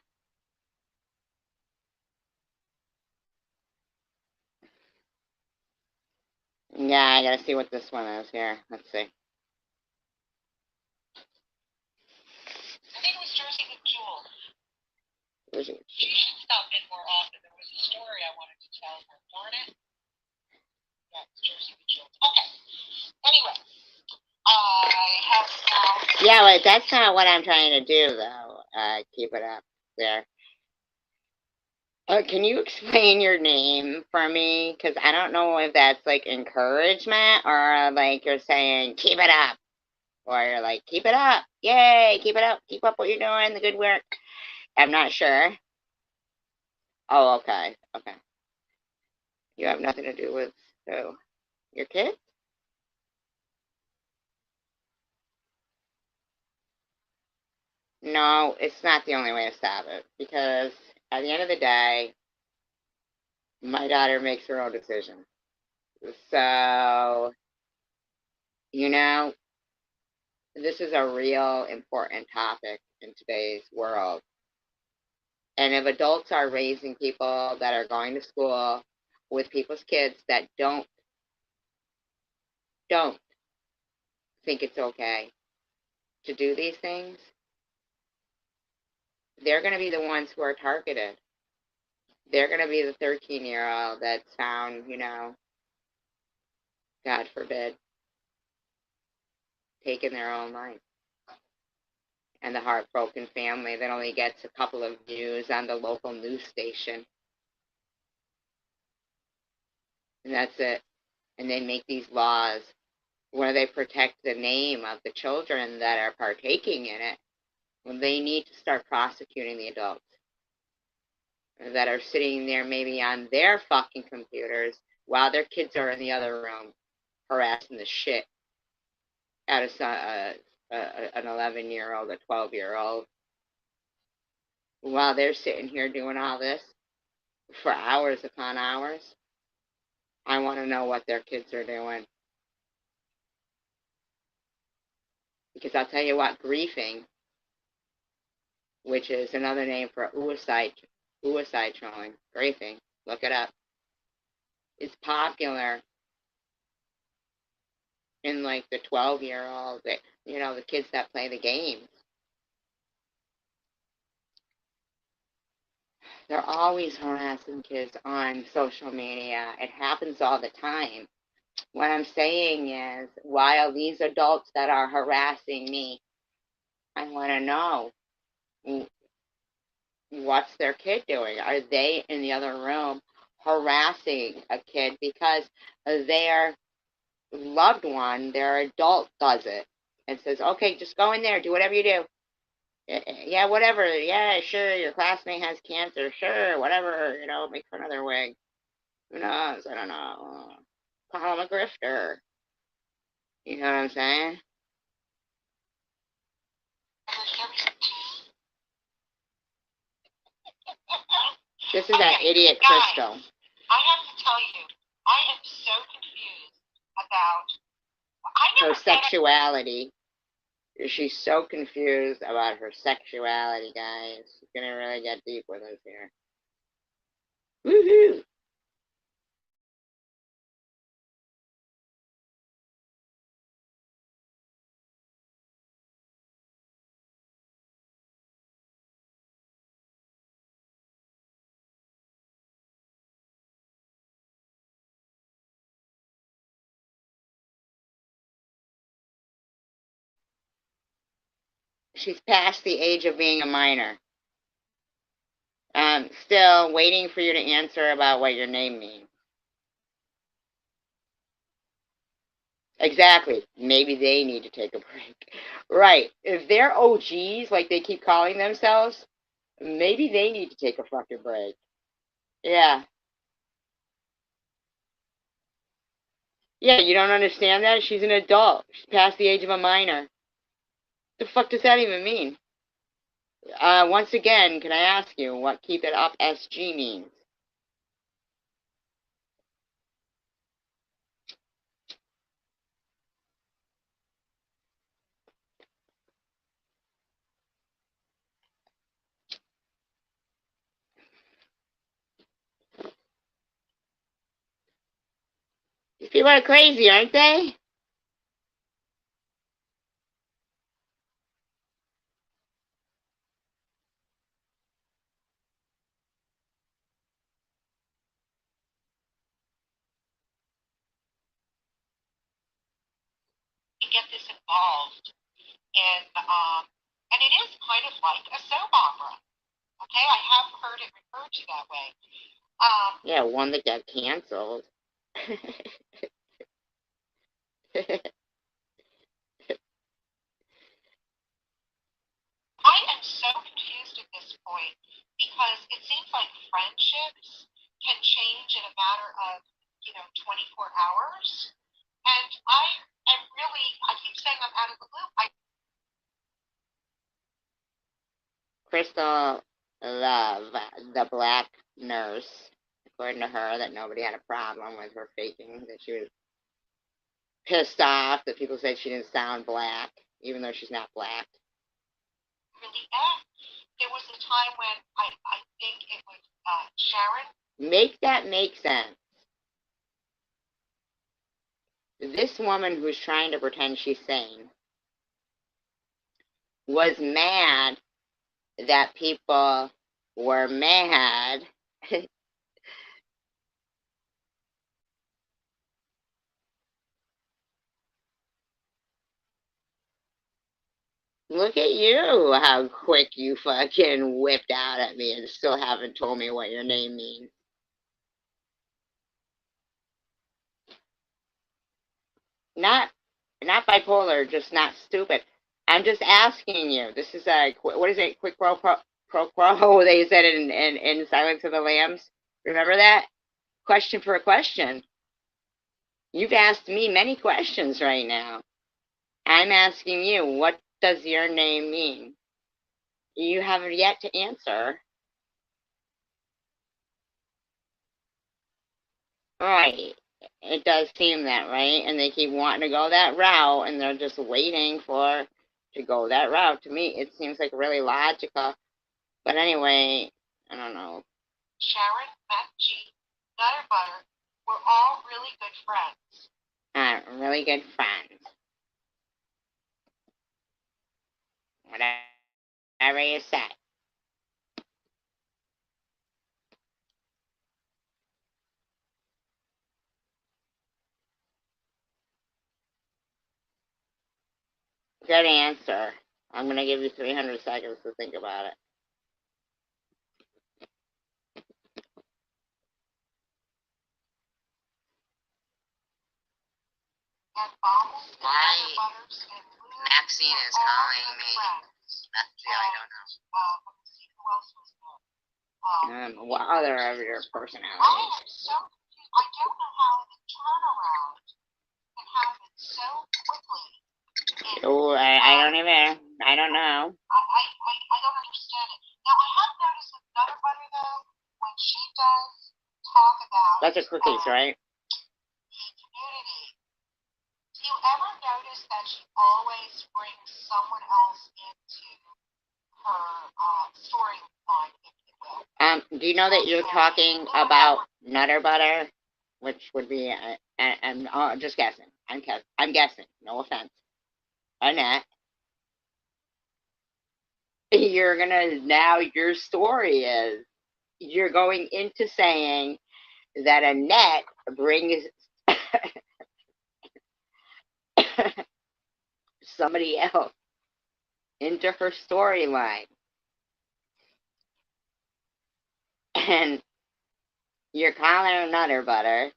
Yeah, I gotta see what this one is here. Let's see. I think it was Jersey with Jewel. Jersey. She should stop in more often. There was a story I wanted to tell her. Darn it. Yeah, it's Jersey with Jewel. Okay. Anyway, I have now. Yeah, but that's not what I'm trying to do, though. Keep it up. there. Can you explain your name for me? Because I don't know if that's like encouragement or like you're saying, keep it up. Or you're like, keep it up. Yay, keep it up. Keep up what you're doing, the good work. I'm not sure. Oh, okay. Okay. You have nothing to do with who? Your kids? No, it's not the only way to stop it. Because at the end of the day, my daughter makes her own decision. So, you know, this is a real important topic in today's world. And if adults are raising people that are going to school with people's kids that don't think it's okay to do these things, they're going to be the ones who are targeted. They're going to be the 13-year-old that's found, God forbid, taking their own life. And the heartbroken family that only gets a couple of views on the local news station. And that's it. And they make these laws where they protect the name of the children that are partaking in it. When they need to start prosecuting the adults that are sitting there maybe on their fucking computers while their kids are in the other room harassing the shit out of an 11-year-old, a 12-year-old, while they're sitting here doing all this for hours upon hours. I want to know what their kids are doing. Because I'll tell you what, griefing, which is another name for suicide trolling, griefing, look it up, is popular in like the 12-year-old, the kids that play the games. They're always harassing kids on social media. It happens all the time. What I'm saying is, while these adults that are harassing me, I want to know, what's their kid doing? Are they in the other room harassing a kid because their loved one, their adult, does it and says, okay, just go in there, do whatever you do. Yeah, whatever. Yeah, sure, your classmate has cancer. Sure, whatever. Make fun of their wig. Who knows? I don't know. Call him a grifter. You know what I'm saying? This is that idiot Crystal. I have to tell you, I am so confused about her sexuality. She's so confused about her sexuality, guys. She's gonna really get deep with us here. Woohoo! She's past the age of being a minor. Still waiting for you to answer about what your name means. Exactly. Maybe they need to take a break. Right. If they're OGs, like they keep calling themselves, maybe they need to take a fucking break. Yeah. Yeah, you don't understand that? She's an adult. She's past the age of a minor. The fuck does that even mean? Once again, can I ask you what keep it up SG means? These people are crazy, aren't they? get this involved in, and it is kind of like a soap opera. Okay, I have heard it referred to that way. Yeah, one that got canceled. I am so confused at this point because it seems like friendships can change in a matter of, 24 hours. And I keep saying I'm out of the loop. Crystal Love, the black nurse, according to her, that nobody had a problem with her faking, that she was pissed off that people said she didn't sound black, even though she's not black. Really am. There was a time when I think it was Sharon. Make that make sense. This woman who's trying to pretend she's sane was mad that people were mad. Look at you, how quick you fucking whipped out at me and still haven't told me what your name means. Not bipolar, just not stupid. I'm just asking you. This is a, what is it, quick pro quo, they said in Silence of the Lambs. Remember that? Question for a question. You've asked me many questions right now. I'm asking you, what does your name mean? You haven't yet to answer. Right. It does seem that, right? And they keep wanting to go that route, and they're just waiting to go that route. To me, it seems like really logical. But anyway, I don't know. Sharon, Matt G, Nutter Butter, we're all really good friends. Really good friends. Whatever you say. Good answer. I'm going to give you 300 seconds to think about it. Maxine is calling me. I don't know. What other of your personalities? I don't know how the turnaround can happen so quickly. Oh, I don't know. I don't understand it. Now, I have noticed with Nutter Butter, though, when she does talk about That's her cookies, right? the community, do you ever notice that she always brings someone else into her storyline, if you will? Do you know that you're talking about Nutter Butter, which would be, I'm just guessing. I'm guessing. No offense. Annette. You're gonna, now your story is, you're going into saying that Annette brings somebody else into her storyline. And you're calling her Nutter Butter,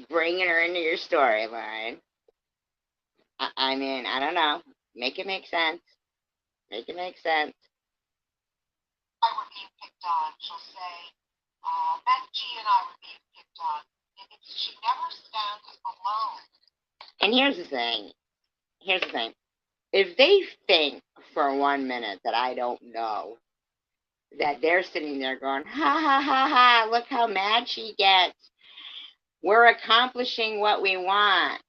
bringing her into your storyline. I mean, I don't know. Make it make sense. Make it make sense. I were being picked on, she'll say, Beth G and I were being picked on. She never stands alone. And here's the thing. If they think for 1 minute that I don't know, that they're sitting there going, ha ha ha ha, look how mad she gets. We're accomplishing what we want.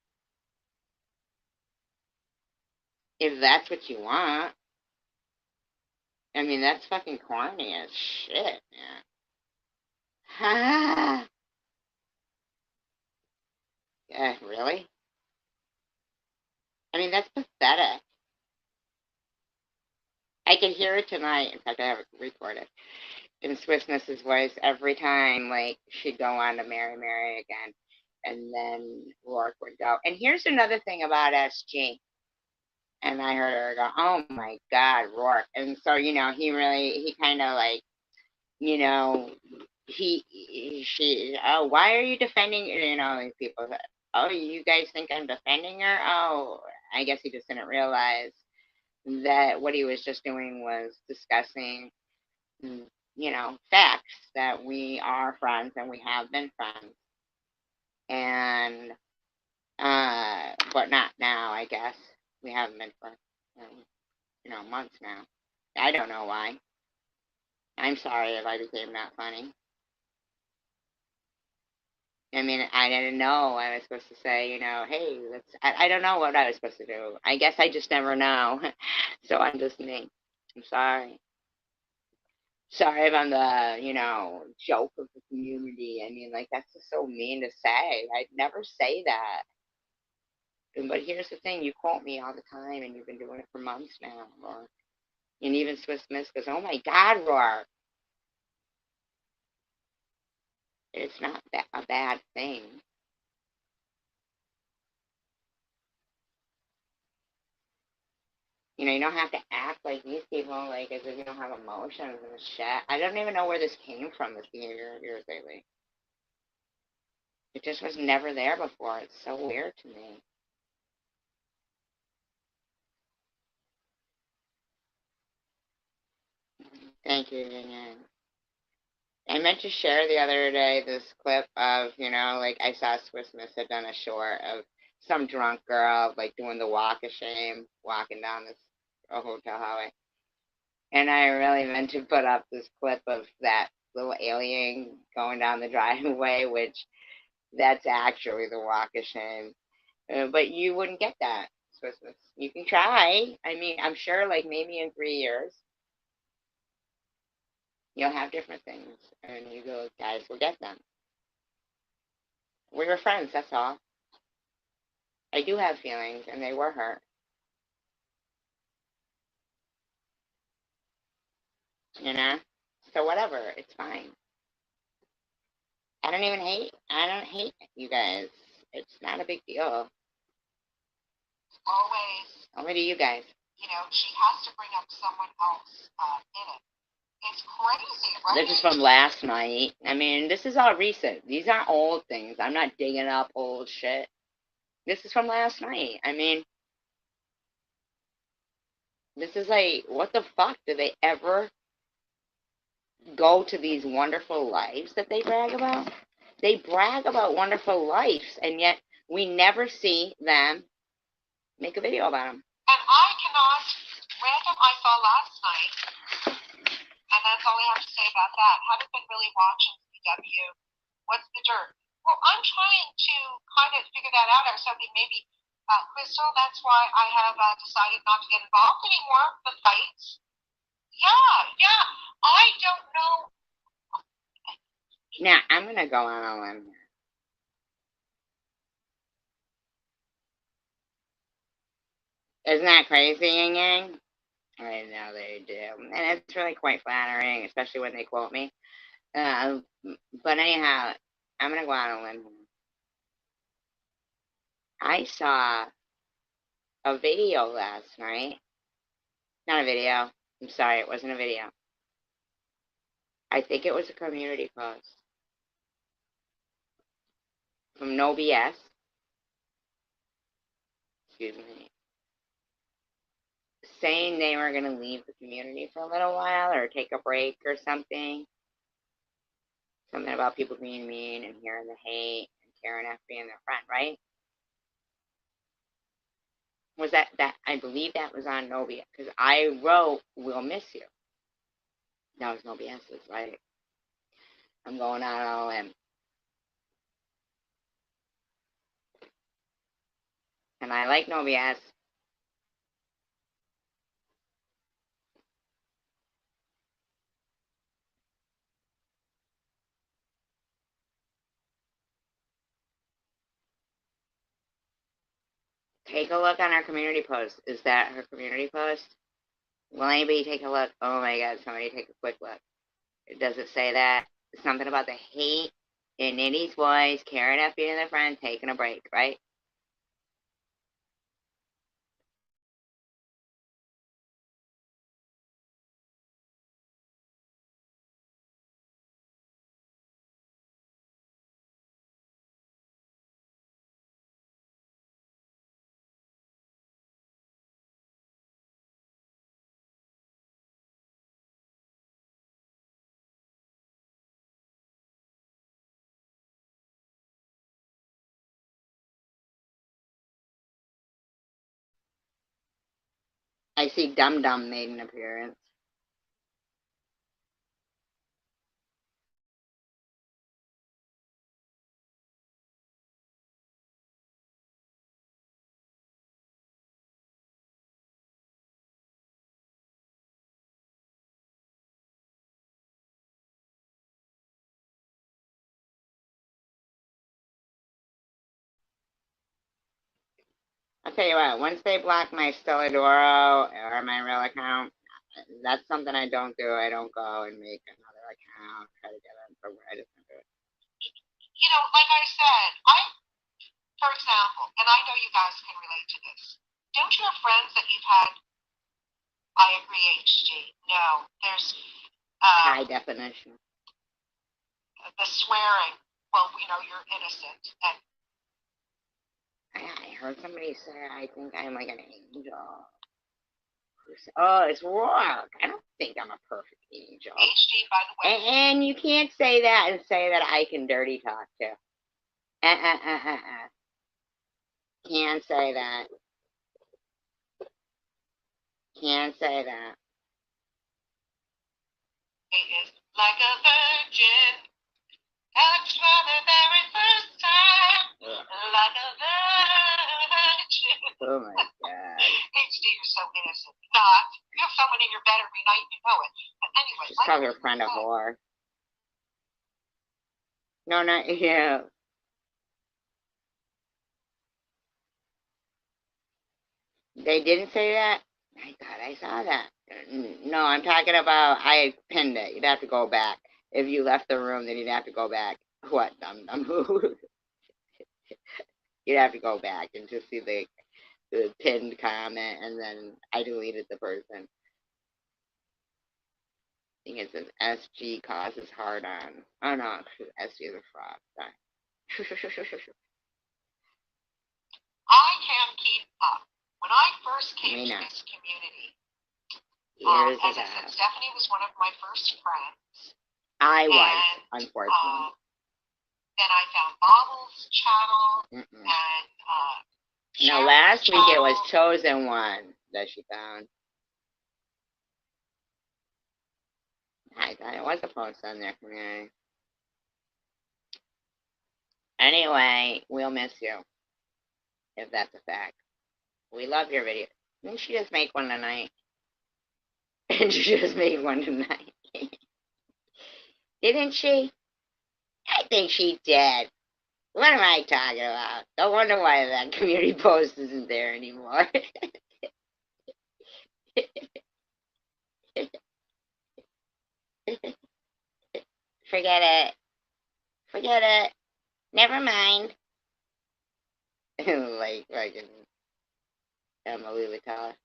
If that's what you want. I mean, that's fucking corny as shit, man. Ha. Yeah, really? I mean, that's pathetic. I can hear it tonight. In fact, I have it recorded in Swissness's voice every time, like, she'd go on to Mary Mary again, and then Rourke would go. And here's another thing about SG. And I heard her go, "Oh my God, Rourke!" And so, he kind of like, you know, oh, why are you defending? These people said, "Oh, you guys think I'm defending her?" Oh, I guess he just didn't realize that what he was just doing was discussing, facts that we are friends and we have been friends, and but not now. I guess we haven't been for, months now. I don't know why. I'm sorry if I became not funny. I mean, I didn't know I was supposed to say, hey, let's. I don't know what I was supposed to do. I guess I just never know. So I'm just me. I'm sorry. Sorry if I'm the, joke of the community. I mean, like, that's just so mean to say. I'd never say that. But here's the thing, you quote me all the time, and you've been doing it for months now. And even Swiss Miss goes, "Oh my God, Roar." It's not a bad thing. You don't have to act like these people, like, as if you don't have emotions and shit. I don't even know where this came from, this behavior of yours lately. It just was never there before. It's so weird to me. Thank you, Yin Yang. I meant to share the other day this clip of, like, I saw Swiss Miss had done a short of some drunk girl, like, doing the walk of shame, walking down this hotel hallway. And I really meant to put up this clip of that little alien going down the driveway, which that's actually the walk of shame. But you wouldn't get that, Swiss Miss. You can try. I mean, I'm sure, like, maybe in 3 years, you'll have different things. And you go, guys, will get them. We were friends, that's all. I do have feelings, and they were hurt. You know? So whatever, it's fine. I don't hate you guys. It's not a big deal. Always, Only to you guys. She has to bring up someone else in it. It's crazy, right? This is from last night. I mean, this is all recent. These aren't old things. I'm not digging up old shit. This is from last night. I mean, this is like, what the fuck? Do they ever go to these wonderful lives that they brag about? They brag about wonderful lives, and yet we never see them make a video about them. And I cannot, random I saw last night, and that's all I have to say about that. Haven't been really watching CW. What's the dirt? Well, I'm trying to kind of figure that out or something. Maybe, Crystal, that's why I have decided not to get involved anymore. The fights. Yeah. I don't know. Now, I'm going to go on a limb here. Isn't that crazy, Yin Yang? I know they do. And it's really quite flattering, especially when they quote me. But anyhow, I'm going to go on a limb here. I saw a video last night. Not a video. I'm sorry, it wasn't a video. I think it was a community post from No BS. Excuse me. Saying they were going to leave the community for a little while or take a break or something. Something about people being mean and hearing the hate and Karen F being their friend, right? Was that I believe that was on No BS, because I wrote, "We'll miss you." That was No BS's, right? I'm going on a limb. And I like No BS. Take a look on our community post. Is that her community post? Will anybody take a look? Oh my God, somebody take a quick look. Does it say that? Something about the hate in Nitty's voice, Karen F being their friend, taking a break, right? I see Dum Dum made an appearance. I'll tell you what, once they block my Stelladoro or my real account, that's something I don't do. I don't go and make another account, try to get it from where I just don't do it. You know, like I said, for example, and I know you guys can relate to this. Don't you have friends that you've had? I agree, HD. No, there's High definition. the swearing. Well, you know, you're innocent, and I heard somebody say I think I'm like an angel. Oh, it's Rourke. I don't think I'm a perfect angel. HD, by the way. And you can't say that and say that I can dirty talk too. Can't say that. Can't say that. Is like a virgin. Touched for the very first time. Like a virgin. Oh my god. HD, you're so innocent. Not. You have someone in your bed every night, you know it. But anyway, Just call her friend a whore. No, not you. They didn't say that? I thought I saw that. No, I'm talking about I pinned it. You'd have to go back. If you left the room, then you'd have to go back. What, Dum Dum? You'd have to go back and just see the pinned comment, and then I deleted the person. I think it says SG causes hard on. Oh no, SG is a fraud. I can't keep up. When I first came to this community, as I said, Stephanie was one of my first friends. I was, unfortunately. Then I found Bobbles' channel, and no, last week it was Chosen One that she found. I thought it was a post on their community. Anyway, we'll miss you, if that's a fact. We love your video. Didn't she just make one tonight? And she just made one tonight. Didn't she? I think she did. What am I talking about? No wonder why that community post isn't there anymore. Forget it. Forget it. Never mind. Like Emily would tell her. And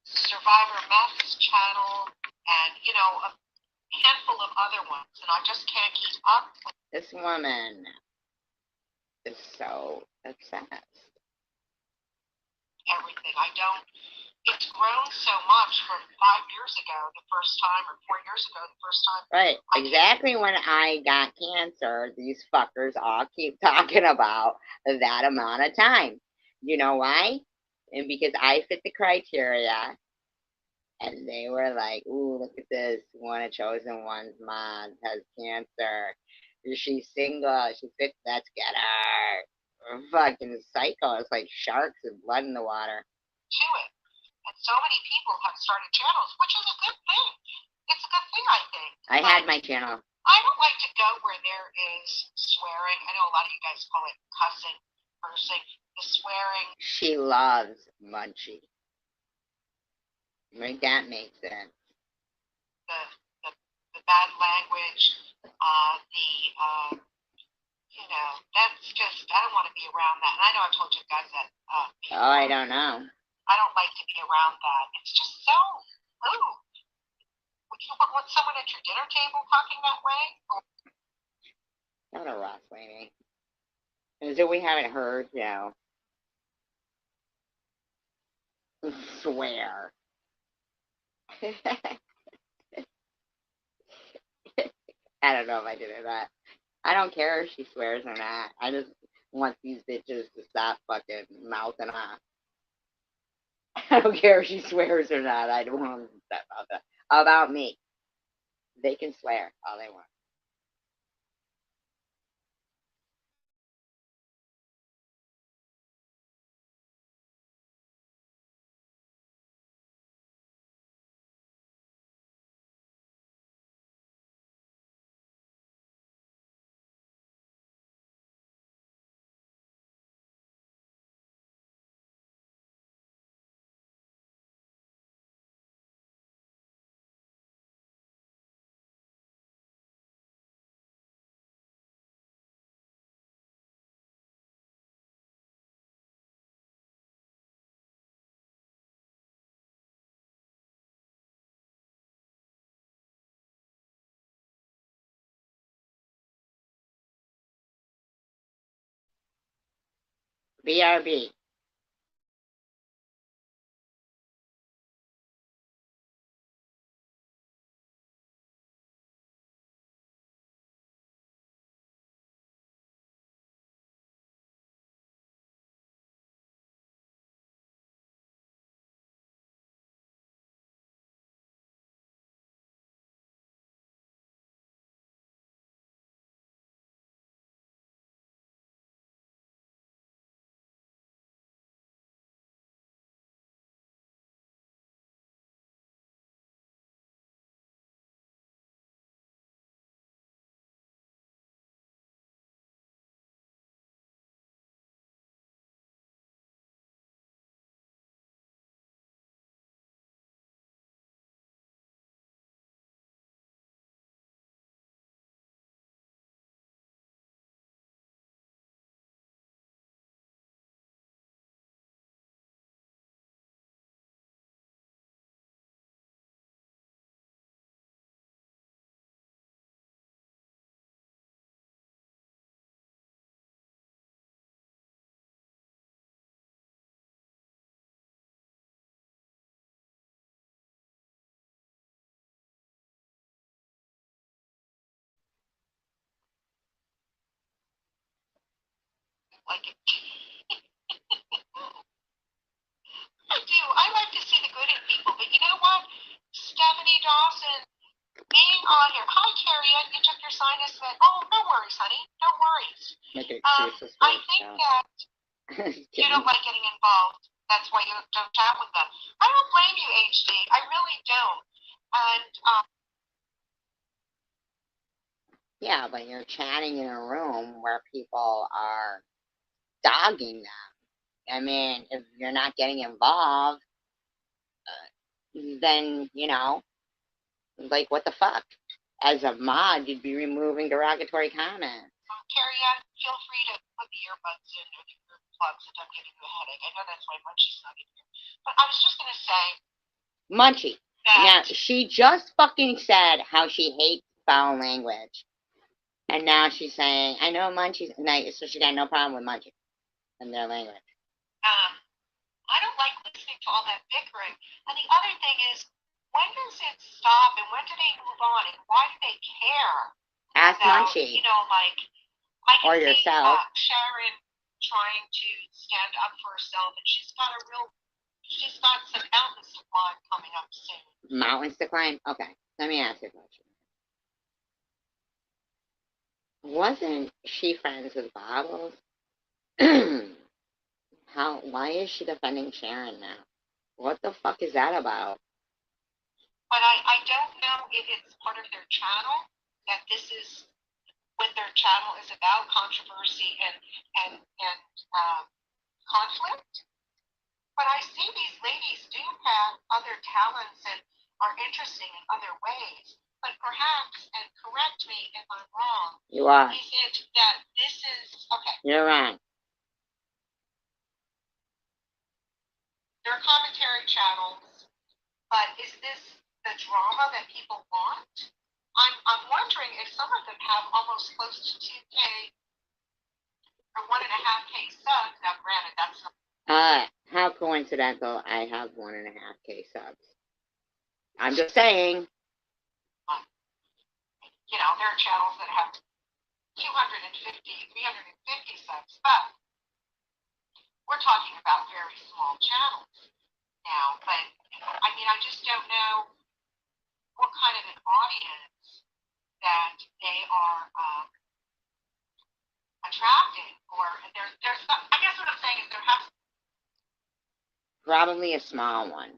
Survivor Meth's channel, and you know, a handful of other ones, and I just can't keep up with this woman is so obsessed. Everything. It's grown so much from 5 years ago, the first time, or 4 years ago, the first time. Right. Exactly when I got cancer, these fuckers all keep talking about that amount of time. You know why? And because I fit the criteria. And they were like, ooh, look at this. One of Chosen One's mom has cancer. She's single. She's fit. Let's get her. Fucking psycho. It's like sharks and blood in the water. To it. And so many people have started channels, which is a good thing. It's a good thing, I think. I had my channel. I don't like to go where there is swearing. I know a lot of you guys call it cussing, cursing, the swearing. She loves Munchie. Make that make sense. The bad language, you know, that's just, I don't want to be around that. And I know I've told you guys that. Oh, I don't know. I don't like to be around that. It's just so rude. Would you want someone at your dinner table talking that way? Not a Ross lady. As if we haven't heard, you know. Swear. I don't know if I did or not. I don't care if she swears or not. I just want these bitches to stop fucking mouthing off. I don't care if she swears or not. I don't want to say about that. About me. They can swear all they want. BRB. Like it. I do. I like to see the good in people, but you know what? Stephanie Dawson, being on here. Hi, Carrie. You took your sinus med. Oh, no worries, honey. No worries. Make excuses for I think that you don't like getting involved. That's why you don't chat with them. I don't blame you, HD. I really don't. And Yeah, but you're chatting in a room where people are dogging them. I mean, if you're not getting involved, then, like, what the fuck? As a mod, you'd be removing derogatory comments. Carrie, feel free to put the earbuds in or the earplugs if I'm giving you a headache. I know that's why Munchie's not in here. But I was just going to say. Munchie. Now, she just fucking said how she hates foul language. And now she's saying, I know Munchie's nice, so she got no problem with Munchie and their language. I don't like listening to all that bickering. And the other thing is, when does it stop and when do they move on and why do they care? Ask about, Munchie. Like, I can or see yourself. Sharon trying to stand up for herself, and she's got some mountains to climb coming up soon. Mountains to climb? Okay, let me ask you a question. Wasn't she friends with Bobbles? Why is she defending Sharon now? What the fuck is that about? But I don't know if it's part of their channel, that this is what their channel is about, controversy and conflict. But I see these ladies do have other talents and are interesting in other ways. But perhaps, and correct me if I'm wrong, You are. is it that this is, okay. You're wrong. They're commentary channels, but is this the drama that people want? I'm wondering if some of them have almost close to 2K or 1.5K subs. Now, granted, that's not. How coincidental I have 1.5K subs. I'm just saying. There are channels that have 250, 350 subs, but we're talking about very small channels. Now, don't know what kind of an audience that they are attracting, or there's some, I guess what I'm saying is there has Probably a small one.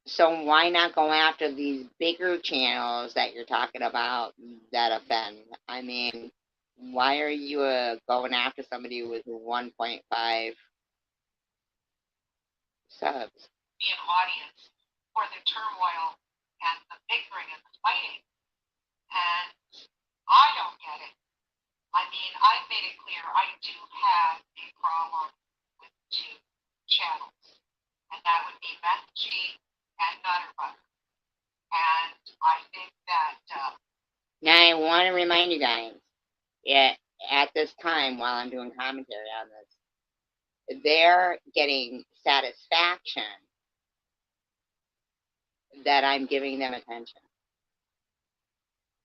So why not go after these bigger channels that you're talking about that offend? I mean, why are you going after somebody with 1.5 subs? be an audience for the turmoil and the bickering and the fighting, and I don't get it. I mean, I've made it clear I do have a problem with two channels, and that would be Meth G and Nutter Butter. And I think that Now I want to remind you guys, at this time while I'm doing commentary on this, they're getting satisfaction that I'm giving them attention.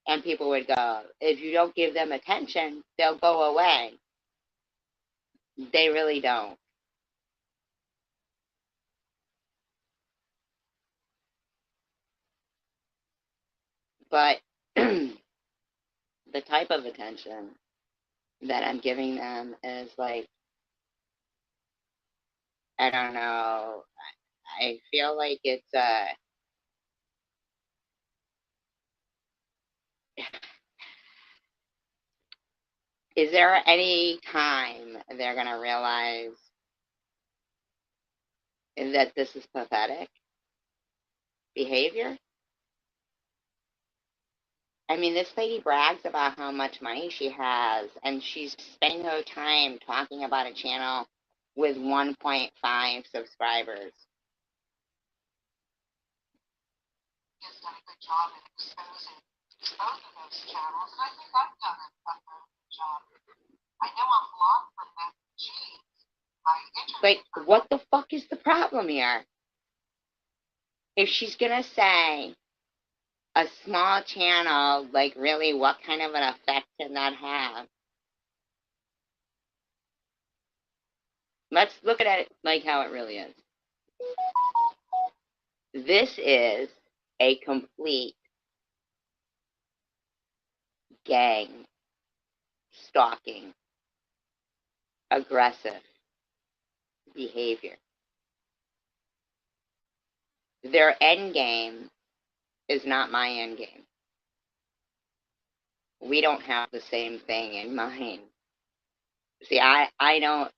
And people would go, if you don't give them attention, they'll go away. They really don't. But the type of attention that I'm giving them is like, I don't know, I feel like it's is there any time they're going to realize that this is pathetic behavior? I mean, this lady brags about how much money she has, and she's spending her time talking about a channel with 1.5 subscribers. has done a good job in exposing both of those channels, and I think I've done a good job. I know I'm blocked from Meth G. Like, what the fuck is the problem here? If she's gonna say a small channel, like, really, what kind of an effect can that have? Let's look at it like how it really is. This is a complete gang, stalking, aggressive behavior. Their end game is not my end game. We don't have the same thing in mind. See, I don't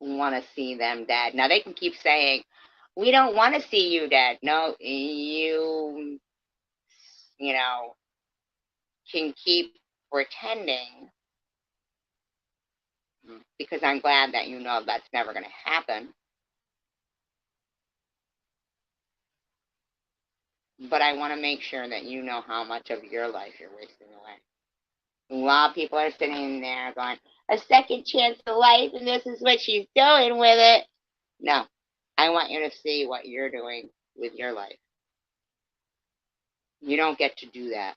want to see them dead. Now, they can keep saying, we don't want to see you dead. No, you know, can keep pretending, because I'm glad that you know that's never going to happen. But I want to make sure that you know how much of your life you're wasting away. While people are sitting there going, a second chance to life, and this is what she's doing with it. No, I want you to see what you're doing with your life. You don't get to do that.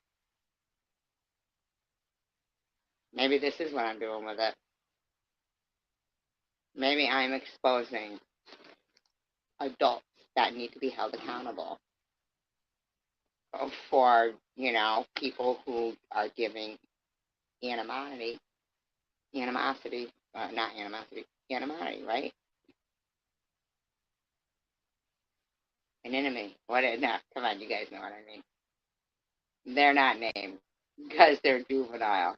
Maybe this is what I'm doing with it. Maybe I'm exposing adults that need to be held accountable for, people who are giving animosity, right? An enemy. No, come on, you guys know what I mean. They're not named because they're juvenile.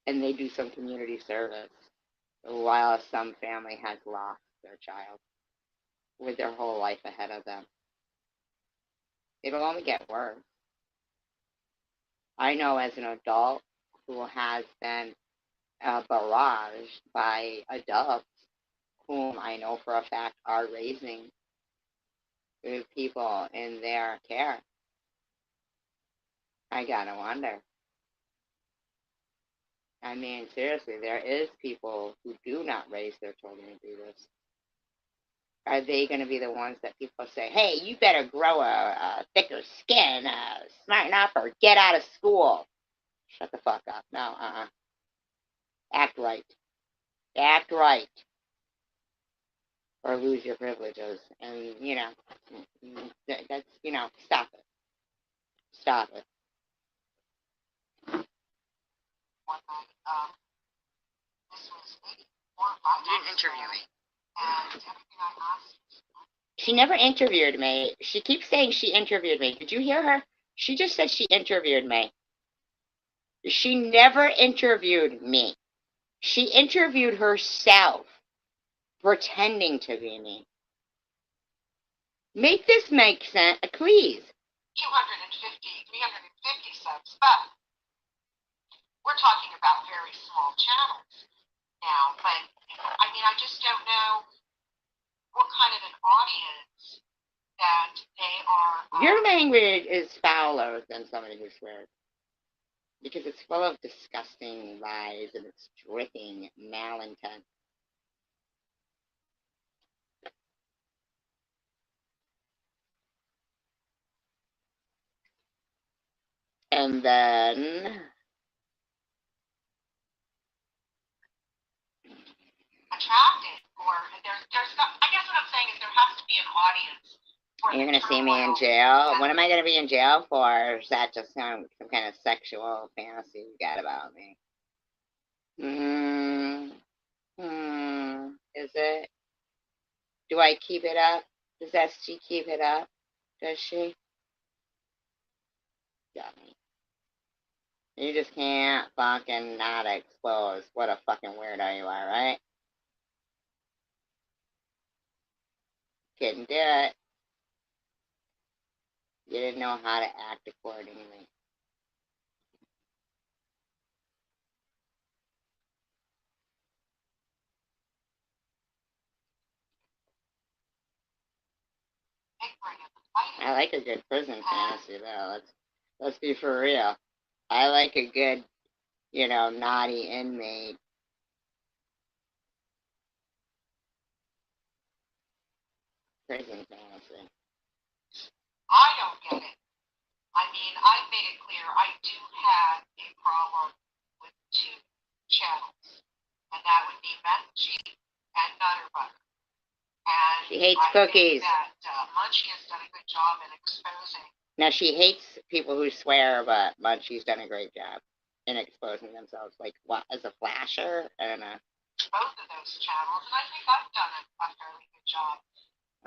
And they do some community service while some family has lost their child with their whole life ahead of them. It'll only get worse. I know as an adult who has been barraged by adults whom I know for a fact are raising people in their care. I gotta wonder. I mean, seriously, there is people who do not raise their children to do this. Are they going to be the ones that people say, hey, you better grow a thicker skin, smarten up, or get out of school? Shut the fuck up. No, Act right. Act right. or lose your privileges. And, that's, stop it. Stop it. One night, this was maybe 4 or 5 You didn't months interview ago, me. and everything I asked, She never interviewed me. She keeps saying she interviewed me. Did you hear her? She just said she interviewed me. She never interviewed me. She interviewed herself, pretending to be me. Make this make sense, please. 350 subs, but we're talking about very small channels now. But I mean, I just don't know what kind of an audience that they are. Your language is fouler than somebody who swears. Because it's full of disgusting lies and it's dripping malintent. And then attracted, or there's not, I guess what I'm saying is there has to be an audience for you're the going to see me in turmoil jail. that- What am I going to be in jail for? Or is that just some kind of sexual fantasy you got about me? Is it? Do I keep it up? Does SG keep it up? Does she? Dummy. You just can't fucking not expose what a fucking weirdo you are, right? Couldn't do it. You didn't know how to act accordingly. I like a good prison fantasy, though. Let's be for real. I like a good, naughty inmate. Prison fantasy. I don't get it. I mean, I've made it clear I do have a problem with 2 channels, and that would be Meth G and Nutter Butter. And She hates I cookies. think that Munchie has done a good job in exposing. Now, she hates people who swear, but Munchie's done a great job in exposing themselves. Like, what, as a flasher? I don't know. Both of those channels, and I think I've done a fairly good job.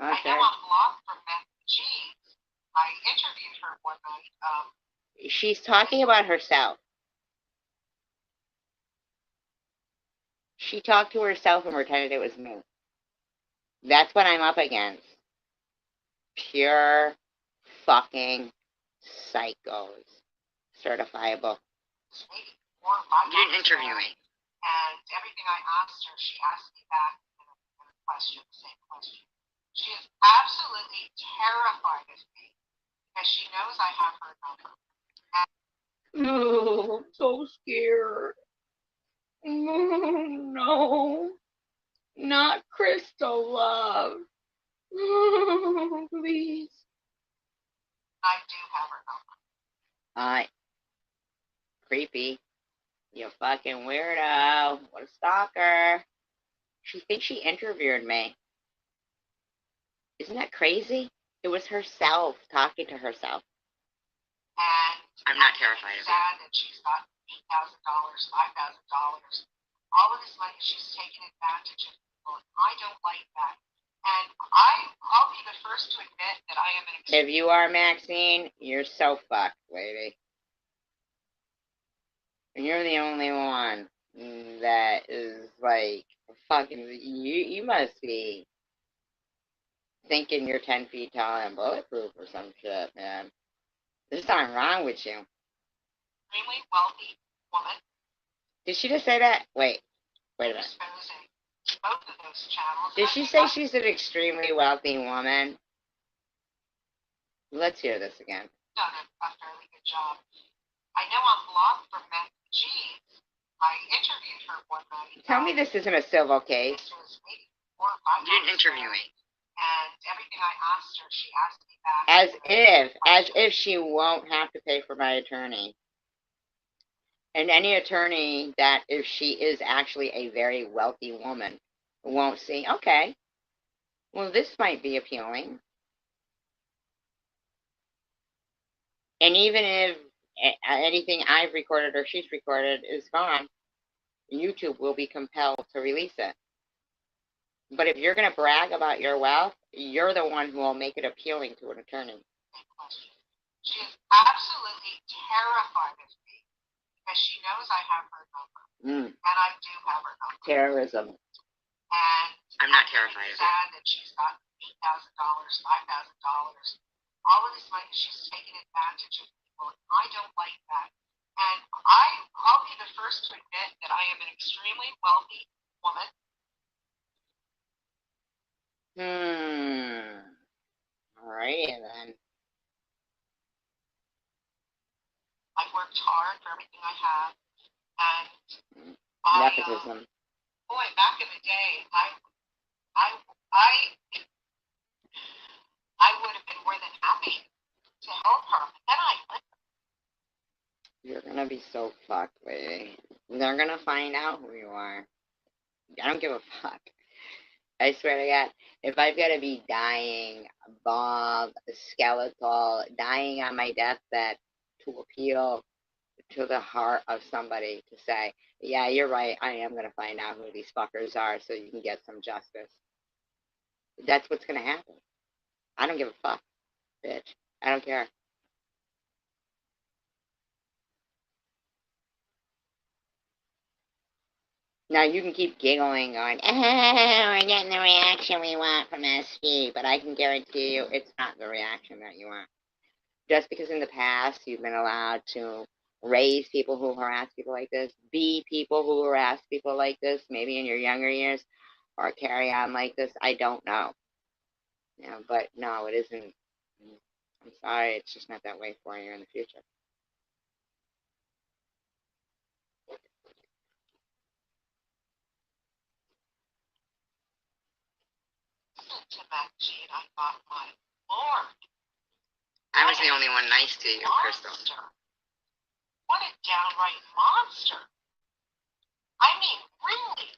Okay. I know I'm blocked from Meth G. I interviewed her one night. She's talking about herself. She talked to herself and pretended it was me. That's what I'm up against. Pure fucking psychos. Certifiable. Maybe 4 or 5 You didn't months interview ago, me. and everything I asked her, she asked me back in a question, the same question. She is absolutely terrified of me because she knows I have her number. Oh, I'm so scared. No. Not Crystal Love. Please. I do have her number. Creepy. You fucking weirdo. What a stalker. She thinks she interviewed me. Isn't that crazy? It was herself talking to herself. And I'm not terrified of her. sad that she's got $8,000, $5,000. All of this money, she's taking advantage of people. I don't like that. And I'll be the first to admit that I am an If you are Maxine, you're so fucked, lady. And you're the only one that is like fucking. You must be thinking you're 10 feet tall and bulletproof or some shit, man. There's something wrong with you. extremely wealthy woman. Did she just say that? Wait a minute. Exposing both of those channels. Did she say she's an extremely wealthy woman? Let's hear this again. Done a fairly good job. I know I'm blocked from Meth G. I interviewed her one night. Tell me this isn't a civil case. This was maybe 4 or 5 You didn't months interview ago. me. And everything I asked her, she asked me back. As if she won't have to pay for my attorney. And any attorney that, if she is actually a very wealthy woman, won't see, okay, Well, this might be appealing. And even if anything I've recorded or she's recorded is gone, YouTube will be compelled to release it. But if you're going to brag about your wealth, you're the one who will make it appealing to an attorney. She is absolutely terrified of me because she knows I have her number. And I do have her number. Terrorism. And I'm not terrified of it. sad that she's got $8,000, $5,000, all of this money. She's taking advantage of people. I don't like that. And I'll be the first to admit that I am an extremely wealthy woman. Alrighty then. I've worked hard for everything I have. And Nepotism. boy, back in the day, I would have been more than happy to help her. But then I You're gonna be so fucked, lady. They're gonna find out who you are. I don't give a fuck. I swear to God, if I've got to be dying, bald, skeletal, dying on my deathbed to appeal to the heart of somebody to say, yeah, you're right, I am going to find out who these fuckers are so you can get some justice. That's what's going to happen. I don't give a fuck, bitch. I don't care. Now, you can keep giggling, going, we're getting the reaction we want from SG, but I can guarantee you it's not the reaction that you want. Just because in the past you've been allowed to raise people who harass people like this, be people who harass people like this, maybe in your younger years, or carry on like this, I don't know. You know, but no, it isn't. I'm sorry, it's just not that way for you in the future. listened to Maggie and I thought, my Lord. I was the only one nice to you, Crystal. What a downright monster. I mean, really.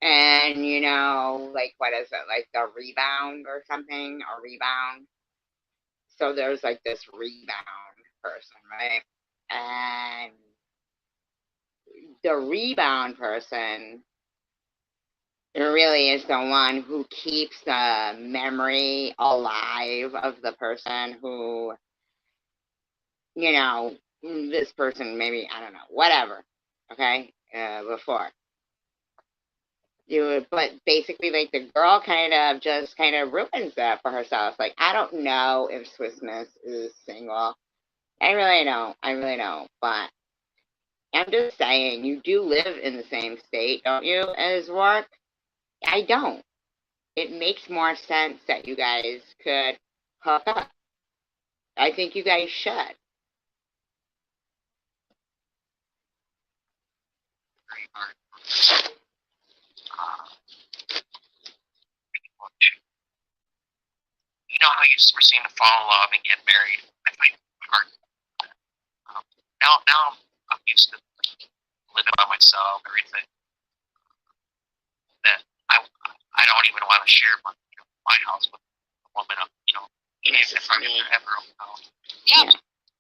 And, you know, like, what is it? Like the rebound or something? A rebound? So there's like this rebound person, right? And the rebound person really is the one who keeps the memory alive of the person who, you know, this person maybe, I don't know, whatever, okay, before. But basically, like, the girl just kind of ruins that for herself. Like, I don't know if Swiss Miss is single. I really don't. I really don't. But I'm just saying, you do live in the same state, don't you, as Rourke? I don't. It makes more sense that you guys could hook up. I think you guys should. You know how you were saying to fall in love and get married? I find it hard. Now I'm used to living by myself, everything. That I don't even want to share my house with a woman, if I'm ever alone. Yeah.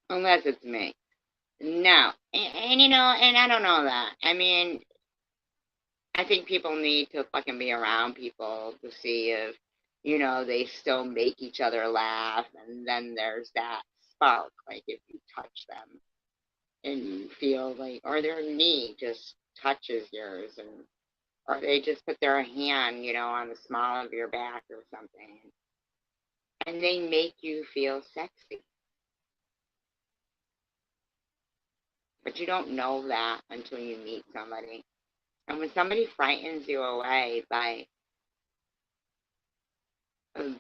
Unless it's me. No. And, you know, and I don't know that. I mean, I think people need to fucking be around people to see if, you know, they still make each other laugh. And then there's that spark, like if you touch them and you feel like, or their knee just touches yours, and or they just put their hand, you know, on the small of your back or something, and they make you feel sexy. But you don't know that until you meet somebody. And when somebody frightens you away by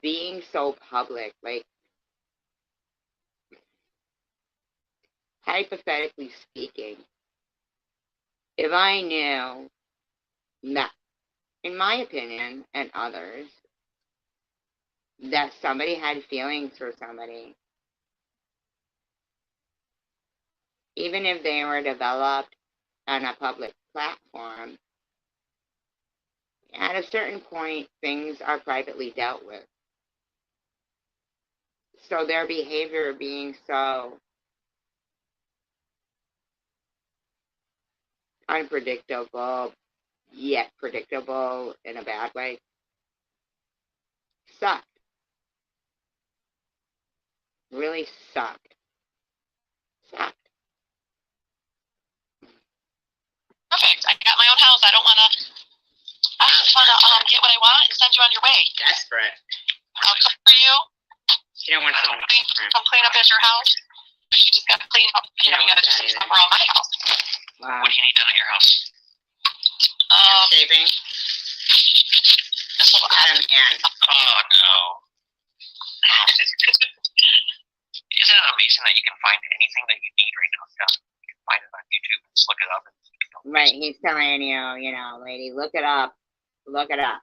being so public, like, hypothetically speaking, if I knew that, in my opinion, and others, that somebody had feelings for somebody, even if they were developed on a public platform, at a certain point, things are privately dealt with. So their behavior being so unpredictable, yet predictable in a bad way, sucked. Really sucked. Sucked. Perfect. I got my own house. I just want to get what I want and send you on your way. Desperate. I'll cook for you. You don't want to come clean up at your house. But you just got to clean up. You got to do some stuff around my house. Wow. What do you need done at your house? Shaving. That's a little Got a man. Oh, no. Isn't it amazing that you can find anything that you need right now? You can find it on YouTube and just look it up. Right, he's telling you, you know, lady, look it up. Look it up.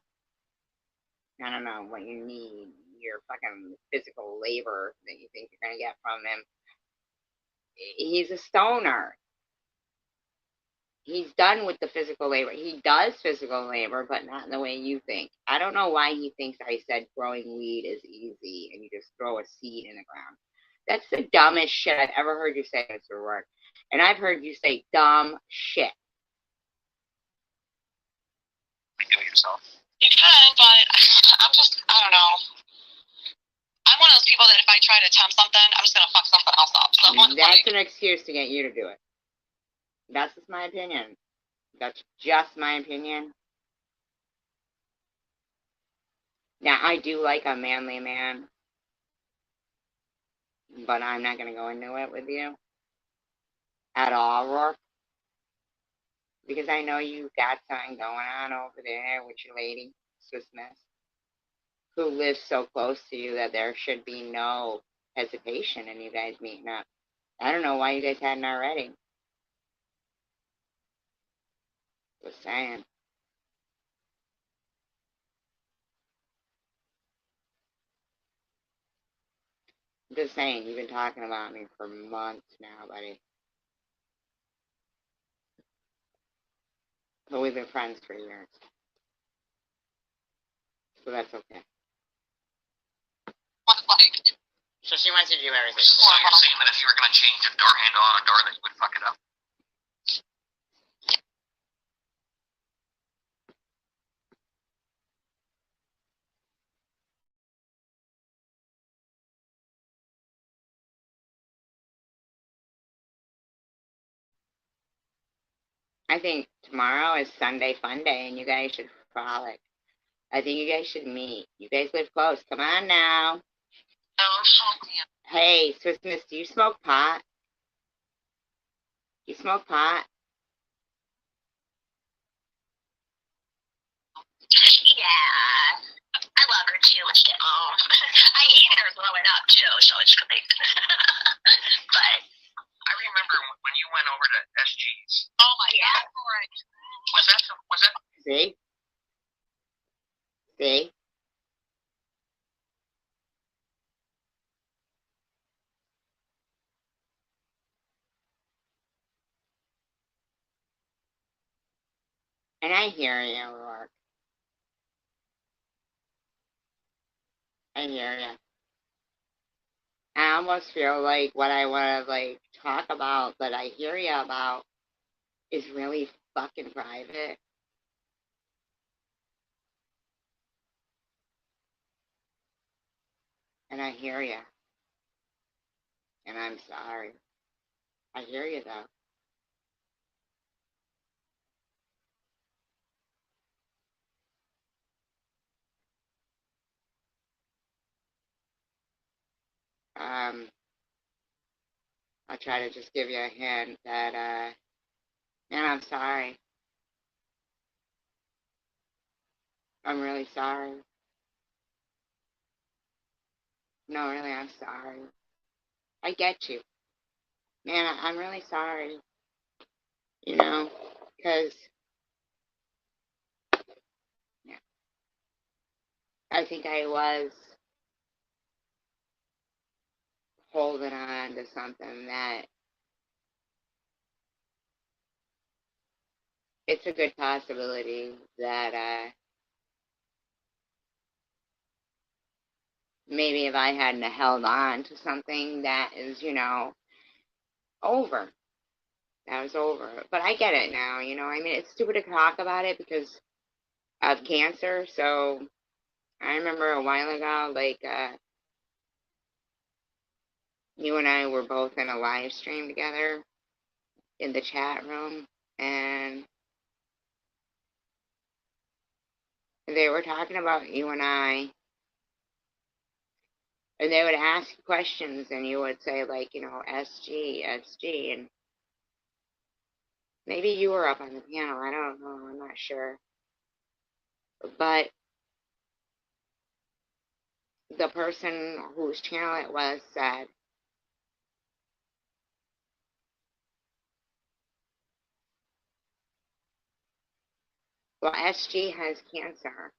I don't know what you need. Your fucking physical labor that you think you're going to get from him. He's a stoner. He's done with the physical labor. He does physical labor, but not in the way you think. I don't know why he thinks I said growing weed is easy and you just throw a seed in the ground. That's the dumbest shit I've ever heard you say, Mr. Rourke. And I've heard you say dumb shit. Do it yourself. You can, but I don't know. I'm one of those people that if I try to attempt something, I'm just going to fuck something else up. So that's an excuse to get you to do it. That's just my opinion. That's just my opinion. Now, I do like a manly man, but I'm not going to go into it with you at all, Rourke, because I know you've got something going on over there with your lady, Swiss Miss, who lives so close to you that there should be no hesitation in you guys meeting up. I don't know why you guys hadn't already. Just saying. I'm just saying, you've been talking about me for months now, buddy. But we've been friends for years. So that's okay. But like, So she wants to do everything. So you're saying that if you were going to change a door handle on a door, that you would fuck it up? I think tomorrow is Sunday fun day, and you guys should frolic. I think you guys should meet. You guys live close. Come on now. Hey, Swiss Miss, do you smoke pot? You smoke pot? Yeah. I love her too. I hated her growing up too, so it's great. But I remember when you went over to SG's. oh my god. Was that? See? See? And I hear you, Rourke. I hear you. I almost feel like what I want to like talk about that I hear you about is really fucking private. And I hear you. And I'm sorry. I hear you though. I'll try to just give you a hint that, man, I'm sorry. I'm really sorry. No, really, I'm sorry. I get you. Man, I'm really sorry. You know, because yeah, I think I was holding on to something that it's a good possibility that maybe if I hadn't held on to something that is, over, that was over. But I get it now, I mean, it's stupid to talk about it because of cancer. So I remember a while ago, like, you and I were both in a live stream together in the chat room, and they were talking about you and I, and they would ask questions, and you would say, like, SG, SG, and maybe you were up on the panel, I don't know, I'm not sure. But the person whose channel it was said, well, SG has cancer,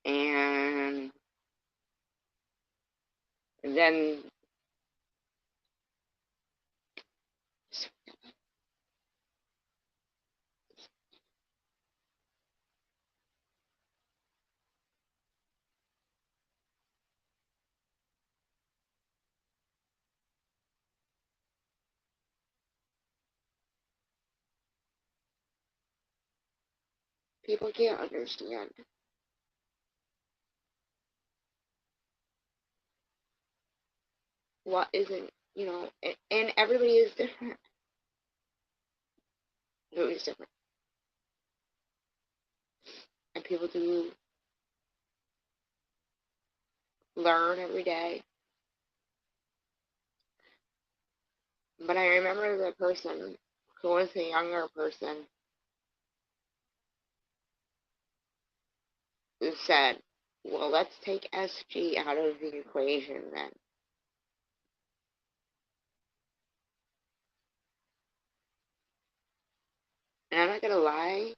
and then people can't understand what isn't, and everybody is different. Everybody's different. And people do learn every day. But I remember the person who was a younger person who said, well, let's take SG out of the equation then. And I'm not going to lie,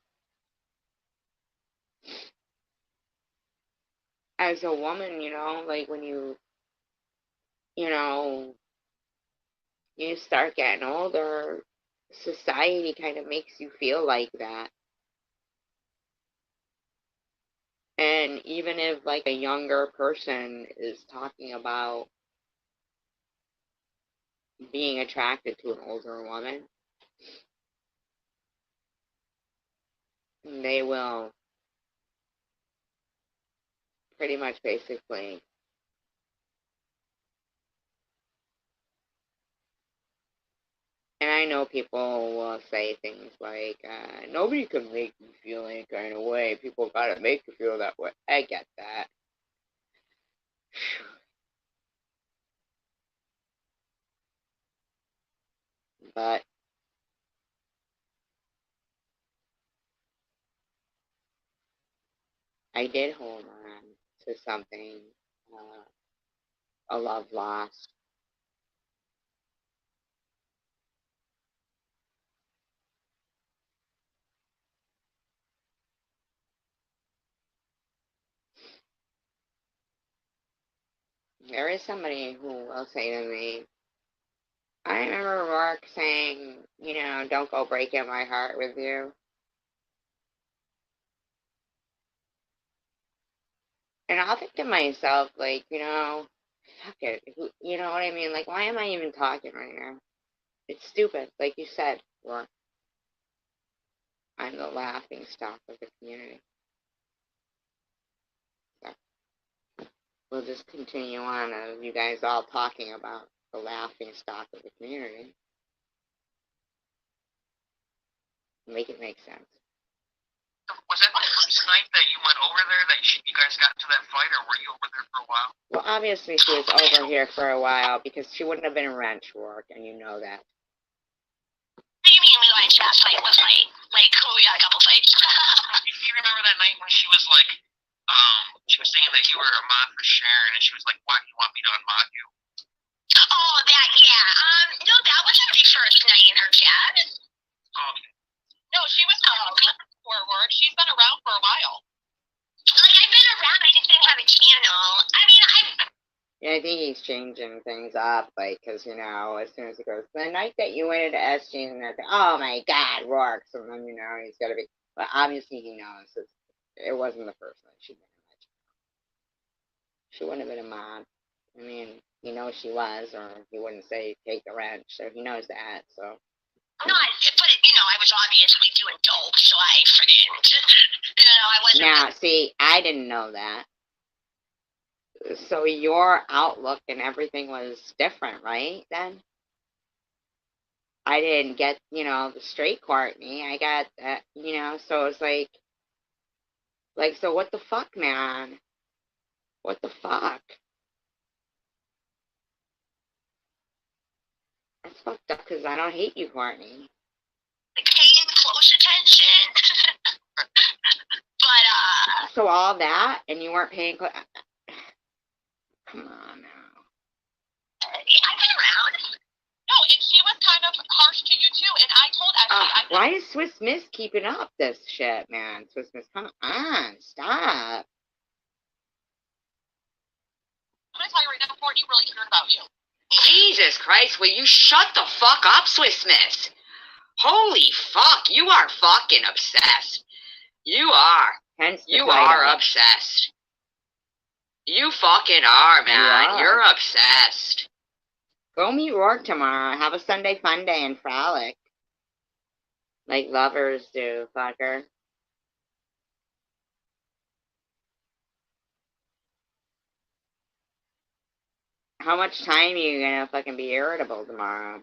as a woman, like when you start getting older, society kind of makes you feel like that. And even if like a younger person is talking about being attracted to an older woman, they will pretty much basically, and I know people will say things like, nobody can make you feel any kind of way. People gotta make you feel that way. I get that. But I did hold on to something, a love lost. There is somebody who will say to me, I remember Mark saying, don't go breaking my heart with you. And I'll think to myself, like, fuck it. You know what I mean? Like, why am I even talking right now? It's stupid. Like you said, Mark, I'm the laughing stock of the community. So we'll just continue on of you guys all talking about the laughing stock of the community. Make it make sense. Was that the first night that you went over there that you guys got into that fight, or were you over there for a while? Well, obviously she was over here for a while because she wouldn't have been a wrench work, and you know that. What do you mean we got into that fight? What fight? Like, we got a couple fights. Do you remember that night when she was like, she was saying that you were a mod for Sharon, and she was like, why do you want me to unmod you? Oh, that, yeah. No, that wasn't my first night in her chat. Oh, okay. No, she was forward. She's been around for a while. Like, I've been around, I just didn't have a channel. I mean, Yeah, I think he's changing things up, like, because, as soon as he goes, the night that you went into SG, and they're like, oh my god, Rourke, so then, he's got to be, but obviously he knows it wasn't the first night she'd been in that. She wouldn't have been a mom. I mean, he knows she was, or he wouldn't say take the wrench, so he knows that, so. not, but, I was obviously doing dope, so I didn't. I wasn't. Now, see, I didn't know that. So your outlook and everything was different, right, then? I didn't get, the straight Courtney. I got that, so it's like, so what the fuck, man? What the fuck? That's fucked up because I don't hate you, Courtney. Paying close attention. But, So all that, and you weren't paying close... Come on now. I've been around. No, and she was kind of harsh to you, too, and I told Ashley... Why is Swiss Miss keeping up this shit, man? Swiss Miss, come on, stop. I'm going to tell you right now, Courtney really cared about you. Jesus Christ, will you shut the fuck up, Swiss Miss? Holy fuck, you are fucking obsessed. You are. Hence the You title. are obsessed. You fucking are, man. You're obsessed. Go meet Rourke tomorrow. Have a Sunday fun day and frolic. Like lovers do, fucker. How much time are you gonna fucking be irritable tomorrow?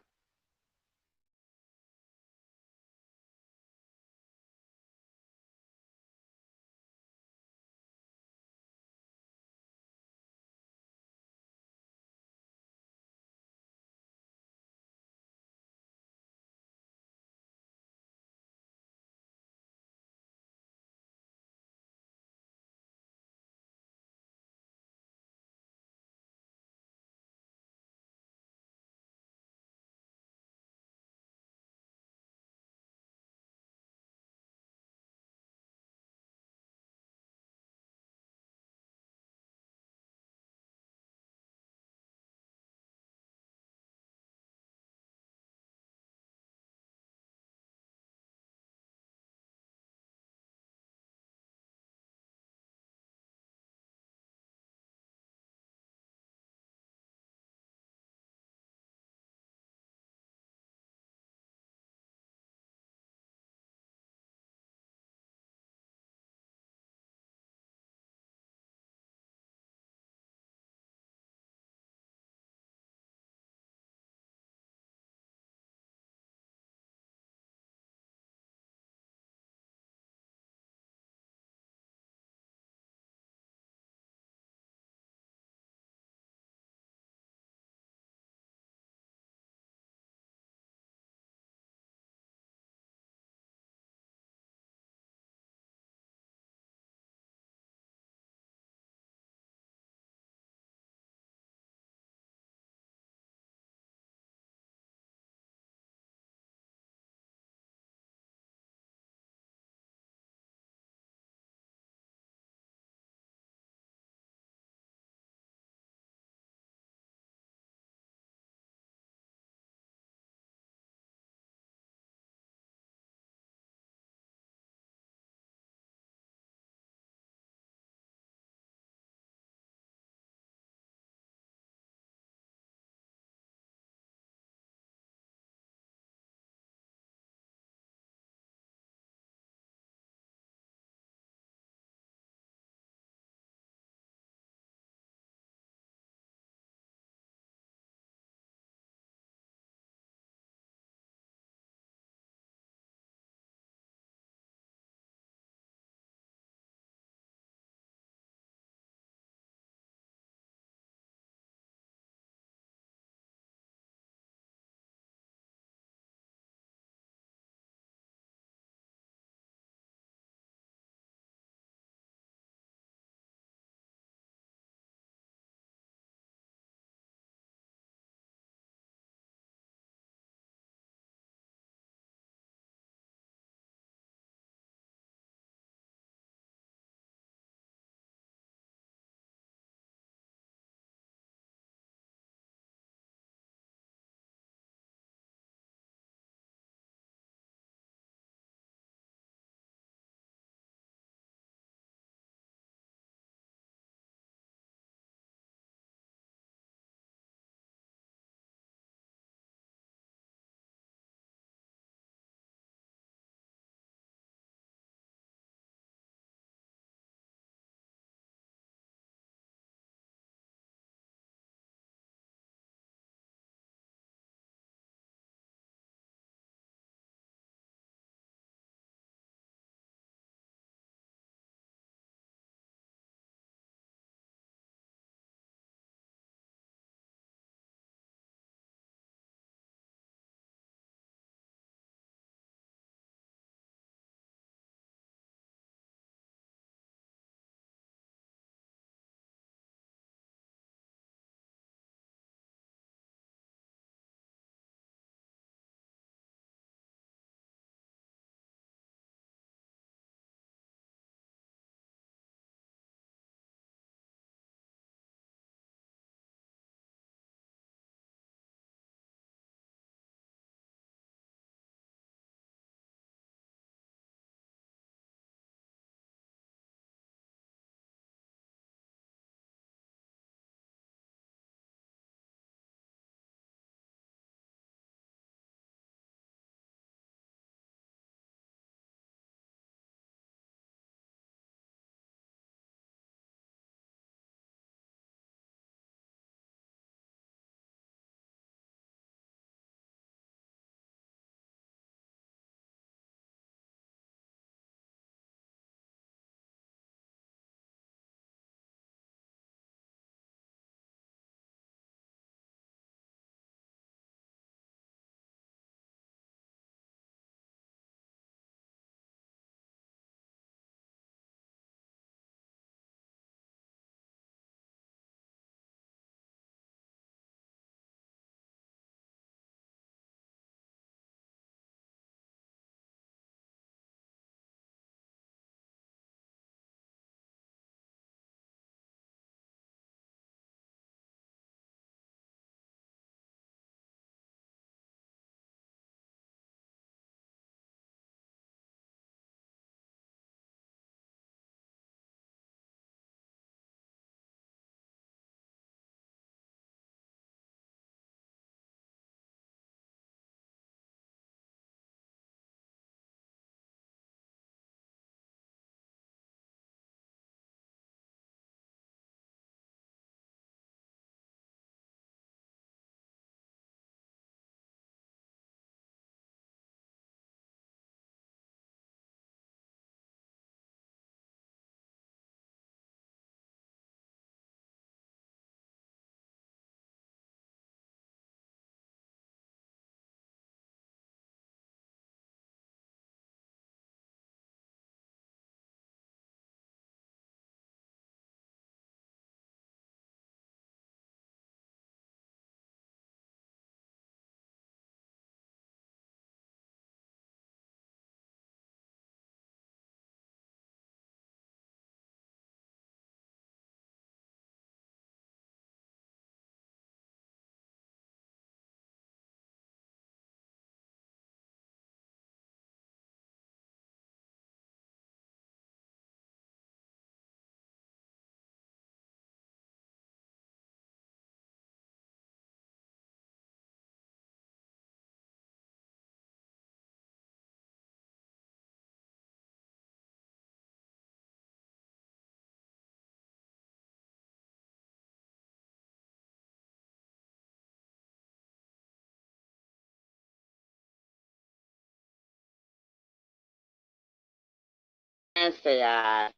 to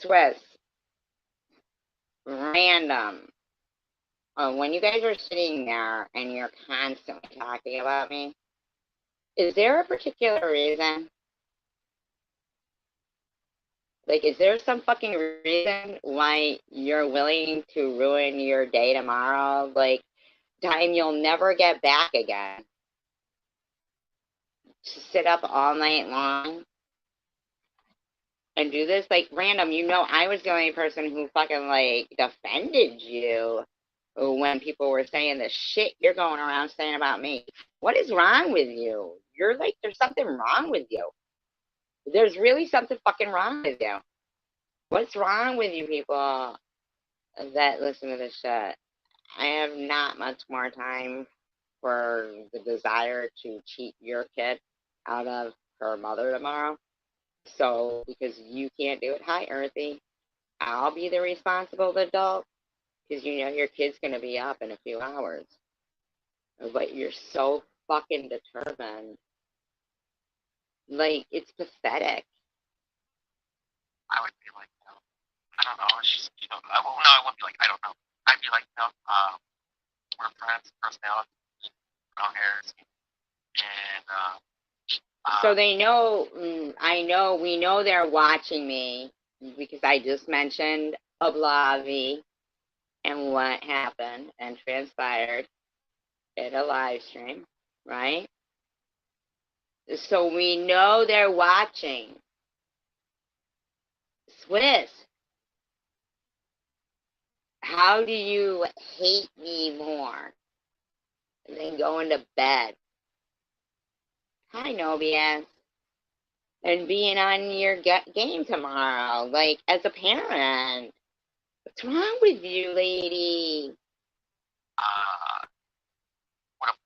Swiss, random. When you guys are sitting there and you're constantly talking about me, is there a particular reason? Like, is there some fucking reason why you're willing to ruin your day tomorrow? Like, time you'll never get back again. To sit up all night long and do this? Like, random, I was the only person who fucking, like, defended you when people were saying the shit you're going around saying about me. What is wrong with you? You're like, there's something wrong with you. There's really something fucking wrong with you. What's wrong with you people that listen to this shit? I have not much more time for the desire to cheat your kid out of her mother tomorrow. So, because you can't do it, hi, Earthy, I'll be the responsible adult because your kid's going to be up in a few hours. But you're so fucking determined. Like, it's pathetic. I would be like, no, I don't know. It's just, no, I wouldn't be like, I don't know. I'd be like, no, we're friends, personality, brown hair, and so they know, we know they're watching me because I just mentioned Oblavi and what happened and transpired in a live stream, right? So we know they're watching. Swiss, how do you hate me more than going to bed? Hi, Nobias. And being on your game tomorrow, like, as a parent. What's wrong with you, lady?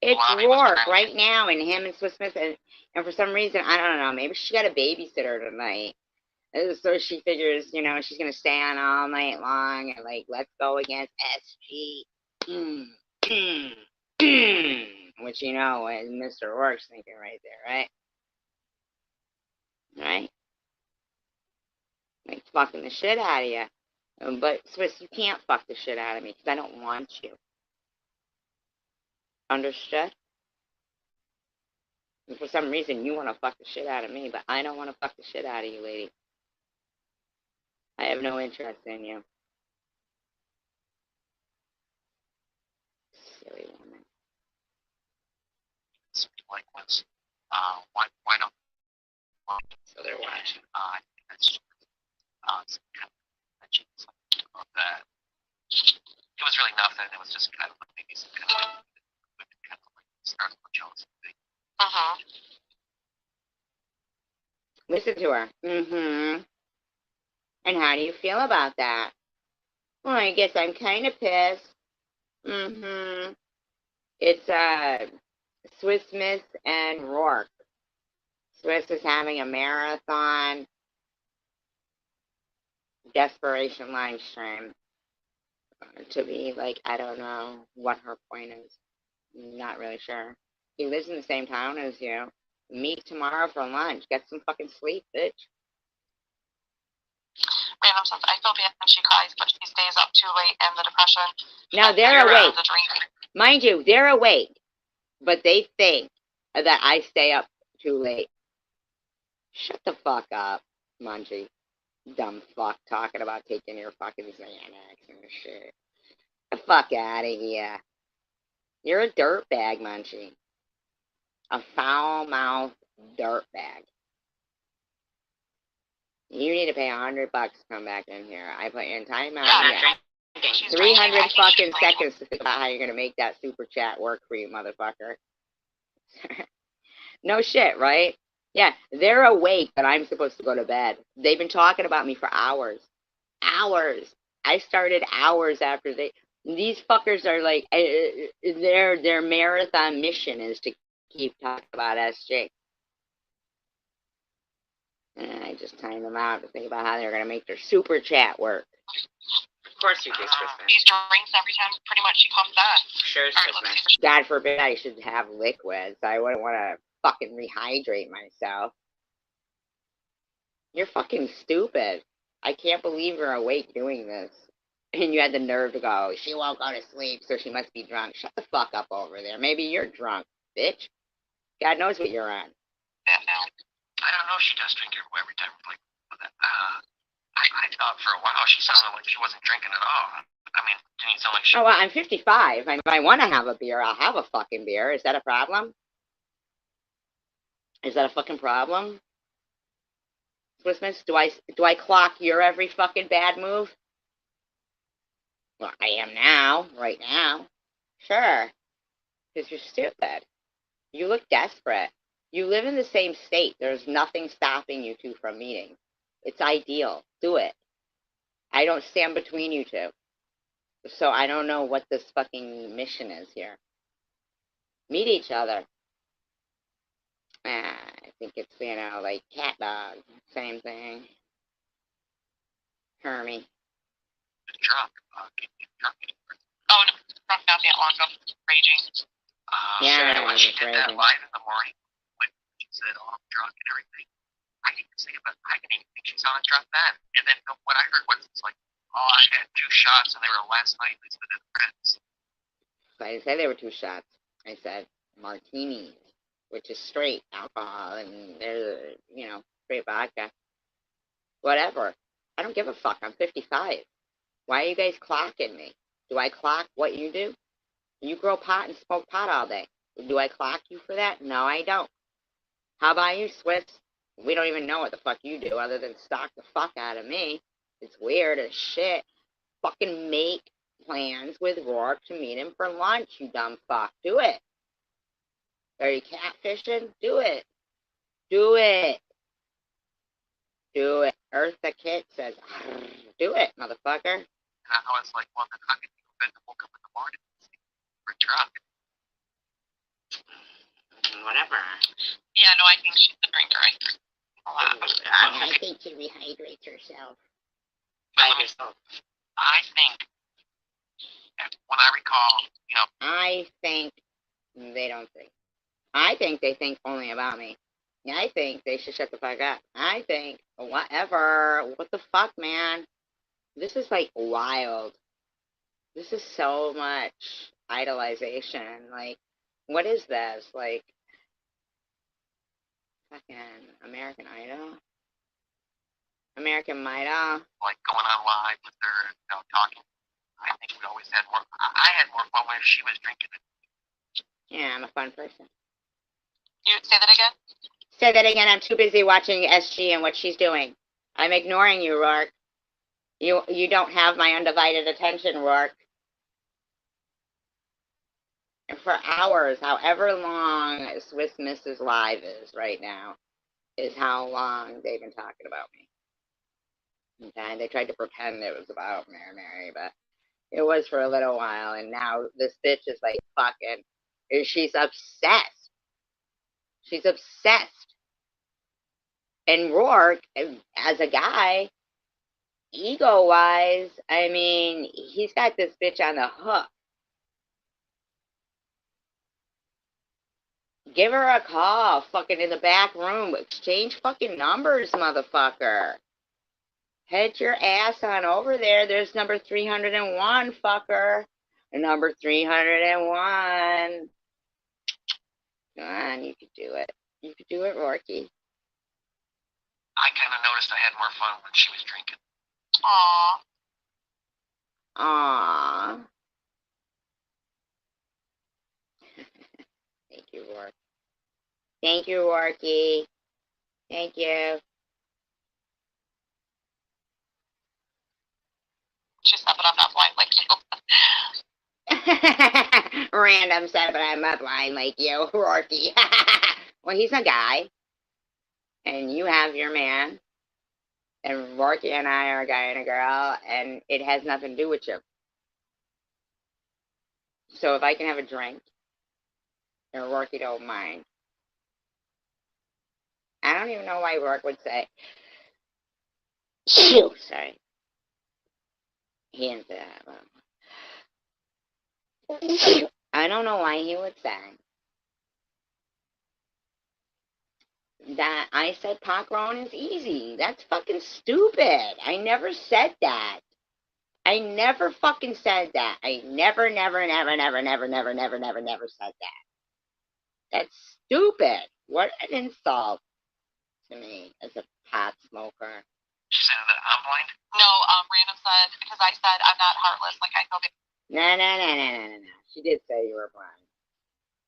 It's Rourke right now, and him and Swiss Smith, and for some reason, I don't know, maybe she got a babysitter tonight. So she figures, she's going to stay on all night long, and, like, let's go against SG. Which, is Mr. Rourke's thinking right there, right? Right? Like, fucking the shit out of you. But, Swiss, you can't fuck the shit out of me, because I don't want you. Understood? And for some reason, you want to fuck the shit out of me, but I don't want to fuck the shit out of you, lady. I have no interest in you. Silly woman. Like, why don't? So they're watching. I think that's some kind of mention something about that. It was really nothing. It was just kind of like maybe some kind of like starting with jealousy thing. Listen to her. And how do you feel about that? Well, I guess I'm kind of pissed. It's Swiss Miss and Rourke. Swiss is having a marathon desperation live stream to be like, I don't know what her point is. Not really sure. He lives in the same town as you. Meet tomorrow for lunch. Get some fucking sleep, bitch. Random stuff. I feel bad when she cries, but she stays up too late in the depression. Now they're awake. Mind you, they're awake, but they think that I stay up too late. Shut the fuck up, Munchie. Dumb fuck talking about taking your fucking Xanax and shit. The fuck out of here. You're a dirtbag, Munchie. A foul-mouthed dirtbag. You need to pay $100 to come back in here. I put you in timeout. Yeah. 300 fucking seconds to think about how you're gonna make that super chat work for you, motherfucker. No shit, right? Yeah, they're awake, but I'm supposed to go to bed. They've been talking about me for hours. Hours. I started hours after these fuckers are like, their marathon mission is to keep talking about SJ. And I just timed them out to think about how they're going to make their super chat work. Of course you do, Swiss Miss. These drinks every time pretty much she comes on. Sure, Swiss Miss. God forbid I should have liquids. I wouldn't want to fucking rehydrate myself. You're fucking stupid. I can't believe you're awake doing this. And you had the nerve to go, she won't go to sleep, so she must be drunk. Shut the fuck up over there. Maybe you're drunk, bitch. God knows what you're on. I don't know. She does drink every time. Like, I thought for a while she sounded like she wasn't drinking at all. I mean, didn't sound like she. Oh, well, I'm 55. If I want to have a beer, I'll have a fucking beer. Is that a problem? Is that a fucking problem? Christmas? Do I clock your every fucking bad move? Well, I am now, right now. Sure. Because you're stupid. You look desperate. You live in the same state. There's nothing stopping you two from meeting. It's ideal. Do it. I don't stand between you two. So I don't know what this fucking mission is here. Meet each other. I think it's, like cat dog. Same thing. Hermie. Drunk. Drunk. Oh, no, drunk not that long ago. Raging. Yeah, when she did that raging. live in the morning, when she said, "Oh, I'm drunk" and everything, I didn't say it, but I didn't even think she sounded drunk then. And then what I heard was, it's like, "Oh, I had 2 shots and they were last night." They said they're friends. I didn't say they were 2 shots. I said martinis, which is straight alcohol, and there's, straight vodka. Whatever. I don't give a fuck. I'm 55. Why are you guys clocking me? Do I clock what you do? You grow pot and smoke pot all day. Do I clock you for that? No, I don't. How about you, Swiss? We don't even know what the fuck you do other than stalk the fuck out of me. It's weird as shit. Fucking make plans with Rourke to meet him for lunch, you dumb fuck. Do it. Are you catfishing? Do it. Do it. Do it. Eartha Kitt says, do it, motherfucker. And I was like, "Well, then how can you go to woke up in the morning and see we're drunk?" Whatever. Yeah, no, I think she's a drinker. I think she rehydrates herself. I think, when I recall, I think they don't think. I think they think only about me. I think they should shut the fuck up. I think, whatever. What the fuck, man? This is, wild. This is so much idolization. What is this? Fucking American Idol? American Idol? like going on live with her, talking. I think we always had more. I had more fun when she was drinking it. Yeah, I'm a fun person. You say that again? Say that again. I'm too busy watching SG and what she's doing. I'm ignoring you, Rourke. You don't have my undivided attention, Rourke. And for hours, however long Swiss Mrs. Live is right now, is how long they've been talking about me. Okay, they tried to pretend it was about Mary, but it was for a little while, and now this bitch is fucking, she's obsessed. She's obsessed. And Rourke, as a guy, ego-wise, I mean, he's got this bitch on the hook. Give her a call, fucking in the back room. Exchange fucking numbers, motherfucker. Head your ass on over there. There's number 301, fucker. Number 301. Come on, you could do it. You could do it, Rourke. I kind of noticed I had more fun when she was drinking. Aww. Aww. Thank you, Rourke. Thank you, Rourke. Thank you. She said that I'm not blind like you. Random said, but I'm not blind like you, Rourke. Well, he's a guy, and you have your man, and Rourke and I are a guy and a girl, and it has nothing to do with you. So if I can have a drink, and Rourke don't mind. I don't even know why Rourke would say, shoo, sorry. He didn't say that. I don't know why he would say that I said pot growing is easy. That's fucking stupid. I never said that. I never fucking said that. I never said that. That's stupid. What an insult to me as a pot smoker. She said that I'm blind. No, Random said, because I said I'm not heartless, like I feel bad. No. She did say you were blind.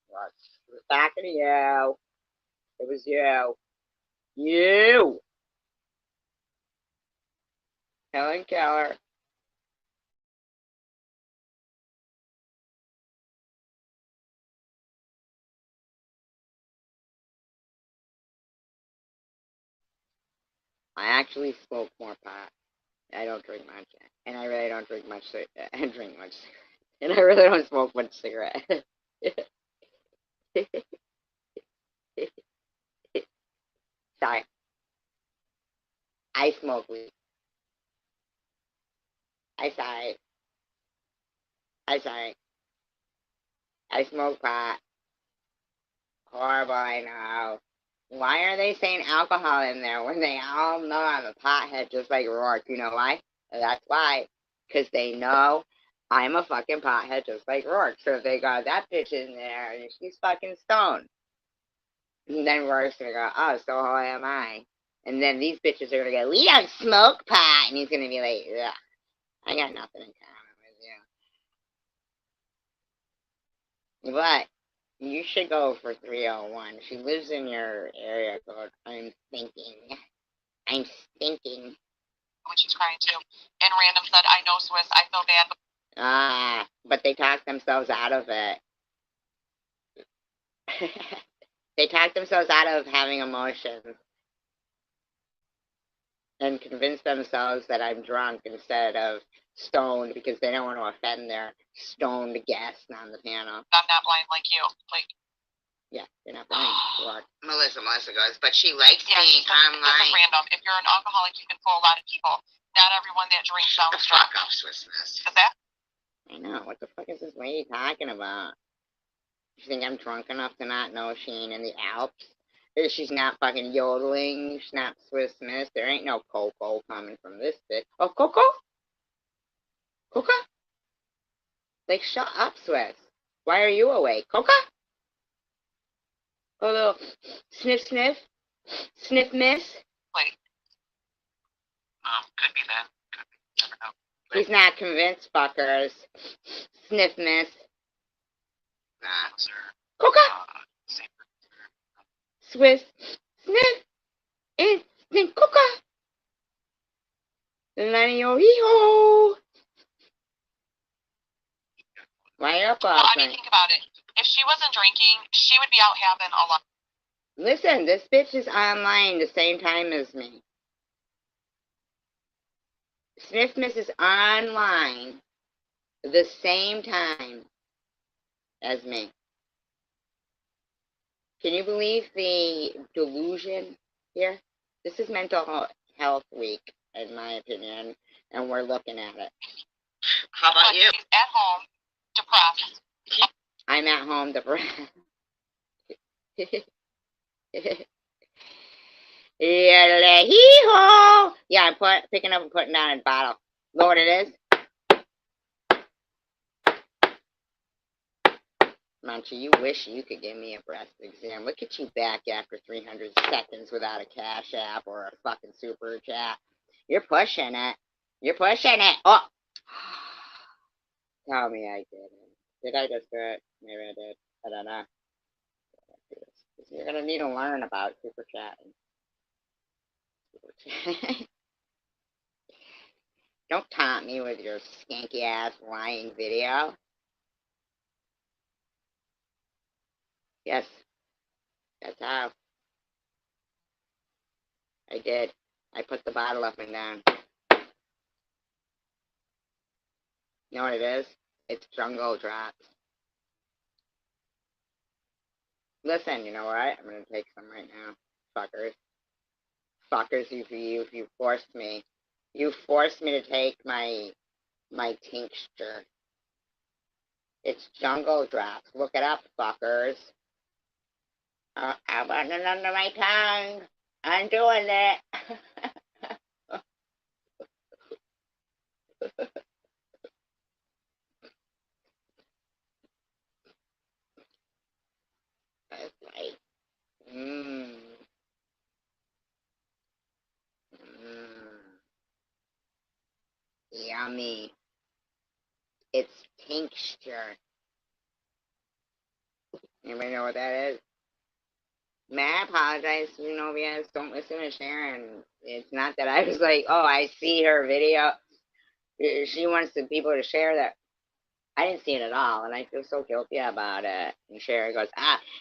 Well, it was talking to you. It was you. You! Helen Keller. I actually smoke more pot. I don't drink much, and I really don't drink much. I drink much cigarette, and I really don't smoke much cigarette. Sorry, I smoke weed. I sorry. I smoke pot. Horrible, I know. Why are they saying alcohol in there when they all know I'm a pothead just like Rourke? You know why? That's why. Because they know I'm a fucking pothead just like Rourke. So if they go, that bitch in there and she's fucking stoned. And then Rourke's going to go, oh, so am I. And then these bitches are going to go, we don't smoke pot. And he's going to be like, yeah, I got nothing in common with you. But you should go for 301. She lives in your area code. I'm thinking. When she's crying too. And Random said, I know Swiss, I feel bad. But they talk themselves out of it. They talk themselves out of having emotions and convince themselves that I'm drunk instead of stoned because they don't want to offend their stoned guest on the panel. I'm not blind like you. Like, yeah, you're not blind. Melissa goes, but she likes yeah, being online. This is Random. If you're an alcoholic, you can fool a lot of people. Not everyone that drinks sounds drunk. Fuck off, Swissness. Is that? I know. What the fuck is this lady talking about? You think I'm drunk enough to not know she ain't in the Alps? She's not fucking yodeling. She's not Swiss Miss. There ain't no Coco coming from this bitch. Oh, Coco? Coca? Like, shut up, Swiss. Why are you awake? Coca? A little sniff, miss? Wait. Could be that. Could be. Never know. He's not convinced, fuckers. Sniff, miss. Sir. Coca? Swiss. Sniff. And then Coca. Lenny-o, hee-ho. Why up, well, I mean, think about it. If she wasn't drinking, she would be out having a lot. Listen, this bitch is online the same time as me. Sniff Miss is online the same time as me. Can you believe the delusion here? This is mental health week, in my opinion, and we're looking at it. How about you? She's at home, depressed. I'm at home depressed. Yeah, I'm picking up and putting down a bottle. Know what it is? Munchie, you wish you could give me a breast exam. Look at you back after 300 seconds without a cash app or a fucking super chat. You're pushing it. Oh! Tell me I didn't. Did I just do it? Maybe I did. I don't know. You're going to need to learn about super chatting. Don't taunt me with your skanky ass lying video. Yes, that's how. I did. I put the bottle up and down. You know what it is? It's jungle drops. Listen, you know what? I'm gonna take some right now. Fuckers. Fuckers, you forced me. You forced me to take my tincture. It's jungle drops. Look it up, fuckers. I want it under my tongue. I'm doing it. That's like, mmm, yummy. It's tincture. Anybody know what that is? Man, I apologize to Novias. Don't listen to Sharon. It's not that I was like, oh, I see her video. She wants the people to share that. I didn't see it at all, and I feel so guilty about it. And Sharon goes,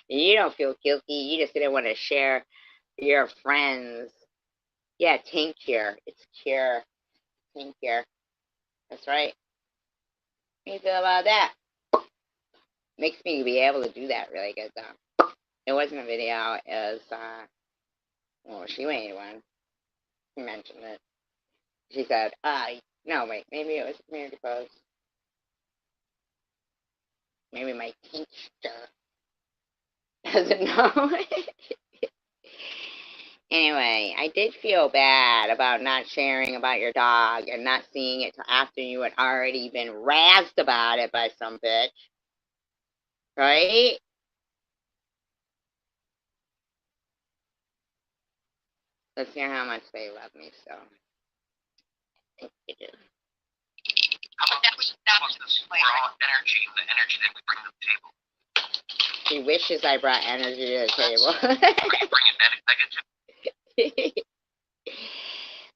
you don't feel guilty. You just didn't want to share your friends. Yeah, tincture. It's cure. Tincture. That's right. How do you feel about that? Makes me be able to do that really good, though. It wasn't a video. It was, well, she made one. She mentioned it. She said, no, wait, maybe it was a community post. Maybe my tincture doesn't know. Anyway, I did feel bad about not sharing about your dog and not seeing it till after you had already been razzed about it by some bitch. Right? Let's hear how much they love me, so. I think they do. How about this raw energy, the energy that we bring to the table? She wishes I brought energy to the table. Are you bringing negative?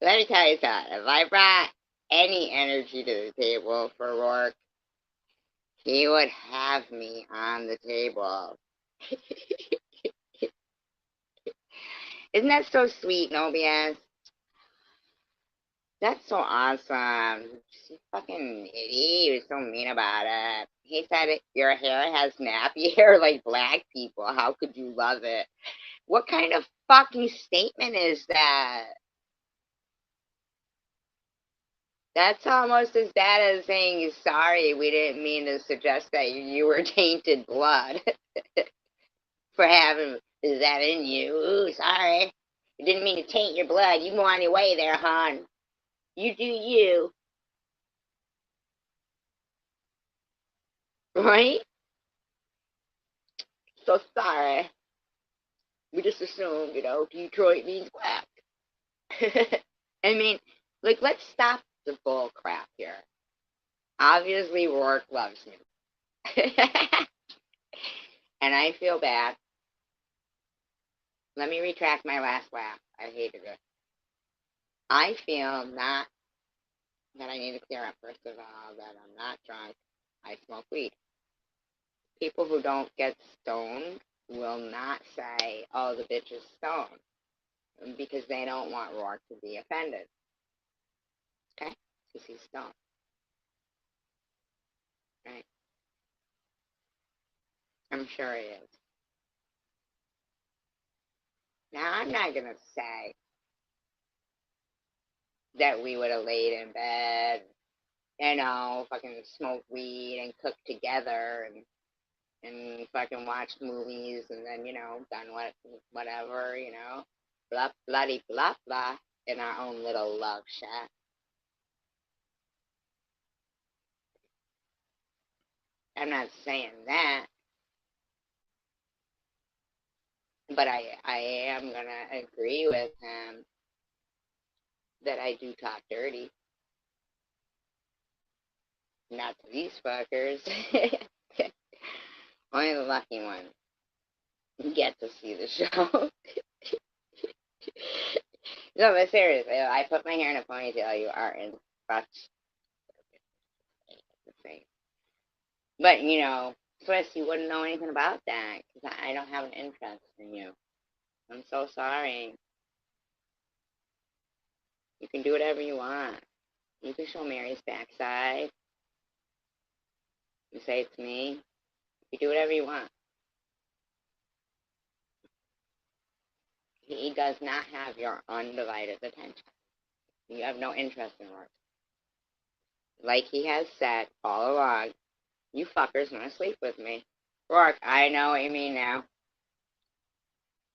Let me tell you something. If I brought any energy to the table for Rourke, he would have me on the table. Isn't that so sweet, no BS? That's so awesome. She fucking idiot. He was so mean about it. He said, your hair has nappy hair like black people. How could you love it? What kind of fucking statement is that? That's almost as bad as saying, sorry, we didn't mean to suggest that you were tainted blood for having that in you. Ooh, sorry. We didn't mean to taint your blood. You go on your way there, hon. You do you. Right? So sorry. We just assumed, Detroit means black. I mean, like, let's stop the bull crap here. Obviously, Rourke loves me. And I feel bad. Let me retract my last laugh. I hated it. I feel not that I need to clear up, first of all, that I'm not drunk. I smoke weed. People who don't get stoned will not say, oh, the bitch is stoned, because they don't want Rourke to be offended. Okay? Because he's stoned. Right? I'm sure he is. Now, I'm not going to say that we would have laid in bed, fucking smoked weed and cooked together and fucking watched movies and then, done whatever, blah, bloody, blah, blah, in our own little love shack. I'm not saying that, but I am going to agree with him that I do talk dirty. Not to these fuckers. Only the lucky ones get to see the show. No, but seriously, I put my hair in a ponytail. You are in such the thing. But, Swiss, you wouldn't know anything about that because I don't have an interest in you. I'm so sorry. You can do whatever you want. You can show Mary's backside. You say it's me. You do whatever you want. He does not have your undivided attention. You have no interest in Rourke. Like he has said all along, you fuckers want to sleep with me. Rourke, I know what you mean now.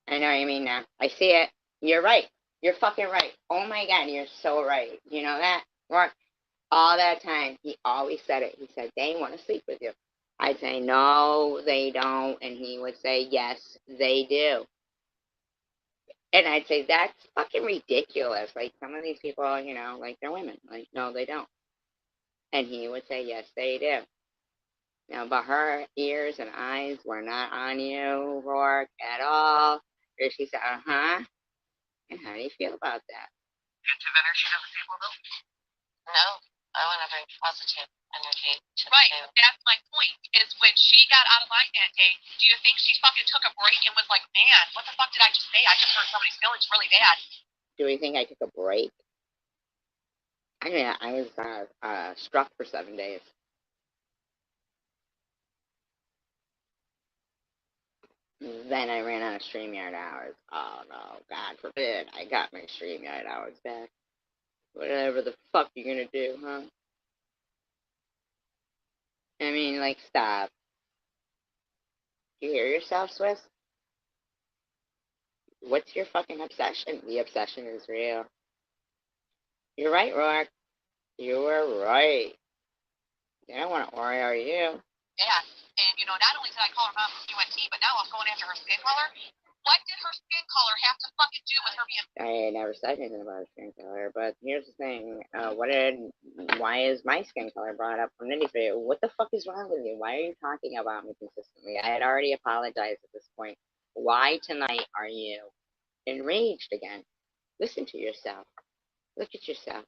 I know what you mean now. I see it. You're right. You're fucking right. Oh my God, you're so right. You know that? Mark, all that time, he always said it. He said, they want to sleep with you. I'd say, no, they don't. And he would say, yes, they do. And I'd say, that's fucking ridiculous. Like, some of these people, you know, like, they're women. Like, no, they don't. And he would say, yes, they do. Now, but her ears and eyes were not on you, Rourke, at all. And she said, uh-huh. And how do you feel about that? Negative energy to the people, though? No, I want to bring positive energy to Right, the table. that's my point, is when she got out of line that day, do you think she fucking took a break and was like, man, what the fuck did I just say? I just hurt somebody's feelings really bad. Do we think I took a break? I mean, I was struck for 7 days. Then I ran out of StreamYard hours. Oh no, God forbid, I got my StreamYard hours back. Whatever the fuck you gonna do, huh? I mean, like, stop. You hear yourself, Swiss? What's your fucking obsession? The obsession is real. You're right, Rourke. You were right. They don't want to Oreo you. Yeah, and you know, not only did I call her mom from UNT, but now I'm going after her skin color. What did her skin color have to fucking do with her being? I never said anything about her skin color, but here's the thing. Why is my skin color brought up from Nitty for you? What the fuck is wrong with you? Why are you talking about me consistently? I had already apologized at this point. Why tonight are you enraged again? Listen to yourself. Look at yourself.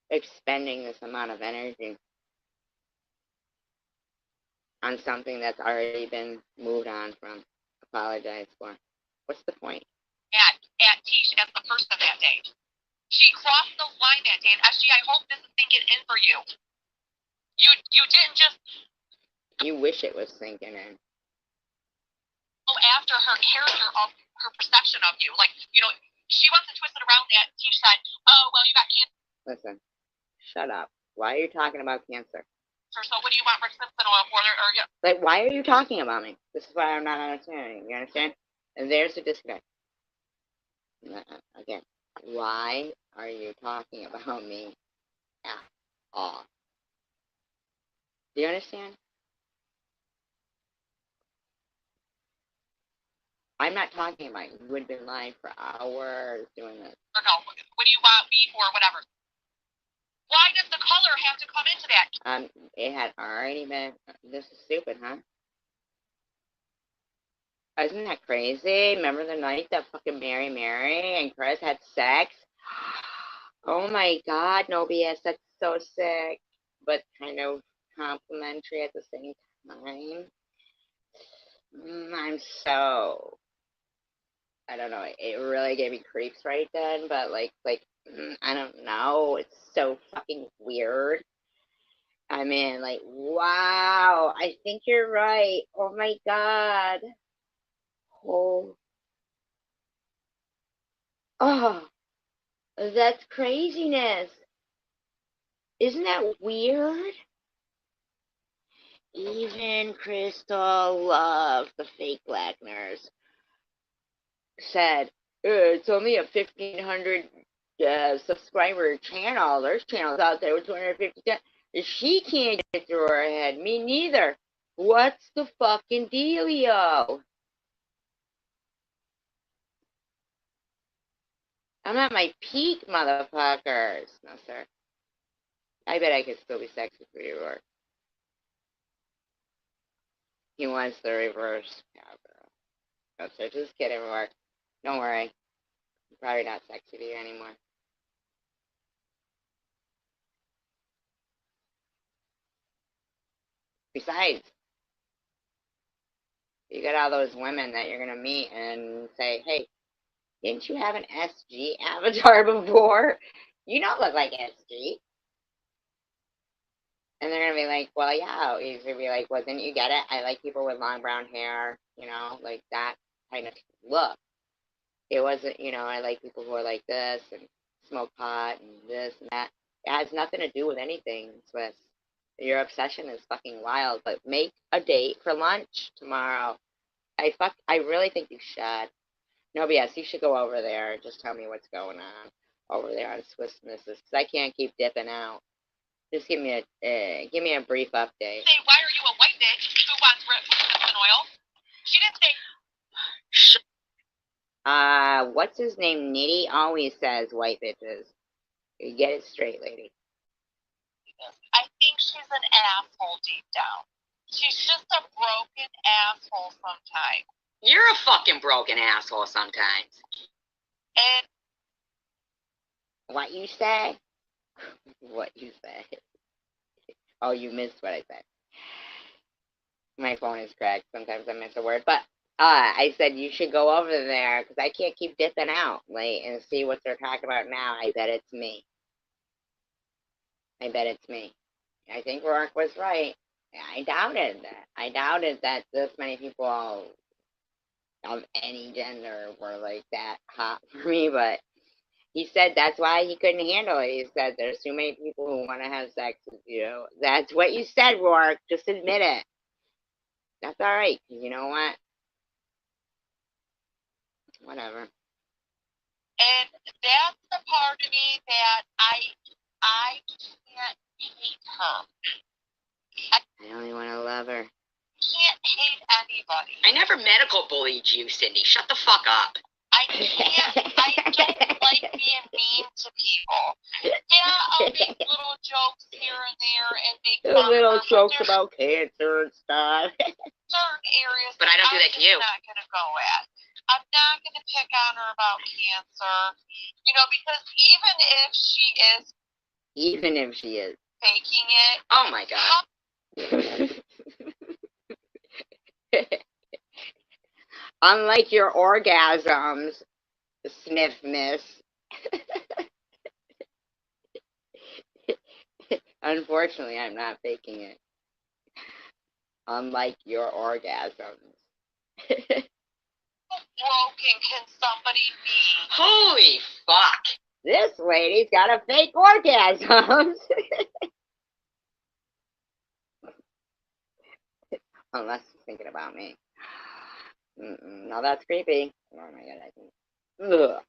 Expending this amount of energy on something that's already been moved on from. Apologize for. What's the point? At Tish as the person that day. She crossed the line that day, and SG, I hope this is sinking in for you. You didn't just You wish it was sinking in. go after her character of her perception of you. Like, you know, she wants to twist it around that Tish said, oh, well, you got cancer, Listen, shut up. Why are you talking about cancer? so what do you want Rick Simpson or yeah. Like, why are you talking about me? This is why I'm not understanding. You understand? And there's the disconnect. Again, why are you talking about me at all? Do you understand? I'm not talking about you. You would have been lying for hours doing this. Or no, what do you want beef or whatever? Why does the color have to come into that? It had already been. This is stupid, huh? Isn't that crazy? Remember the night that fucking Mary and Chris had sex? Oh my God, no BS. That's so sick, but kind of complimentary at the same time. I'm so. I don't know. It really gave me creeps right then, but like, I don't know. It's so fucking weird. I mean, like, wow. I think you're right. Oh my God. Oh. Oh, that's craziness. Isn't that weird? Even Crystal Love, the fake black nurse, said, it's only a 1,500 subscriber channel. There's channels out there with 250. She can't get through her head. Me neither. What's the fucking dealio? I'm at my peak, motherfuckers. No, sir. I bet I could still be sexy for you, Rourke. He wants the reverse cowgirl. No, sir. Just kidding, Rourke. Don't worry. I'm probably not sexy to you anymore. Besides, you got all those women that you're going to meet and say, hey, didn't you have an SG avatar before? You don't look like SG. And they're going to be like, well, yeah. He's going to be like, well, didn't you get it? I like people with long brown hair, you know, like that kind of look. It wasn't, you know, I like people who are like this and smoke pot and this and that. It has nothing to do with anything, Swiss. Your obsession is fucking wild, but make a date for lunch tomorrow. I really think you should. No, but yes, you should go over there. Just tell me what's going on over there on Swiss Misses, because I can't keep dipping out. Just give me a brief update. Say, why are you a white bitch who wants Crimson oil? She didn't say. What's his name? Nitty always says white bitches. You get it straight, lady. I think she's an asshole deep down. She's just a broken asshole sometimes. You're a fucking broken asshole sometimes. And What you say? What you say? Oh, you missed what I said. My phone is cracked. Sometimes I miss a word. But I said you should go over there because I can't keep dipping out, like, and see what they're talking about now. I bet it's me. I bet it's me. I think Rourke was right. I doubted that. I doubted that this many people of any gender were like that hot for me, but he said that's why he couldn't handle it. He said there's too many people who want to have sex with you. That's what you said, Rourke. Just admit it. That's all right. You know what? Whatever. And that's the part of me that I can't hate her. I only want to love her. Can't hate anybody. I never medical bullied you, Cindy. Shut the fuck up. I don't like being mean to people. Yeah, I'll make little jokes here and there and make fun Little of them, jokes but about cancer and stuff. certain areas But I don't do that to you. I'm not gonna go at. I'm not gonna pick on her about cancer, you know, because even if she is Even if she is. faking it, Oh my god. Unlike your orgasms, sniff miss. Unfortunately, I'm not faking it. Unlike your orgasms. broken can somebody be? Holy fuck. This lady's got a fake orgasm. Unless she's thinking about me. No, that's creepy. Oh my god, I can. Ugh.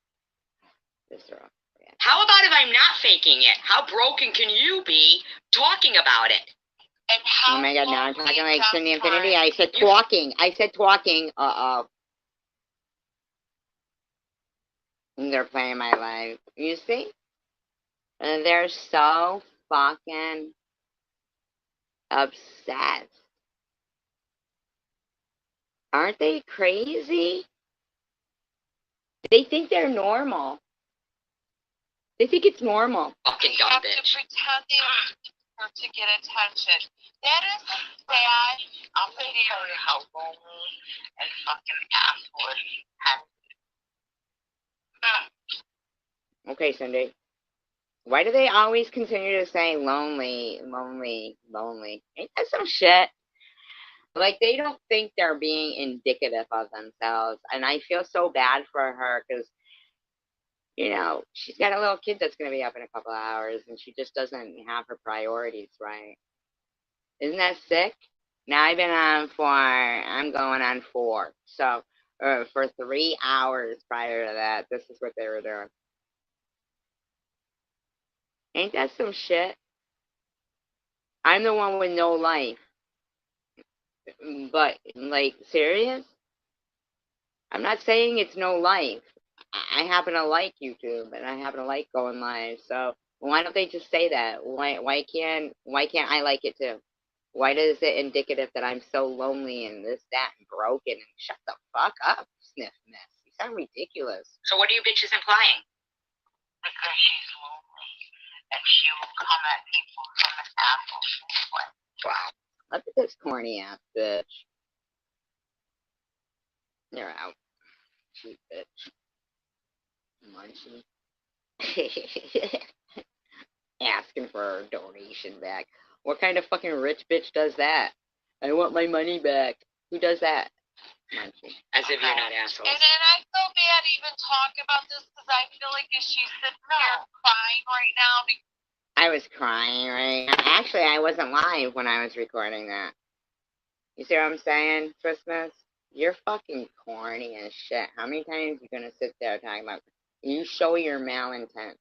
This wrong. Yeah. How about if I'm not faking it? How broken can you be talking about it? And how Oh my god, now I'm talking like Cindy desperate. Infinity. I said talking. I said talking. Uh-oh. They're playing my life. You see? And they're so fucking obsessed. Aren't they crazy? They think they're normal. They think it's normal. Fucking You dumb have bitch. to pretend they are to get attention. That is bad. I'll tell you how lonely and fucking asshole Okay, Cindy. Why do they always continue to say lonely, lonely, lonely? Ain't that some shit? Like, they don't think they're being indicative of themselves. And I feel so bad for her because, you know, she's got a little kid that's going to be up in a couple of hours and she just doesn't have her priorities right. Isn't that sick? Now I've been on I'm going on 4. So, for 3 hours prior to that, this is what they were doing. Ain't that some shit? I'm the one with no life. But, like, serious? I'm not saying it's no life. I happen to like YouTube and I happen to like going live. So why don't they just say that? Why can't I like it too? Why is it indicative that I'm so lonely and this, that, and broken? And shut the fuck up, sniff mess. You sound ridiculous. So what are you bitches implying? Because she's lonely, and she will come at people from an asshole standpoint. Wow. Look at this corny ass bitch. You're out. Cheap bitch. Munchie. Asking for a donation back. What kind of fucking rich bitch does that? I want my money back. Who does that? Munchie. As if you're not assholes. And then I feel bad even talking about this because I feel like if she's sitting there crying right now because I was crying, right? Actually, I wasn't live when I was recording that. You see what I'm saying, Christmas? You're fucking corny as shit. How many times are you gonna sit there talking about you show your malintent?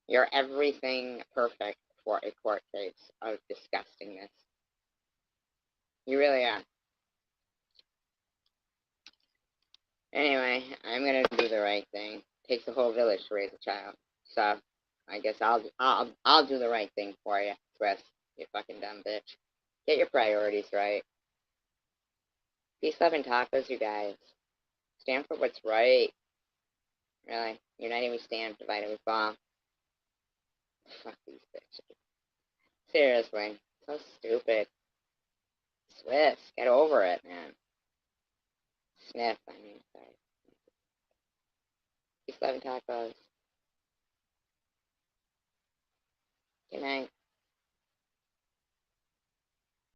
You're everything perfect for a court case of disgustingness. You really are. Anyway, I'm gonna do the right thing. It takes a whole village to raise a child. So I guess I'll do the right thing for you, Twist. You fucking dumb bitch. Get your priorities right. Peace, love, and tacos, you guys. Stand for what's right. Really. United we stand, divided we fall. Fuck these bitches. Seriously. So stupid. Swiss, get over it, man. Sniff, I mean, sorry. Peace, love, and tacos. Good night.